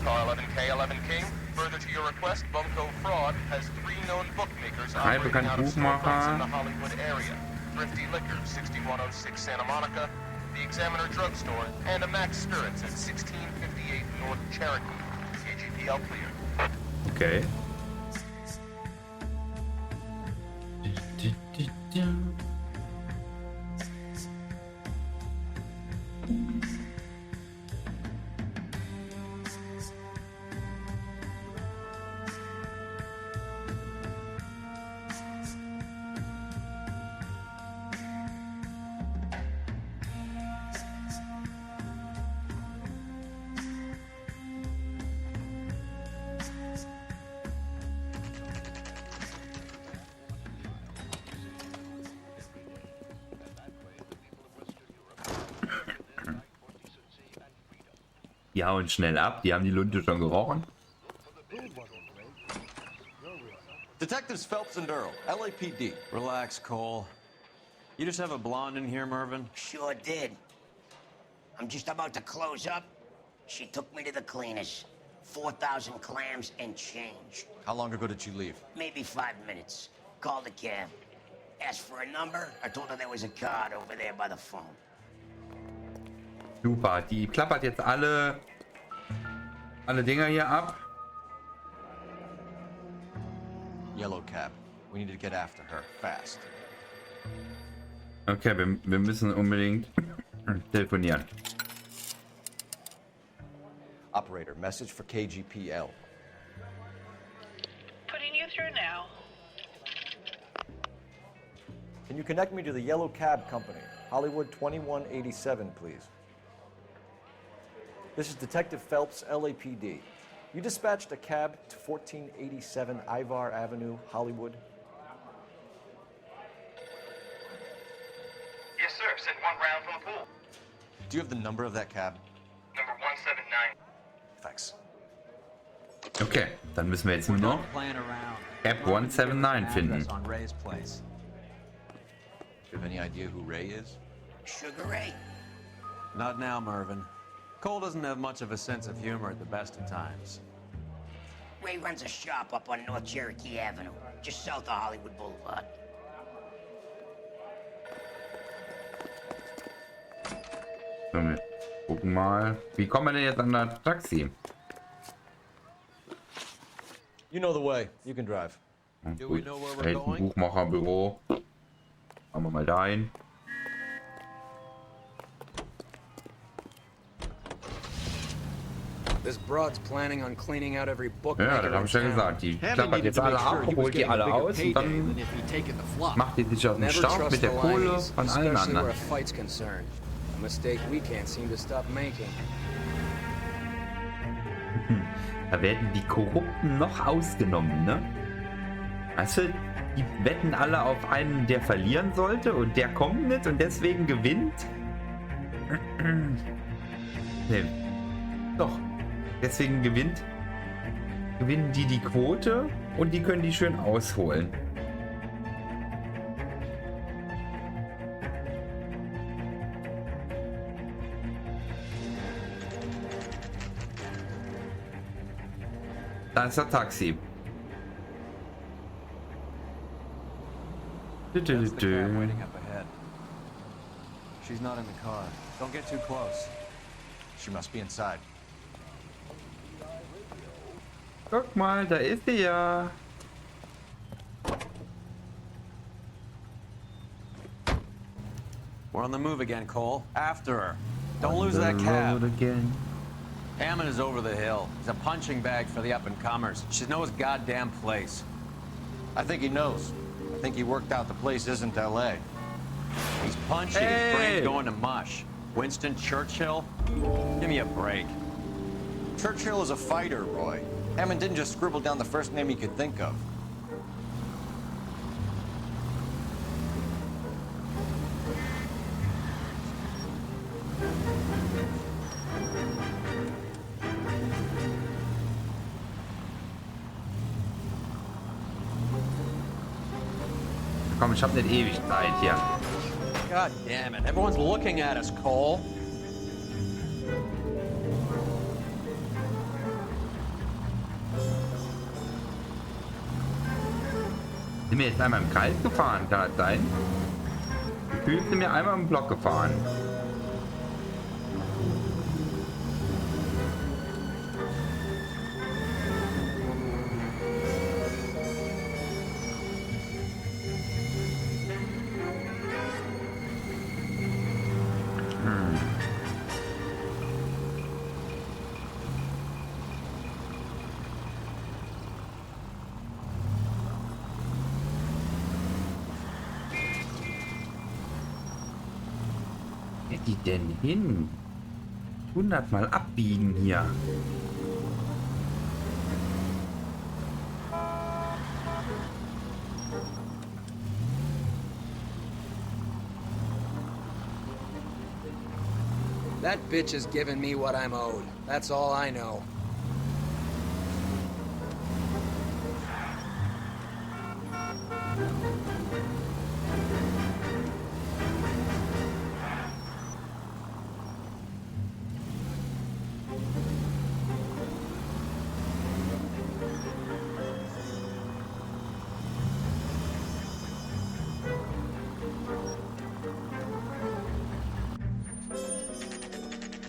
Car 11K, 11 King. Further to your request, Bunko Fraud has 3 known bookmakers operating out of storefronts in the Hollywood area. Thrifty Liquor, 6106 Santa Monica, the Examiner Drugstore, and a Max Spirits at 1658 North Cherokee. KGPL clear. Okay. Die hauen schnell ab, die haben die Lunte schon gerochen. Detectives Phelps and Earl, LAPD. Relax, Cole. You just have a blonde in here, Mervyn? Sure did. I'm just about to close up. She took me to the cleaners. 4,000 clams and change. How long ago did you leave? Maybe 5 minutes. Called a cab. Asked for a number. I told her there was a card over there by the phone. Super, die klappert jetzt alle Dinger hier ab. Yellow cab. We need to get after her fast. Okay, wir müssen unbedingt telefonieren. Operator, message for KGPL. Putting you through now. Can you connect me to the Yellow Cab Company? Hollywood 2187, please. This is Detective Phelps, LAPD. You dispatched a cab to 1487 Ivar Avenue, Hollywood? Yes, sir. Sent 1 round from the pool. Do you have the number of that cab? Number 179. Thanks. Okay, dann müssen wir jetzt nur noch Cab 179 finden. Do you have any idea who Ray is? Sugar Ray? Not now, Mervyn. Cole doesn't have much of a sense of humor at the best of times. Ray runs a shop up on North Cherokee Avenue, just south of Hollywood Boulevard. So, wir gucken mal. Wie kommen wir denn jetzt an das Taxi? You know the way. You can drive. Gut. Da hinten Buchmacherbüro. Machen wir mal dahin. This broad's planning on cleaning out every book. Ja, das habe ich ja gesagt. Die klappert jetzt alle ab, holt die alle aus und dann macht die sich aus dem Staub mit der Kohle von allen anderen. Da werden die Korrupten noch ausgenommen, ne? Weißt du, die wetten alle auf einen, der verlieren sollte und der kommt nicht und deswegen gewinnt. Ne, doch. Deswegen gewinnen die Quote und die können die schön ausholen. Da ist das Taxi. She's not in the car. Don't get too close. She must be inside. Guck mal, da ist sie ja. We're on the move again, Cole. After her. Don't lose that cab. Again. Hammond is over the hill. He's a punching bag for the up-and-comers. She knows his goddamn place. I think he knows. I think he worked out the place isn't L.A. He's punching. His brain's going to mush. Winston Churchill? Give me a break. Churchill is a fighter, Roy. Hammond didn't just scribble down the first name he could think of. Komm, ich hab nicht ewig Zeit hier. God damn it. Everyone's looking at us, Cole. Sind wir jetzt einmal im Kreis gefahren, kann das sein? Gefühlt sind wir einmal im Block gefahren. Die denn hin? 100 Mal abbiegen hier. That bitch has given me what I'm owed. That's all I know.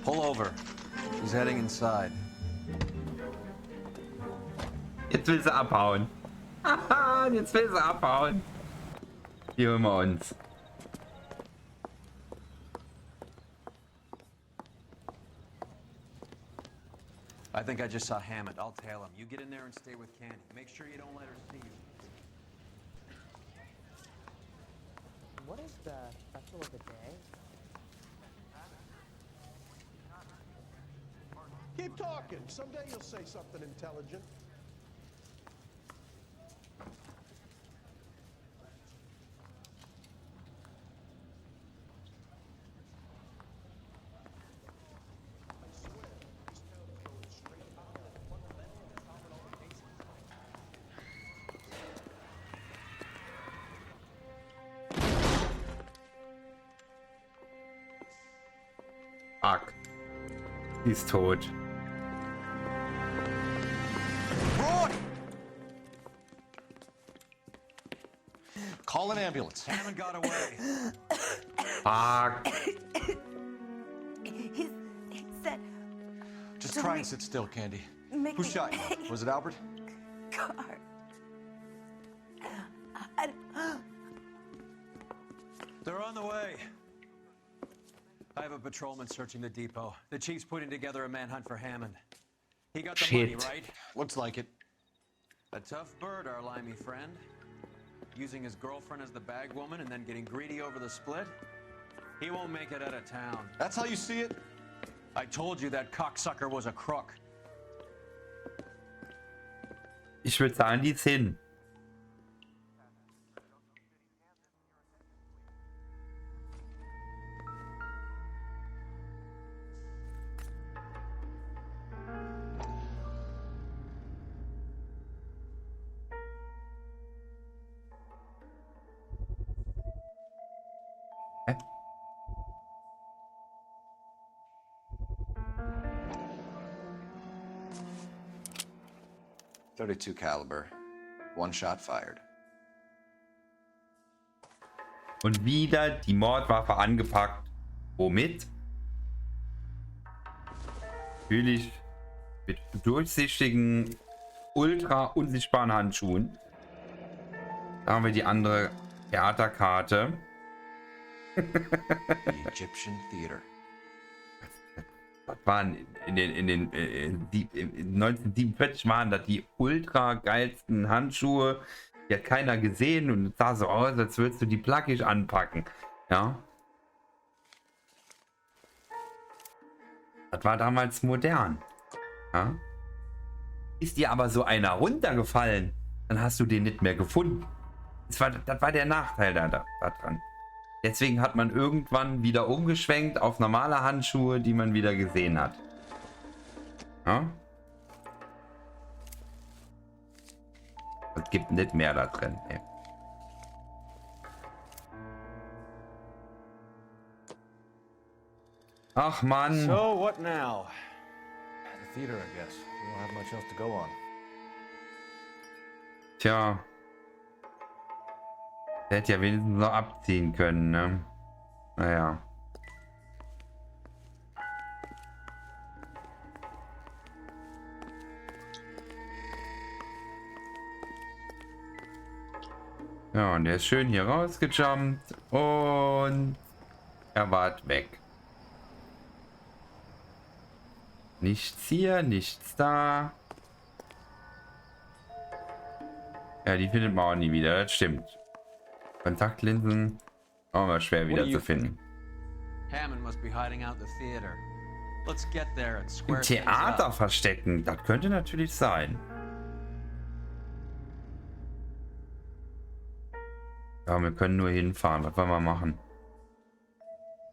Pull over. He's heading inside. Jetzt will sie abhauen. Haha, jetzt will sie abhauen. Hier holen wir uns. I think I just saw Hammond. I'll tail him. You get in there and stay with Candy. Make sure you don't let her see you. What is the special of the day? Keep talking. Someday you'll say something intelligent. Fuck. Sie ist tot. Call an ambulance. Hammond got away. Fuck. He said... Just try and sit still, Candy. Make Who me- shot you? Was it Albert? Car. They're on the way. I have a patrolman searching the depot. The chief's putting together a manhunt for Hammond. He got the money, right? Looks like it. A tough bird, our limey friend. Using his girlfriend as the bag woman and then getting greedy over the split. He won't make it out of town. That's how you see it? I told you that cocksucker was a crook. Ich würde sagen, die 10. .32 caliber. One shot fired. Und wieder die Mordwaffe angepackt Womit? Natürlich mit durchsichtigen, ultra unsichtbaren Handschuhen. Da haben wir die andere Theaterkarte. The Egyptian Theater. Das waren in 1947 waren das die ultra geilsten Handschuhe. Die hat keiner gesehen und es sah so aus, als würdest du die plackig anpacken. Ja. Das war damals modern. Ja? Ist dir aber so einer runtergefallen, dann hast du den nicht mehr gefunden. Das war der Nachteil daran. Deswegen hat man irgendwann wieder umgeschwenkt auf normale Handschuhe, die man wieder gesehen hat. Ja? Es gibt nicht mehr da drin. Ey. Ach Mann. So what now? The theater, I guess. We don't have much else to go on. Tja. Der hätte ja wenigstens noch abziehen können, ne? Naja. Ja, und der ist schön hier rausgejumpt und er war weg. Nichts hier, nichts da. Ja, die findet man auch nie wieder, das stimmt. Kontaktlinsen auch mal schwer wieder zu finden. Im Theater verstecken, das könnte natürlich sein. Ja, wir können nur hinfahren. Was wollen wir machen?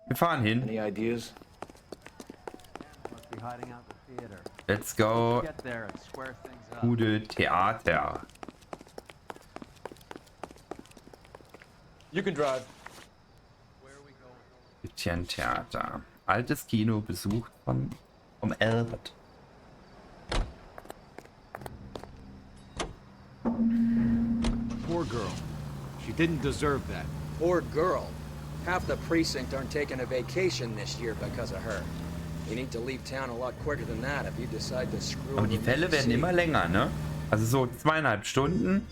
Wir fahren hin. Let's go. Gute Theater. You can drive. Theater. Altes Kino besucht vom Albert. Poor girl. She didn't deserve that. Poor girl. Half the precinct aren't taking a vacation this year because of her. You need to leave town a lot quicker than that if you decide to screw. Aber die Fälle werden immer länger, ne? Also so 2,5 Stunden.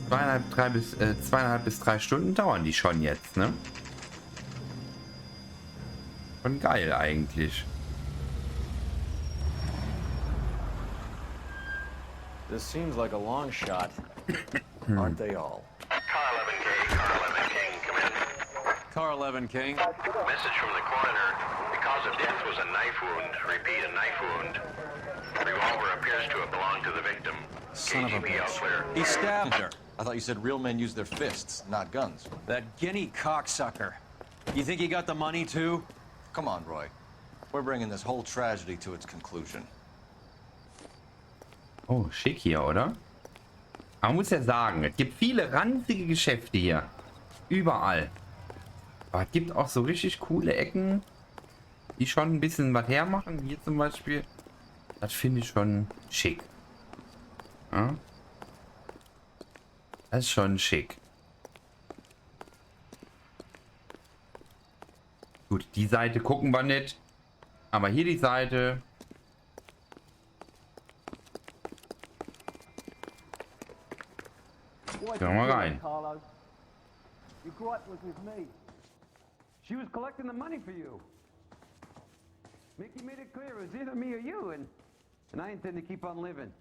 2,5 bis 3 Stunden dauern die schon jetzt, ne? Schon geil eigentlich. This seems like a long shot. Aren't they all? Car 11 King. Message from the coroner. The cause of death was a knife wound. Repeat, a knife wound. Revolver appears to have belonged to the victim. Son of a bitch. He stabbed her. I thought you said real men use their fists, not guns. That guinea cocksucker. You think he got the money too? Come on, Roy. We're bringing this whole tragedy to its conclusion. Oh, schick hier, oder? Man muss ja sagen, es gibt viele ranzige Geschäfte hier. Überall. Aber es gibt auch so richtig coole Ecken, die schon ein bisschen was hermachen. Hier zum Beispiel. Das finde ich schon schick. Ja? Das ist schon schick. Gut, die Seite gucken wir nicht. Aber hier die Seite. Gehen wir mal rein. Your gripe was with me. She was collecting the money for you. Mickey made it clear it was either me or you, and I intend to keep on living.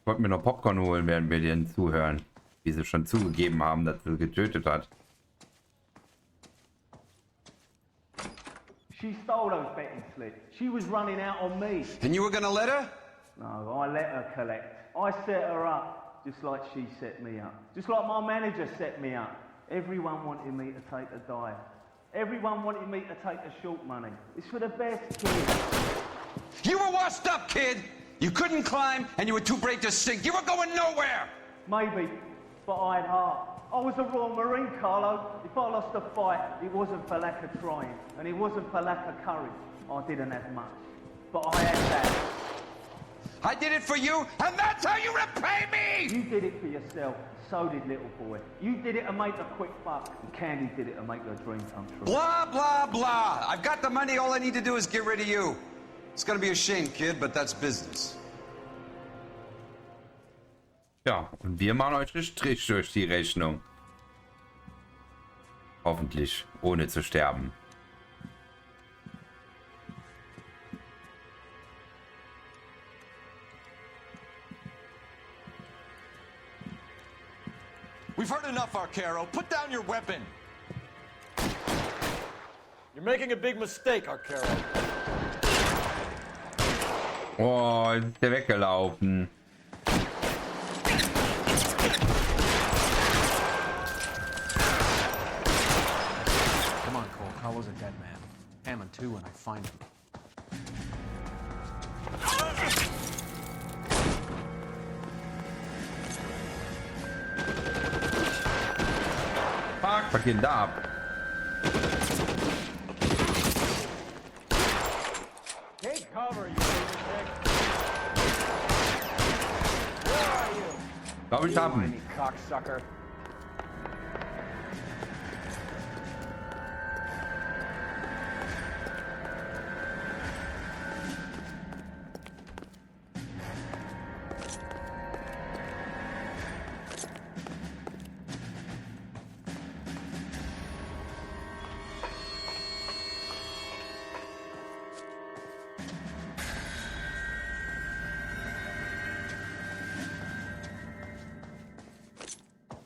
Ich wollte mir noch Popcorn holen, während wir denen zuhören. Wie sie schon zugegeben haben, dass sie getötet hat. She stole those betting slips. She was running out on me. And you were gonna let her? No, I let her collect. I set her up, just like she set me up. Just like my manager set me up. Everyone wanted me to take a dive. Everyone wanted me to take the short money. It's for the best kids. You were washed up, kid! You couldn't climb, and you were too brave to sink. You were going nowhere! Maybe, but I had heart. I was a Royal Marine, Carlo. If I lost a fight, it wasn't for lack of trying, and it wasn't for lack of courage. I didn't have much, but I had that. I did it for you, and that's how you repay me! You did it for yourself, so did little boy. You did it to make a quick buck, and Candy did it to make her dream come true. Blah, blah, blah. I've got the money, all I need to do is get rid of you. It's gonna be a shame, kid, but that's business. Ja, und wir machen euch einen Strich durch die Rechnung. Hoffentlich, ohne zu sterben. We've heard enough, Arcaro. Put down your weapon. You're making a big mistake, Arcaro. Oh, jetzt ist der weggelaufen. Come on, Cole. Carlo's a dead man. Hammond too when I find him. Fuck, was geht denn da ab? Take cover, you lunatic. Where are you? Glaube ich haben. You cocksucker.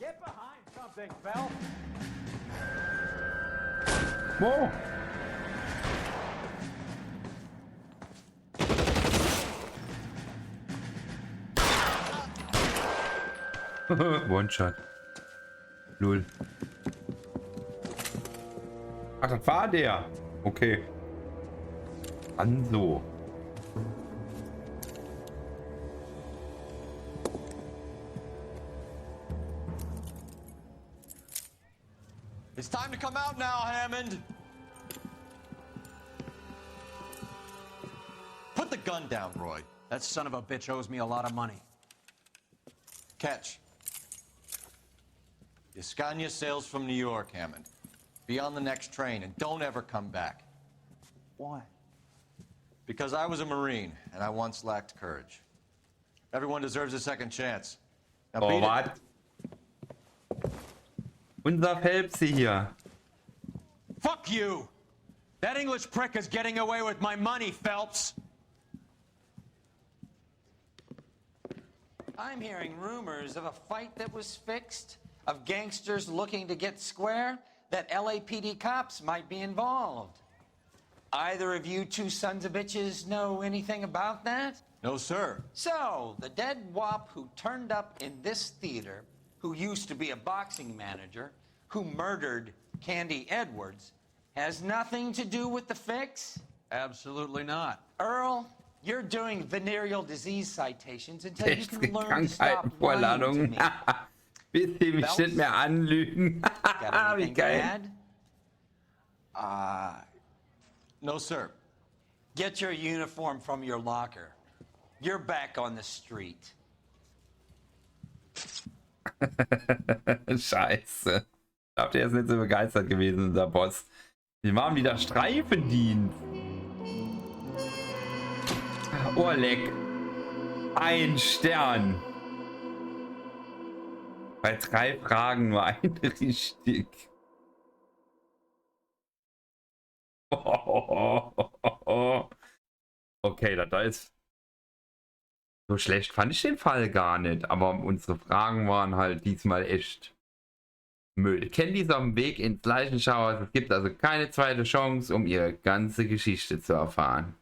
Get behind something, Phelps. Wo? One-Shot. Null. Ach, das war der. Okay. An so. It's time to come out now, Hammond. Put the gun down, Roy. That son of a bitch owes me a lot of money. Catch. Escania sails from New York, Hammond. Be on the next train and don't ever come back. Why? Because I was a Marine and I once lacked courage. Everyone deserves a second chance. Now Oh, beat it. was? Unser Phelpsi hier. Fuck you! That English prick is getting away with my money, Phelps! I'm hearing rumors of a fight that was fixed, of gangsters looking to get square, that LAPD cops might be involved. Either of you two sons of bitches know anything about that? No, sir. So, the dead wop who turned up in this theater, who used to be a boxing manager, who murdered Candy Edwards, has nothing to do with the fix? Absolutely not. Earl, you're doing venereal disease citations until you can Beste learn to stop lying to Krankheitenvorladung. me. Bis sie mich nicht mehr anlügen. Got Wie anything to geil. add? No, sir. Get your uniform from your locker. You're back on the street. Scheiße. Ich glaube, der ist nicht so begeistert gewesen, unser Boss. Wir machen wieder Streifendienst. Ohrleck. 1 Stern. Bei 3 Fragen nur ein richtig. Okay, da ist... So schlecht fand ich den Fall gar nicht, aber unsere Fragen waren halt diesmal echt Müll. Candy ist auf dem Weg ins Leichenschauhaus. Es gibt also keine zweite Chance, um ihre ganze Geschichte zu erfahren.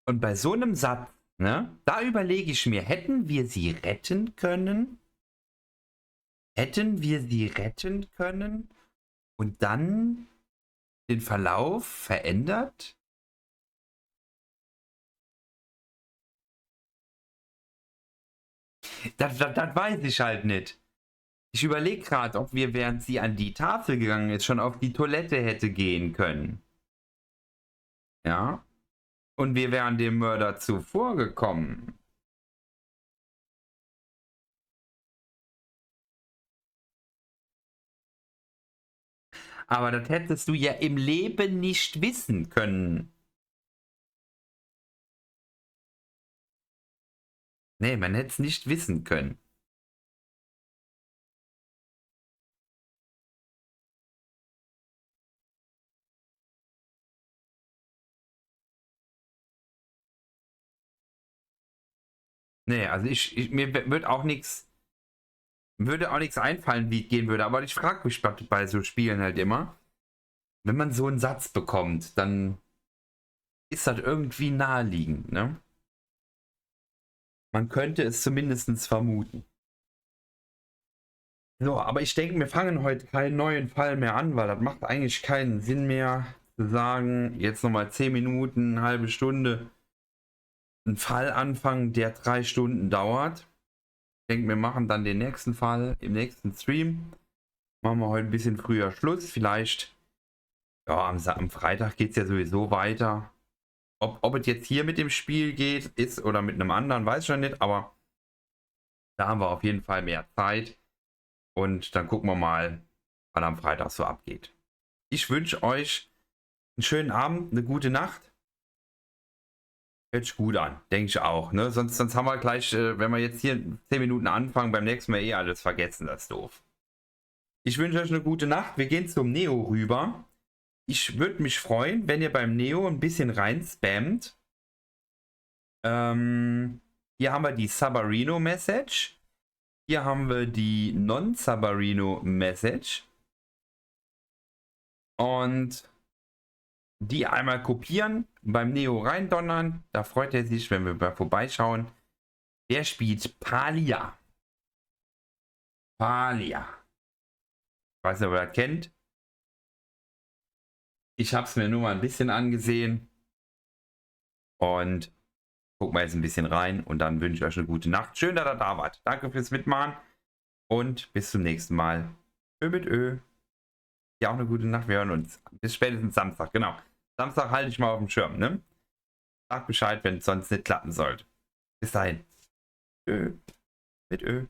Und bei so einem Satz, ne, da überlege ich mir, hätten wir sie retten können? Hätten wir sie retten können und dann den Verlauf verändert? Das weiß ich halt nicht. Ich überlege gerade, ob wir, während sie an die Tafel gegangen ist, schon auf die Toilette hätte gehen können. Ja. Und wir wären dem Mörder zuvor gekommen. Aber das hättest du ja im Leben nicht wissen können. Nee, man hätte es nicht wissen können. Nee, also mir würde auch nichts einfallen, wie es gehen würde. Aber ich frage mich bei so Spielen halt immer, wenn man so einen Satz bekommt, dann ist das irgendwie naheliegend, ne? Man könnte es zumindest vermuten. So, aber ich denke, wir fangen heute keinen neuen Fall mehr an, weil das macht eigentlich keinen Sinn mehr zu sagen, jetzt nochmal 10 Minuten, eine halbe Stunde einen Fall anfangen, der 3 Stunden dauert. Ich denke, wir machen dann den nächsten Fall im nächsten Stream. Machen wir heute ein bisschen früher Schluss. Vielleicht, ja, am Freitag geht es ja sowieso weiter. Ob es jetzt hier mit dem Spiel ist oder mit einem anderen, weiß ich schon nicht, aber da haben wir auf jeden Fall mehr Zeit. Und dann gucken wir mal, was am Freitag so abgeht. Ich wünsche euch einen schönen Abend, eine gute Nacht. Hört sich gut an, denke ich auch. Ne? Sonst haben wir gleich, wenn wir jetzt hier 10 Minuten anfangen, beim nächsten Mal alles vergessen, das ist doof. Ich wünsche euch eine gute Nacht. Wir gehen zum Neo rüber. Ich würde mich freuen, wenn ihr beim Neo ein bisschen rein spammt. Hier haben wir die Sabarino Message. Hier haben wir die Non-Sabarino Message. Und die einmal kopieren, beim Neo reindonnern. Da freut er sich, wenn wir mal vorbeischauen. Der spielt Palia. Palia. Ich weiß nicht, ob ihr das kennt. Ich habe es mir nur mal ein bisschen angesehen. Und gucken wir jetzt ein bisschen rein. Und dann wünsche ich euch eine gute Nacht. Schön, dass ihr da wart. Danke fürs Mitmachen. Und bis zum nächsten Mal. Ö mit Ö. Ja, auch eine gute Nacht. Wir hören uns. Bis spätestens Samstag. Genau. Samstag halte ich mal auf dem Schirm, ne? Sag Bescheid, wenn es sonst nicht klappen sollte. Bis dahin. Ö. Mit Ö.